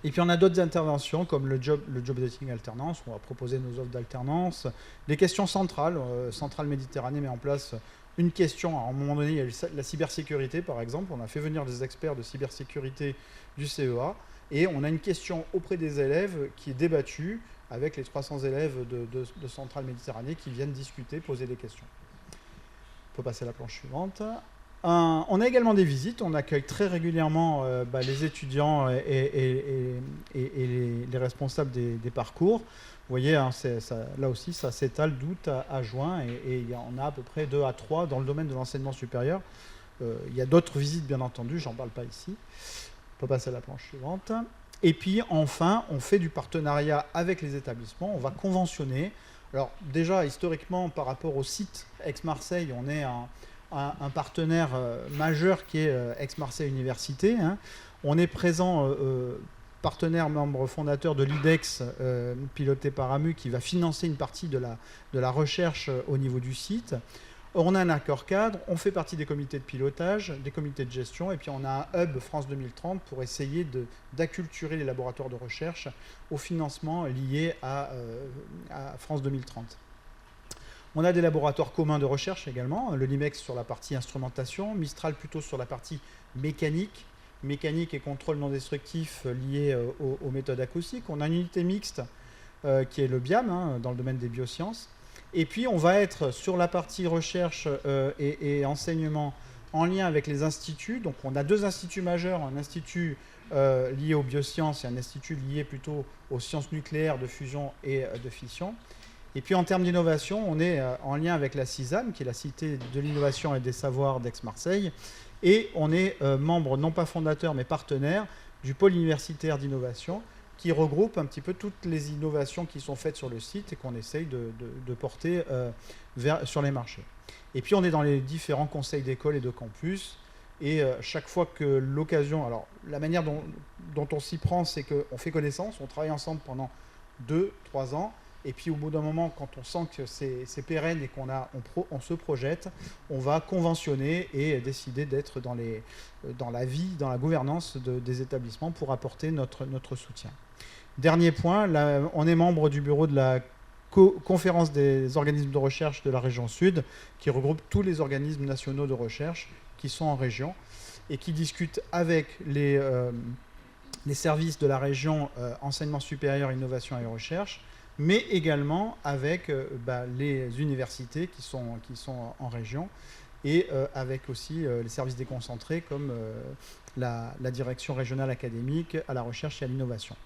[SPEAKER 13] Et puis on a d'autres interventions comme le job dating alternance, on va proposer nos offres d'alternance. Les questions centrales, Centrale Méditerranée met en place une question, à un moment donné il y a eu la cybersécurité par exemple, on a fait venir des experts de cybersécurité du CEA, et on a une question auprès des élèves qui est débattue avec les 300 élèves de Centrale Méditerranée qui viennent discuter, poser des questions. On peut passer à la planche suivante. On a également des visites, on accueille très régulièrement les étudiants et les responsables des parcours. Vous voyez, hein, là aussi, ça s'étale d'août à juin, et on a à peu près 2 à 3 dans le domaine de l'enseignement supérieur. Il y a d'autres visites, bien entendu, j'en parle pas ici. On peut passer à la planche suivante. Et puis, enfin, on fait du partenariat avec les établissements, on va conventionner. Alors, déjà, historiquement, par rapport au site Aix-Marseille, on est un partenaire majeur qui est Aix-Marseille Université. Hein. On est présent, partenaire membre fondateur de l'IDEX, piloté par AMU, qui va financer une partie de la recherche au niveau du site. On a un accord cadre, on fait partie des comités de pilotage, des comités de gestion, et puis on a un hub France 2030 pour essayer d'acculturer les laboratoires de recherche au financement lié à France 2030. On a des laboratoires communs de recherche également, le LIMEX sur la partie instrumentation, Mistral plutôt sur la partie mécanique et contrôle non destructif lié aux méthodes acoustiques. On a une unité mixte qui est le BIAM, hein, dans le domaine des biosciences. Et puis on va être sur la partie recherche et enseignement en lien avec les instituts. Donc on a 2 instituts majeurs, un institut lié aux biosciences et un institut lié plutôt aux sciences nucléaires, de fusion et de fission. Et puis en termes d'innovation, on est en lien avec la CISAM, qui est la Cité de l'innovation et des savoirs d'Aix-Marseille, et on est membre, non pas fondateur, mais partenaire du pôle universitaire d'innovation, qui regroupe un petit peu toutes les innovations qui sont faites sur le site et qu'on essaye de porter sur les marchés. Et puis on est dans les différents conseils d'école et de campus, et chaque fois que l'occasion... Alors la manière dont on s'y prend, c'est qu'on fait connaissance, on travaille ensemble pendant 2-3 ans, et puis au bout d'un moment, quand on sent que c'est pérenne et qu'on se projette, on va conventionner et décider d'être dans la vie, dans la gouvernance des établissements pour apporter notre soutien. Dernier point, là, on est membre du bureau de la conférence des organismes de recherche de la région Sud, qui regroupe tous les organismes nationaux de recherche qui sont en région et qui discutent avec les services de la région enseignement supérieur, innovation et recherche, mais également avec les universités qui sont en région, et avec aussi les services déconcentrés comme la direction régionale académique à la recherche et à l'innovation.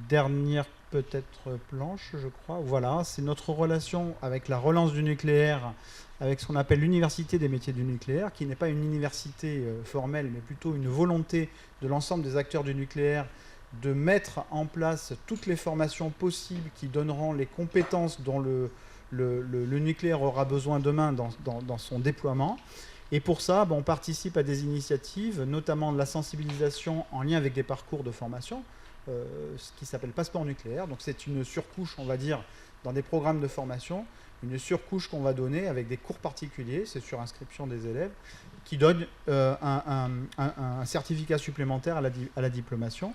[SPEAKER 13] Dernière peut-être planche, je crois. Voilà, c'est notre relation avec la relance du nucléaire, avec ce qu'on appelle l'université des métiers du nucléaire, qui n'est pas une université formelle, mais plutôt une volonté de l'ensemble des acteurs du nucléaire de mettre en place toutes les formations possibles qui donneront les compétences dont le nucléaire aura besoin demain dans son déploiement. Et pour ça, on participe à des initiatives, notamment de la sensibilisation en lien avec des parcours de formation, ce qui s'appelle Passeport nucléaire. Donc c'est une surcouche, on va dire, dans des programmes de formation, une surcouche qu'on va donner avec des cours particuliers, c'est sur inscription des élèves, qui donne un certificat supplémentaire à la diplomation.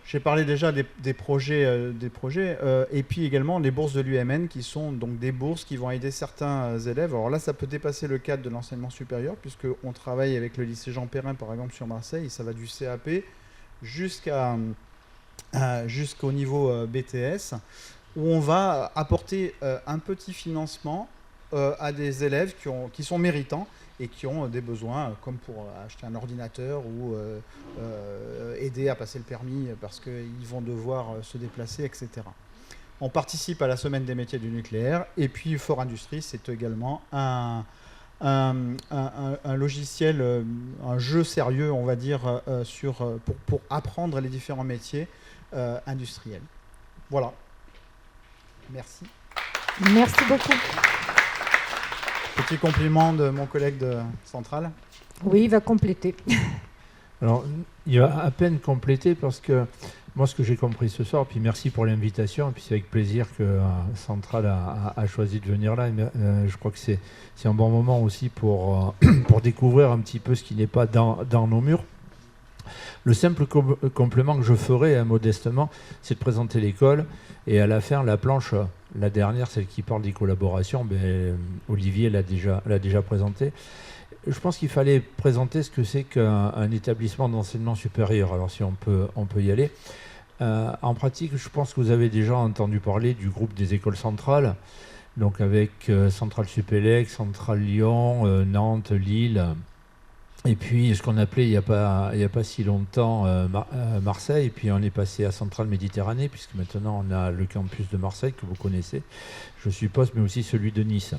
[SPEAKER 13] J'ai parlé déjà des projets, et puis également les bourses de l'UMN, qui sont donc des bourses qui vont aider certains élèves. Alors là, ça peut dépasser le cadre de l'enseignement supérieur, puisqu'on travaille avec le lycée Jean Perrin, par exemple, sur Marseille, et ça va du CAP jusqu'au niveau BTS, où on va apporter un petit financement à des élèves qui sont méritants et qui ont des besoins, comme pour acheter un ordinateur ou aider à passer le permis parce qu'ils vont devoir se déplacer, etc. On participe à la semaine des métiers du nucléaire, et puis Fort Industrie, c'est également un logiciel, un jeu sérieux, on va dire, pour apprendre les différents métiers industriels. Voilà. Merci.
[SPEAKER 1] Merci beaucoup.
[SPEAKER 13] petit compliment de mon collègue de Centrale.
[SPEAKER 1] Oui, il va compléter.
[SPEAKER 14] Alors, il va à peine compléter parce que moi, ce que j'ai compris ce soir, puis merci pour l'invitation, et puis c'est avec plaisir que Centrale a choisi de venir là. Je crois que c'est un bon moment aussi pour découvrir un petit peu ce qui n'est pas dans nos murs. Le simple complément que je ferai modestement, c'est de présenter l'école et à la fin, la planche, la dernière, celle qui parle des collaborations, Olivier l'a déjà présentée. Je pense qu'il fallait présenter ce que c'est qu'un établissement d'enseignement supérieur. Alors si on peut y aller. En pratique, je pense que vous avez déjà entendu parler du groupe des écoles centrales, donc avec Centrale Supélec, Centrale Lyon, Nantes, Lille, et puis ce qu'on appelait il n'y a pas si longtemps Marseille, et puis on est passé à Centrale Méditerranée, puisque maintenant on a le campus de Marseille que vous connaissez, je suppose, mais aussi celui de Nice.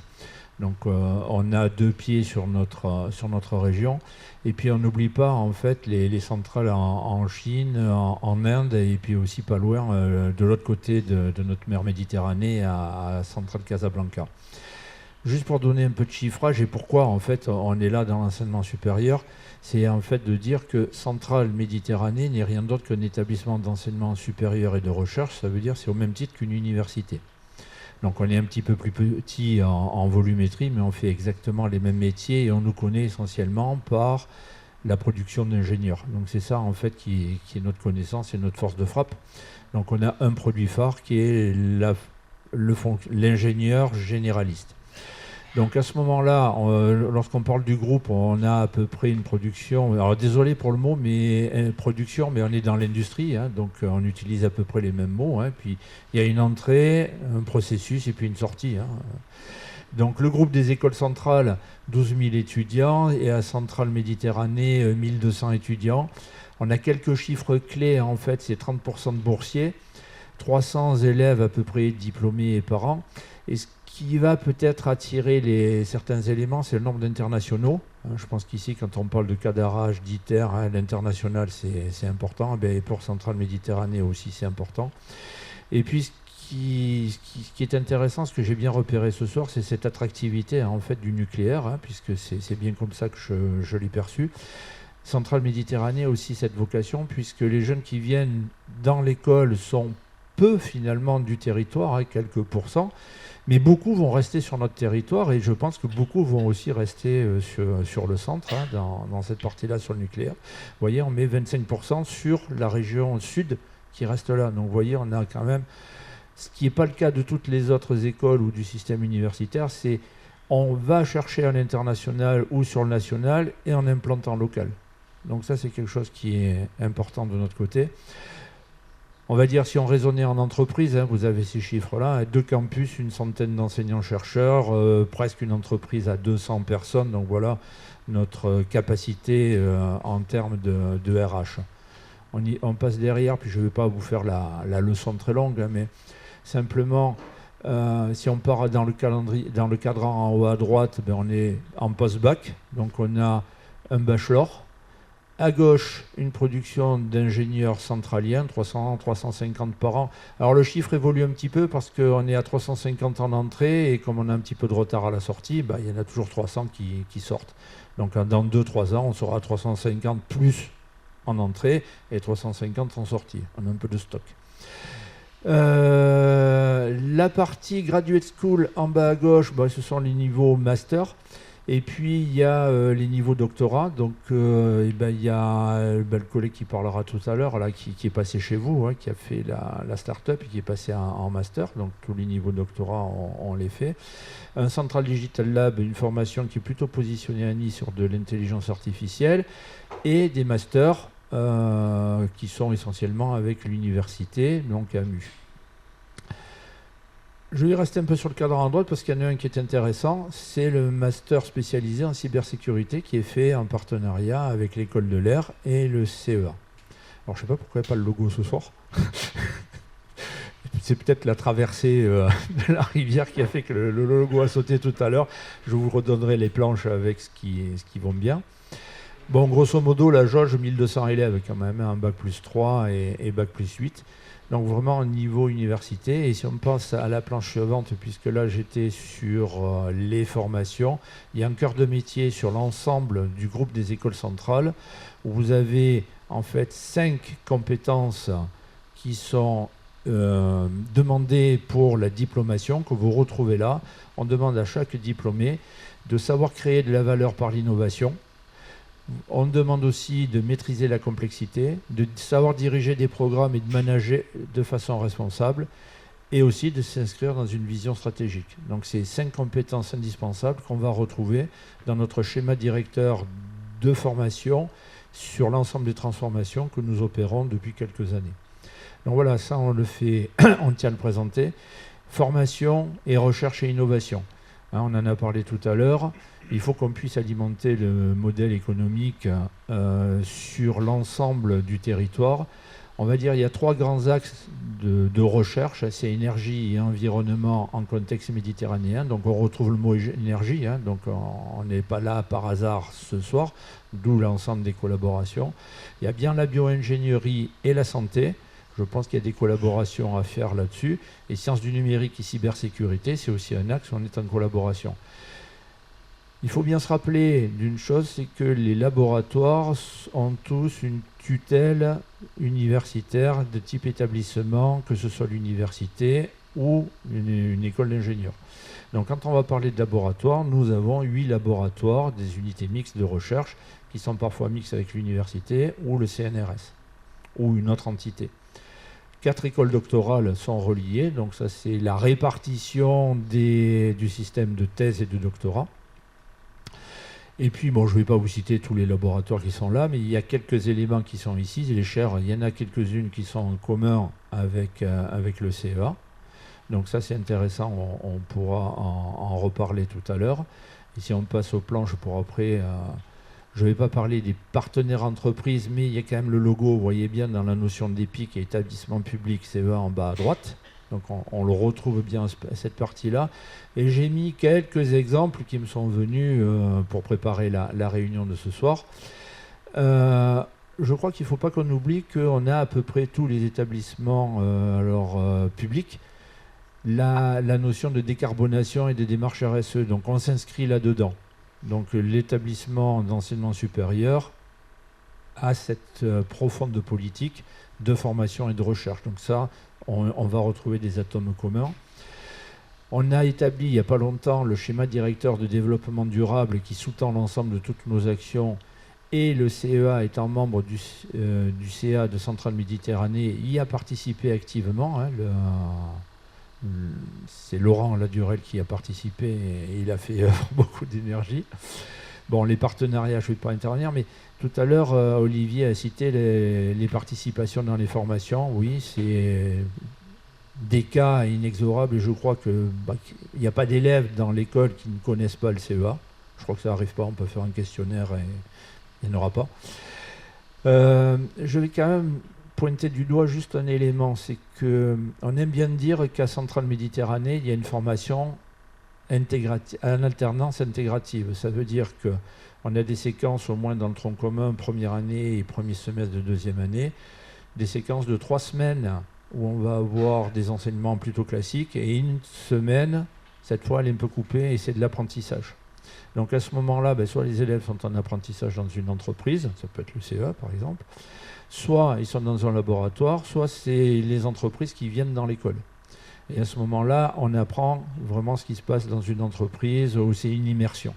[SPEAKER 14] Donc on a 2 pieds sur notre région. Et puis on n'oublie pas en fait les centrales en Chine, en Inde, et puis aussi pas loin de l'autre côté de notre mer Méditerranée à Centrale Casablanca. Juste pour donner un peu de chiffrage et pourquoi en fait on est là dans l'enseignement supérieur, c'est en fait de dire que Centrale Méditerranée n'est rien d'autre qu'un établissement d'enseignement supérieur et de recherche. Ça veut dire c'est au même titre qu'une université. Donc on est un petit peu plus petit en volumétrie, mais on fait exactement les mêmes métiers et on nous connaît essentiellement par la production d'ingénieurs. Donc c'est ça en fait qui est notre connaissance et notre force de frappe. Donc on a un produit phare qui est l'ingénieur généraliste. Donc à ce moment-là, lorsqu'on parle du groupe, on a à peu près une production, alors désolé pour le mot, mais production, mais on est dans l'industrie, hein, donc on utilise à peu près les mêmes mots. Hein, puis il y a une entrée, un processus et puis une sortie. Hein. Donc le groupe des écoles centrales, 12 000 étudiants, et à Centrale Méditerranée, 1200 étudiants. On a quelques chiffres clés, en fait, c'est 30% de boursiers, 300 élèves à peu près diplômés et par an. Et ce qui va peut-être attirer certains éléments, c'est le nombre d'internationaux. Je pense qu'ici, quand on parle de cadarage, d'ITER, l'international, c'est important. Et pour Centrale Méditerranée aussi, c'est important. Et puis, ce qui est intéressant, ce que j'ai bien repéré ce soir, c'est cette attractivité en fait, du nucléaire, hein, puisque c'est bien comme ça que je l'ai perçu. Centrale Méditerranée a aussi cette vocation, puisque les jeunes qui viennent dans l'école sont peu finalement du territoire, hein, quelques pourcents, mais beaucoup vont rester sur notre territoire et je pense que beaucoup vont aussi rester sur le centre, hein, dans cette partie-là sur le nucléaire. Vous voyez, on met 25% sur la région sud qui reste là. Donc vous voyez, on a quand même, ce qui n'est pas le cas de toutes les autres écoles ou du système universitaire, c'est on va chercher à l'international ou sur le national et en implantant local. Donc ça, c'est quelque chose qui est important de notre côté. On va dire, si on raisonnait en entreprise, hein, vous avez ces chiffres-là, 2 campus, une centaine d'enseignants-chercheurs, presque une entreprise à 200 personnes. Donc voilà notre capacité en termes de RH. On passe derrière, puis je ne vais pas vous faire la leçon très longue, hein, mais simplement, si on part dans le cadran en haut à droite, on est en post-bac, donc on a un bachelor. À gauche, une production d'ingénieurs centraliens, 300-350 par an. Alors le chiffre évolue un petit peu parce qu'on est à 350 en entrée et comme on a un petit peu de retard à la sortie, il y en a toujours 300 qui sortent. Donc dans 2-3 ans, on sera à 350 plus en entrée et 350 en sortie. On a un peu de stock. La partie Graduate School en bas à gauche, ce sont les niveaux master. Et puis il y a les niveaux doctorat, donc il y a le collègue qui parlera tout à l'heure, là, qui est passé chez vous, hein, qui a fait la start-up et qui est passé en master, donc tous les niveaux doctorat on les fait. Un Central Digital Lab, une formation qui est plutôt positionnée à Nice sur de l'intelligence artificielle, et des masters qui sont essentiellement avec l'université, donc à MU. Je vais rester un peu sur le cadre à droite parce qu'il y en a un qui est intéressant, c'est le master spécialisé en cybersécurité qui est fait en partenariat avec l'école de l'air et le CEA. Alors je ne sais pas pourquoi il n'y a pas le logo ce soir. C'est peut-être la traversée de la rivière qui a fait que le logo a sauté tout à l'heure. Je vous redonnerai les planches avec ce qui vont bien. Bon, grosso modo, la jauge, 1200 élèves quand même, un bac plus 3 et bac plus 8. Donc vraiment au niveau université. Et si on passe à la planche suivante, puisque là j'étais sur les formations, il y a un cœur de métier sur l'ensemble du groupe des écoles centrales, où vous avez en fait 5 compétences qui sont demandées pour la diplomation, que vous retrouvez là. On demande à chaque diplômé de savoir créer de la valeur par l'innovation. On demande aussi de maîtriser la complexité, de savoir diriger des programmes et de manager de façon responsable, et aussi de s'inscrire dans une vision stratégique. Donc c'est 5 compétences indispensables qu'on va retrouver dans notre schéma directeur de formation sur l'ensemble des transformations que nous opérons depuis quelques années. Donc voilà, ça on le fait, on tient à le présenter. Formation et recherche et innovation. Hein, on en a parlé tout à l'heure. Il faut qu'on puisse alimenter le modèle économique sur l'ensemble du territoire. On va dire qu'il y a 3 grands axes de recherche. C'est énergie et environnement en contexte méditerranéen. Donc on retrouve le mot énergie. Hein, donc on n'est pas là par hasard ce soir, d'où l'ensemble des collaborations. Il y a bien la bio-ingénierie et la santé. Je pense qu'il y a des collaborations à faire là-dessus. Et sciences du numérique et cybersécurité, c'est aussi un axe où on est en collaboration. Il faut bien se rappeler d'une chose, c'est que les laboratoires ont tous une tutelle universitaire de type établissement, que ce soit l'université ou une école d'ingénieurs. Donc quand on va parler de laboratoire, nous avons 8 laboratoires, des unités mixtes de recherche, qui sont parfois mixtes avec l'université ou le CNRS, ou une autre entité. 4 écoles doctorales sont reliées, donc ça c'est la répartition du système de thèse et de doctorat. Et puis, bon, je ne vais pas vous citer tous les laboratoires qui sont là, mais il y a quelques éléments qui sont ici. Les chaires, il y en a quelques-unes qui sont en commun avec le CEA. Donc ça, c'est intéressant, on pourra en reparler tout à l'heure. Et si on passe au plan, je pourrai après... je ne vais pas parler des partenaires entreprises, mais il y a quand même le logo, vous voyez bien, dans la notion d'EPIC et établissement public CEA en bas à droite. Donc on le retrouve bien, cette partie-là. Et j'ai mis quelques exemples qui me sont venus pour préparer la réunion de ce soir. Je crois qu'il ne faut pas qu'on oublie qu'on a à peu près tous les établissements publics la notion de décarbonation et de démarche RSE. Donc on s'inscrit là-dedans. Donc l'établissement d'enseignement supérieur a cette profonde politique de formation et de recherche. Donc ça, on va retrouver des atomes communs. On a établi il n'y a pas longtemps le schéma directeur de développement durable qui sous-tend l'ensemble de toutes nos actions, et le CEA étant membre du CA de Centrale Méditerranée y a participé activement. Hein, c'est Laurent Ladurel qui a participé et il a fait beaucoup d'énergie. Bon, les partenariats, je ne vais pas intervenir, mais tout à l'heure, Olivier a cité les participations dans les formations. Oui, c'est des cas inexorables et je crois qu'il n'y a pas d'élèves dans l'école qui ne connaissent pas le CEA. Je crois que ça n'arrive pas, on peut faire un questionnaire et il n'y en aura pas. Je vais quand même pointer du doigt juste un élément, c'est qu'on aime bien dire qu'à Centrale Méditerranée, il y a une formation en alternance intégrative. Ça veut dire qu'on a des séquences au moins dans le tronc commun, première année et premier semestre de deuxième année, des séquences de 3 semaines où on va avoir des enseignements plutôt classiques et une semaine, cette fois elle est un peu coupée et c'est de l'apprentissage. Donc à ce moment-là, soit les élèves sont en apprentissage dans une entreprise, ça peut être le CEA par exemple, soit ils sont dans un laboratoire, soit c'est les entreprises qui viennent dans l'école. Et à ce moment-là, on apprend vraiment ce qui se passe dans une entreprise où c'est une immersion.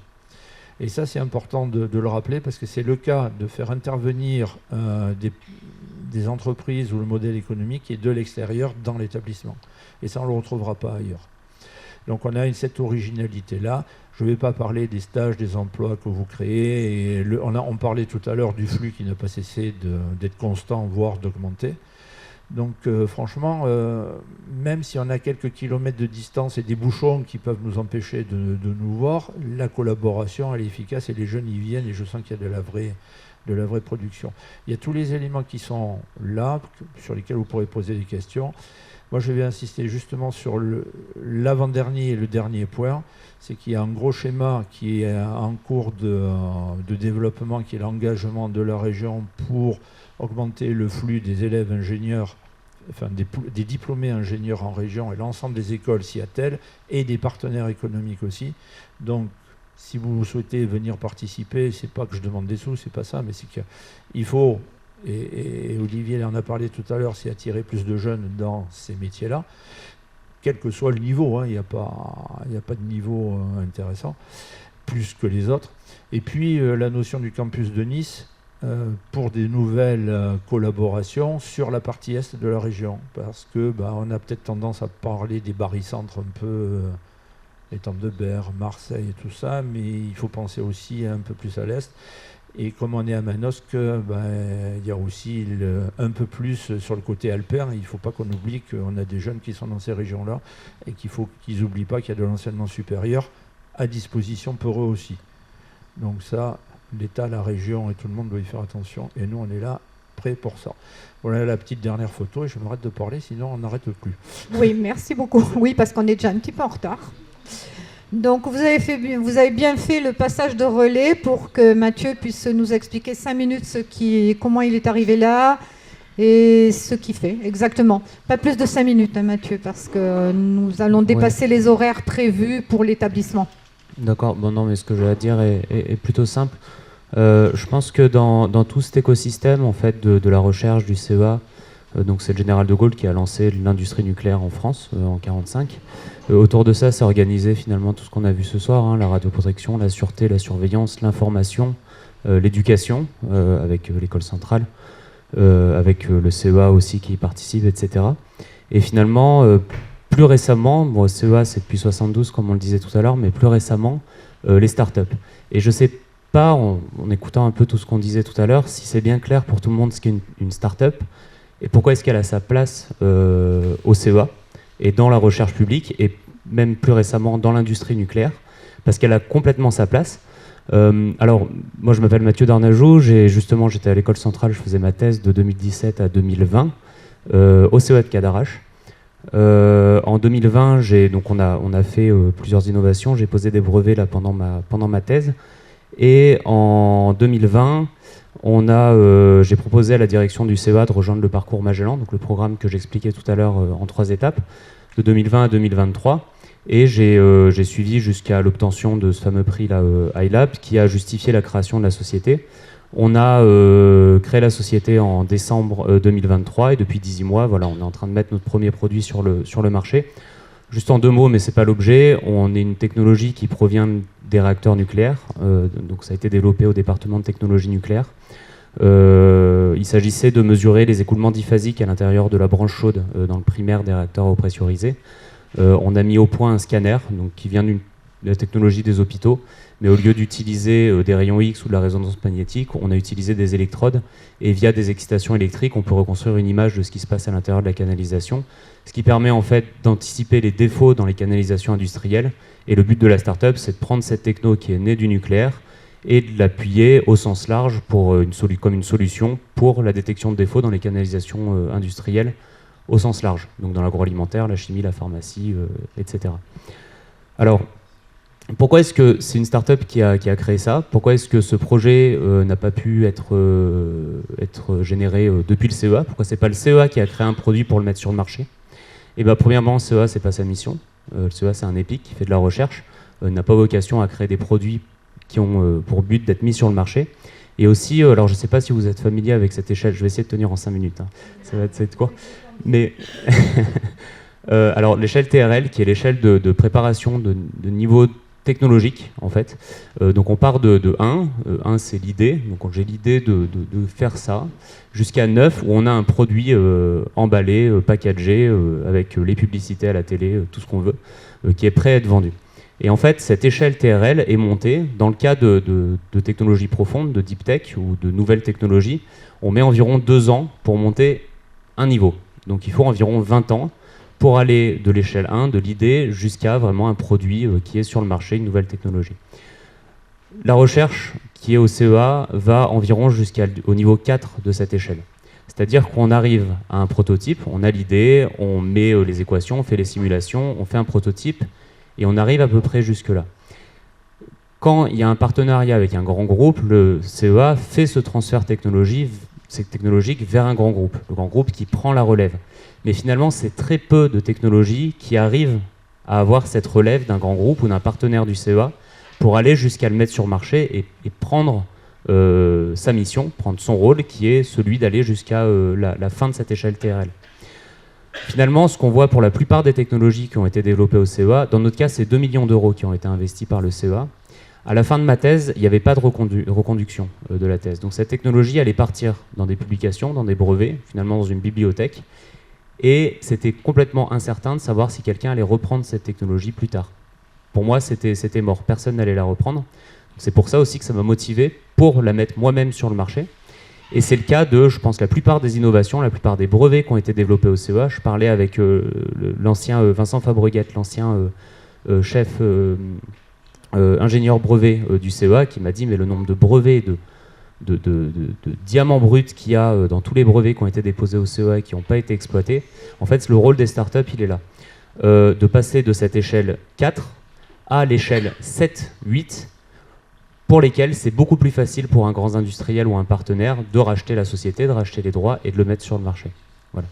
[SPEAKER 14] Et ça, c'est important de le rappeler parce que c'est le cas de faire intervenir des entreprises ou le modèle économique qui est de l'extérieur dans l'établissement. Et ça, on ne le retrouvera pas ailleurs. Donc on a cette originalité-là. Je ne vais pas parler des stages, des emplois que vous créez. Et on parlait tout à l'heure du flux qui n'a pas cessé d'être constant, voire d'augmenter. Donc franchement, même si on a quelques kilomètres de distance et des bouchons qui peuvent nous empêcher de nous voir, la collaboration elle est efficace et les jeunes y viennent et je sens qu'il y a de la vraie production. Il y a tous les éléments qui sont là, sur lesquels vous pourrez poser des questions. Moi je vais insister justement sur l'avant-dernier et le dernier point, c'est qu'il y a un gros schéma qui est en cours de développement, qui est l'engagement de la région pour augmenter le flux des élèves ingénieurs des diplômés ingénieurs en région et l'ensemble des écoles s'y attellent et des partenaires économiques aussi. Donc, si vous souhaitez venir participer, c'est pas que je demande des sous, c'est pas ça, mais c'est qu'il faut, et Olivier en a parlé tout à l'heure, c'est attirer plus de jeunes dans ces métiers-là, quel que soit le niveau, hein, il n'y a pas de niveau intéressant, plus que les autres. Et puis, la notion du campus de Nice, pour des nouvelles collaborations sur la partie est de la région, parce que on a peut-être tendance à parler des barycentres un peu, les Tempes de Berre, Marseille et tout ça, mais il faut penser aussi un peu plus à l'est. Et comme on est à Manosque, il y a aussi un peu plus sur le côté alpin. Il ne faut pas qu'on oublie qu'on a des jeunes qui sont dans ces régions-là et qu'il faut qu'ils n'oublient pas qu'il y a de l'enseignement supérieur à disposition pour eux aussi. Donc ça, l'État, la région et tout le monde doit y faire attention. Et nous, on est là, prêts pour ça. Voilà la petite dernière photo et je m'arrête de parler, sinon on n'arrête plus.
[SPEAKER 1] Oui, merci beaucoup. Oui, parce qu'on est déjà un petit peu en retard. Donc, vous avez bien fait le passage de relais pour que Mathieu puisse nous expliquer 5 minutes comment il est arrivé là et ce qu'il fait, exactement. Pas plus de 5 minutes, hein, Mathieu, parce que nous allons dépasser les horaires prévus pour l'établissement.
[SPEAKER 7] D'accord, bon non, mais ce que j'ai à dire est plutôt simple. Je pense que dans tout cet écosystème en fait, de la recherche du CEA, donc c'est le général de Gaulle qui a lancé l'industrie nucléaire en France en 1945. Autour de ça, c'est organisé finalement tout ce qu'on a vu ce soir, hein, la radioprotection, la sûreté, la surveillance, l'information, l'éducation, avec l'école centrale, avec le CEA aussi qui y participe, etc. Et finalement, plus récemment, bon, CEA c'est depuis 72 comme on le disait tout à l'heure, mais plus récemment, les startups. Et je ne sais pas, en écoutant un peu tout ce qu'on disait tout à l'heure, si c'est bien clair pour tout le monde ce qu'est une startup et pourquoi est-ce qu'elle a sa place au CEA et dans la recherche publique et même plus récemment dans l'industrie nucléaire, parce qu'elle a complètement sa place. Alors, moi je m'appelle Mathieu Darnajou, j'étais à l'école centrale, je faisais ma thèse de 2017 à 2020 au CEA de Cadarache. En 2020, on a fait plusieurs innovations, j'ai posé des brevets là, pendant ma thèse, et en 2020, j'ai proposé à la direction du CEA de rejoindre le parcours Magellan, donc le programme que j'expliquais tout à l'heure en 3 étapes, de 2020 à 2023. Et j'ai suivi jusqu'à l'obtention de ce fameux prix là, iLab, qui a justifié la création de la société. On a créé la société en décembre 2023 et depuis 18 mois, voilà, on est en train de mettre notre premier produit sur le marché. Juste en 2 mots, mais ce n'est pas l'objet, on est une technologie qui provient des réacteurs nucléaires, donc ça a été développé au département de technologie nucléaire. Il s'agissait de mesurer les écoulements diphasiques à l'intérieur de la branche chaude dans le primaire des réacteurs à eau pressurisée. On a mis au point un scanner donc, qui vient de la technologie des hôpitaux, mais au lieu d'utiliser des rayons X ou de la résonance magnétique, on a utilisé des électrodes et via des excitations électriques, on peut reconstruire une image de ce qui se passe à l'intérieur de la canalisation, ce qui permet en fait d'anticiper les défauts dans les canalisations industrielles. Et le but de la start-up, c'est de prendre cette techno qui est née du nucléaire et de l'appuyer au sens large comme une solution pour la détection de défauts dans les canalisations industrielles au sens large, donc dans l'agroalimentaire, la chimie, la pharmacie, etc. Alors, pourquoi est-ce que c'est une start-up qui a créé ça? Pourquoi est-ce que ce projet n'a pas pu être généré depuis le CEA? Pourquoi c'est pas le CEA qui a créé un produit pour le mettre sur le marché? Et bien, premièrement, le CEA, c'est pas sa mission. Le CEA, c'est un EPIC qui fait de la recherche, n'a pas vocation à créer des produits qui ont pour but d'être mis sur le marché. Et aussi, alors je ne sais pas si vous êtes familier avec cette échelle, je vais essayer de tenir en 5 minutes, hein. Ça va être court. Mais alors l'échelle TRL, qui est l'échelle de préparation de niveau technologique, en fait. Donc on part de 1, 1 c'est l'idée, donc j'ai l'idée de faire ça, jusqu'à 9 où on a un produit emballé, packagé, avec les publicités à la télé, tout ce qu'on veut, qui est prêt à être vendu. Et en fait, cette échelle TRL est montée, dans le cas de technologies profondes, de deep tech ou de nouvelles technologies, on met environ 2 ans pour monter un niveau. Donc il faut environ 20 ans pour aller de l'échelle 1, de l'idée, jusqu'à vraiment un produit qui est sur le marché, une nouvelle technologie. La recherche qui est au CEA va environ jusqu'au niveau 4 de cette échelle. C'est-à-dire qu'on arrive à un prototype, on a l'idée, on met les équations, on fait les simulations, on fait un prototype, et on arrive à peu près jusque-là. Quand il y a un partenariat avec un grand groupe, le CEA fait ce transfert technologique technologiques vers un grand groupe. Le grand groupe qui prend la relève. Mais finalement, c'est très peu de technologies qui arrivent à avoir cette relève d'un grand groupe ou d'un partenaire du CEA pour aller jusqu'à le mettre sur le marché et prendre sa mission, prendre son rôle qui est celui d'aller jusqu'à la fin de cette échelle TRL. Finalement, ce qu'on voit pour la plupart des technologies qui ont été développées au CEA, dans notre cas, c'est 2 millions d'euros qui ont été investis par le CEA. À la fin de ma thèse, il n'y avait pas de reconduction de la thèse. Donc cette technologie allait partir dans des publications, dans des brevets, finalement dans une bibliothèque. Et c'était complètement incertain de savoir si quelqu'un allait reprendre cette technologie plus tard. Pour moi, c'était mort. Personne n'allait la reprendre. C'est pour ça aussi que ça m'a motivé pour la mettre moi-même sur le marché. Et c'est le cas de, je pense, la plupart des innovations, la plupart des brevets qui ont été développés au CEA. Je parlais avec l'ancien Vincent Fabreguette, l'ancien chef ingénieur brevet du CEA, qui m'a dit mais le nombre de brevets, de diamants bruts qu'il y a dans tous les brevets qui ont été déposés au CEA et qui n'ont pas été exploités, en fait, le rôle des startups, il est là. De passer de cette échelle 4 à l'échelle 7, 8, pour lesquels c'est beaucoup plus facile pour un grand industriel ou un partenaire de racheter la société, de racheter les droits et de le mettre sur le marché. Voilà.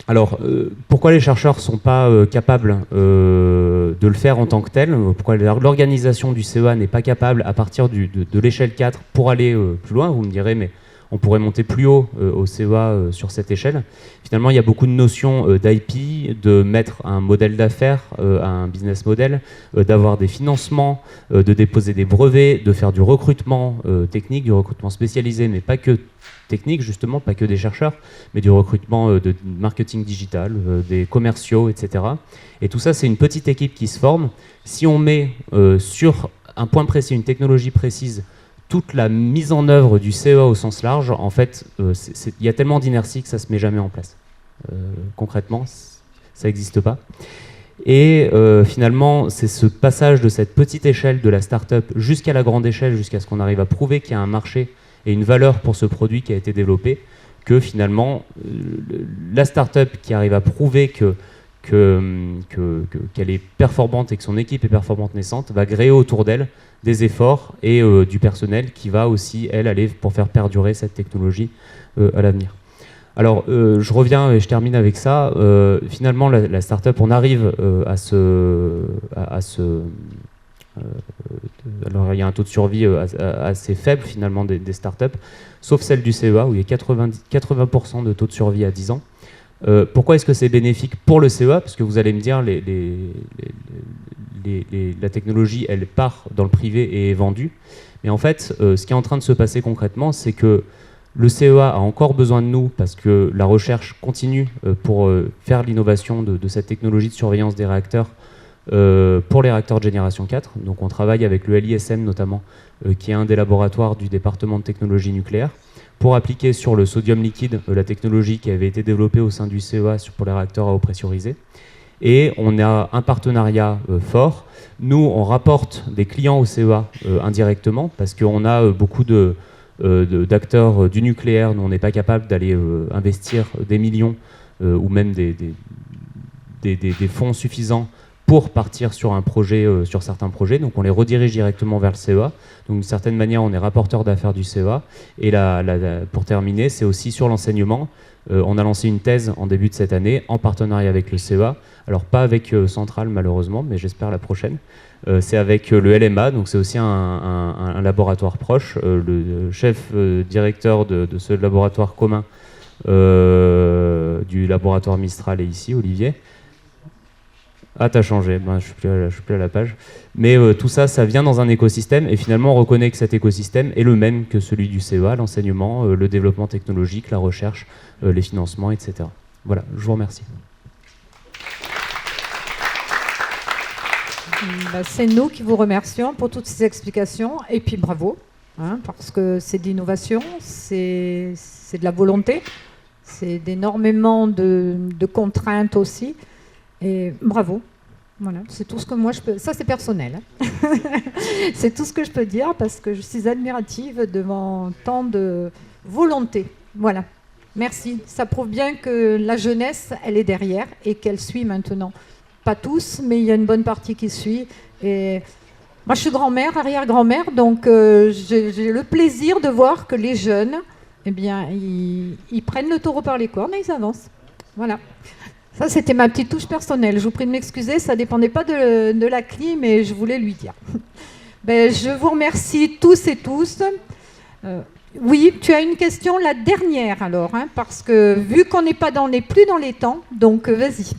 [SPEAKER 7] Alors, pourquoi les chercheurs ne sont pas capables de le faire en tant que tel? Pourquoi l'organisation du CEA n'est pas capable, à partir de l'échelle 4, pour aller plus loin? Vous me direz, mais on pourrait monter plus haut au CEA sur cette échelle. Finalement, il y a beaucoup de notions d'IP, de mettre un modèle d'affaires, un business model, d'avoir des financements, de déposer des brevets, de faire du recrutement technique, du recrutement spécialisé, mais pas que technique, justement, pas que des chercheurs, mais du recrutement de marketing digital, des commerciaux, etc. Et tout ça, c'est une petite équipe qui se forme. Si on met sur un point précis, une technologie précise, toute la mise en œuvre du CEA au sens large, en fait, il y a tellement d'inertie que ça ne se met jamais en place. Concrètement, ça n'existe pas. Et finalement, c'est ce passage de cette petite échelle de la start-up jusqu'à la grande échelle, jusqu'à ce qu'on arrive à prouver qu'il y a un marché et une valeur pour ce produit qui a été développé, que finalement, la start-up qui arrive à prouver qu'elle est performante et que son équipe est performante naissante, va créer autour d'elle des efforts et du personnel qui va aussi, elle, aller pour faire perdurer cette technologie à l'avenir. Alors, je reviens et je termine avec ça. Finalement, la start-up, on arrive alors, il y a un taux de survie assez faible, finalement, des start-up, sauf celle du CEA, où il y a 80% de taux de survie à 10 ans. Pourquoi est-ce que c'est bénéfique pour le CEA? Parce que vous allez me dire, la technologie, elle part dans le privé et est vendue. Mais en fait, ce qui est en train de se passer concrètement, c'est que le CEA a encore besoin de nous parce que la recherche continue pour faire l'innovation de cette technologie de surveillance des réacteurs pour les réacteurs de génération 4. Donc on travaille avec le LISM notamment, qui est un des laboratoires du département de technologie nucléaire, pour appliquer sur le sodium liquide la technologie qui avait été développée au sein du CEA pour les réacteurs à eau pressurisée. Et on a un partenariat fort. Nous, on rapporte des clients au CEA indirectement, parce qu'on a beaucoup d'acteurs du nucléaire. Nous, on n'est pas capable d'aller investir des millions ou même des fonds suffisants pour partir sur un projet, sur certains projets. Donc on les redirige directement vers le CEA. Donc d'une certaine manière, on est rapporteur d'affaires du CEA. Et pour terminer, c'est aussi sur l'enseignement. On a lancé une thèse en début de cette année en partenariat avec le CEA. Alors pas avec Centrale malheureusement, mais j'espère la prochaine. C'est avec le LMA, donc c'est aussi un laboratoire proche. Le chef directeur de ce laboratoire commun du laboratoire Mistral est ici, Olivier. Ah, t'as changé, je suis plus à la page. Mais tout ça, ça vient dans un écosystème, et finalement, on reconnaît que cet écosystème est le même que celui du CEA, l'enseignement, le développement technologique, la recherche, les financements, etc. Voilà, je vous remercie.
[SPEAKER 1] C'est nous qui vous remercions pour toutes ces explications, et puis bravo, parce que c'est de l'innovation, c'est de la volonté, c'est d'énormément de contraintes aussi. Et bravo, voilà, c'est tout ce que moi je peux. Ça c'est personnel, c'est tout ce que je peux dire parce que je suis admirative devant tant de volonté. Voilà, merci. Ça prouve bien que la jeunesse, elle est derrière et qu'elle suit maintenant. Pas tous, mais il y a une bonne partie qui suit. Et Moi, je suis grand-mère, arrière-grand-mère, donc j'ai le plaisir de voir que les jeunes, eh bien, ils prennent le taureau par les cornes et ils avancent. Voilà. Ça, c'était ma petite touche personnelle. Je vous prie de m'excuser, ça ne dépendait pas de la clim, mais je voulais lui dire. Ben, je vous remercie tous et tous. Oui, tu as une question, la dernière alors, hein, parce que vu qu'on n'est plus dans les temps, donc vas-y.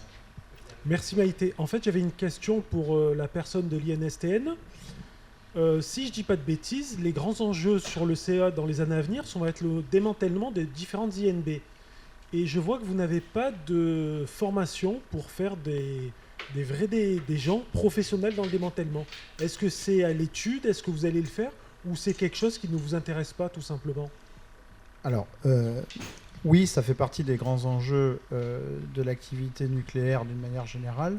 [SPEAKER 9] Merci Maïté. En fait, j'avais une question pour la personne de l'INSTN. Si je dis pas de bêtises, les grands enjeux sur le CEA dans les années à venir vont être le démantèlement des différentes INB. Et je vois que vous n'avez pas de formation pour faire des gens professionnels dans le démantèlement. Est-ce que c'est à l'étude? Est-ce que vous allez le faire? Ou c'est quelque chose qui ne vous intéresse pas tout simplement?
[SPEAKER 13] Alors, oui, ça fait partie des grands enjeux de l'activité nucléaire d'une manière générale.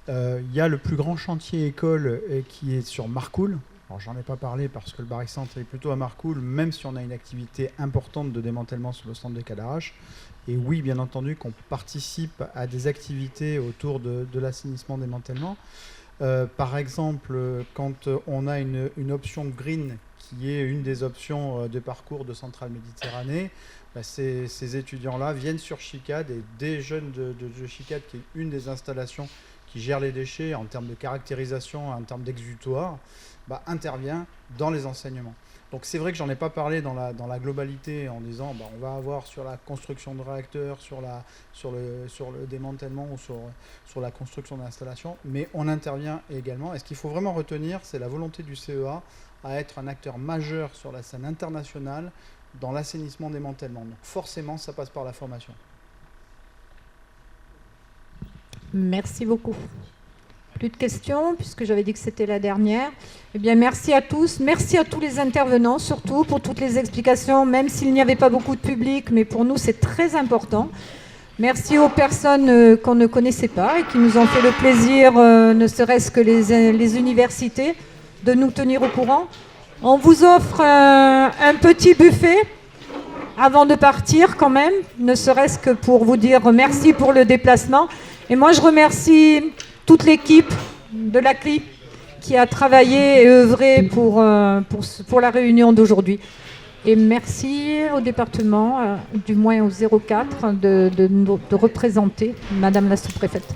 [SPEAKER 13] Il y a le plus grand chantier école qui est sur Marcoule. Alors, j'en ai pas parlé parce que le barycentre est plutôt à Marcoule, même si on a une activité importante de démantèlement sur le centre de Cadarache. Et oui, bien entendu, qu'on participe à des activités autour de l'assainissement démantèlement. Par exemple, quand on a une option green, qui est une des options de parcours de Centrale Méditerranée, bah ces étudiants-là viennent sur Chicade et des jeunes de Chicade, qui est une des installations qui gère les déchets en termes de caractérisation, en termes d'exutoire, bah, intervient dans les enseignements. Donc c'est vrai que j'en ai pas parlé dans la globalité en disant bah, on va avoir sur la construction de réacteurs, sur le démantèlement ou sur la construction d'installations, mais on intervient également. Et ce qu'il faut vraiment retenir, c'est la volonté du CEA à être un acteur majeur sur la scène internationale dans l'assainissement démantèlement. Donc forcément, ça passe par la formation.
[SPEAKER 1] Merci beaucoup. Plus de questions, puisque j'avais dit que c'était la dernière. Eh bien, merci à tous. Merci à tous les intervenants, surtout, pour toutes les explications, même s'il n'y avait pas beaucoup de public, mais pour nous, c'est très important. Merci aux personnes qu'on ne connaissait pas et qui nous ont fait le plaisir, ne serait-ce que les universités, de nous tenir au courant. On vous offre un petit buffet avant de partir, quand même, ne serait-ce que pour vous dire merci pour le déplacement. Et moi, je remercie toute l'équipe de la CLI qui a travaillé et œuvré pour la réunion d'aujourd'hui. Et merci au département, du moins au 04, de représenter Madame la sous-préfète.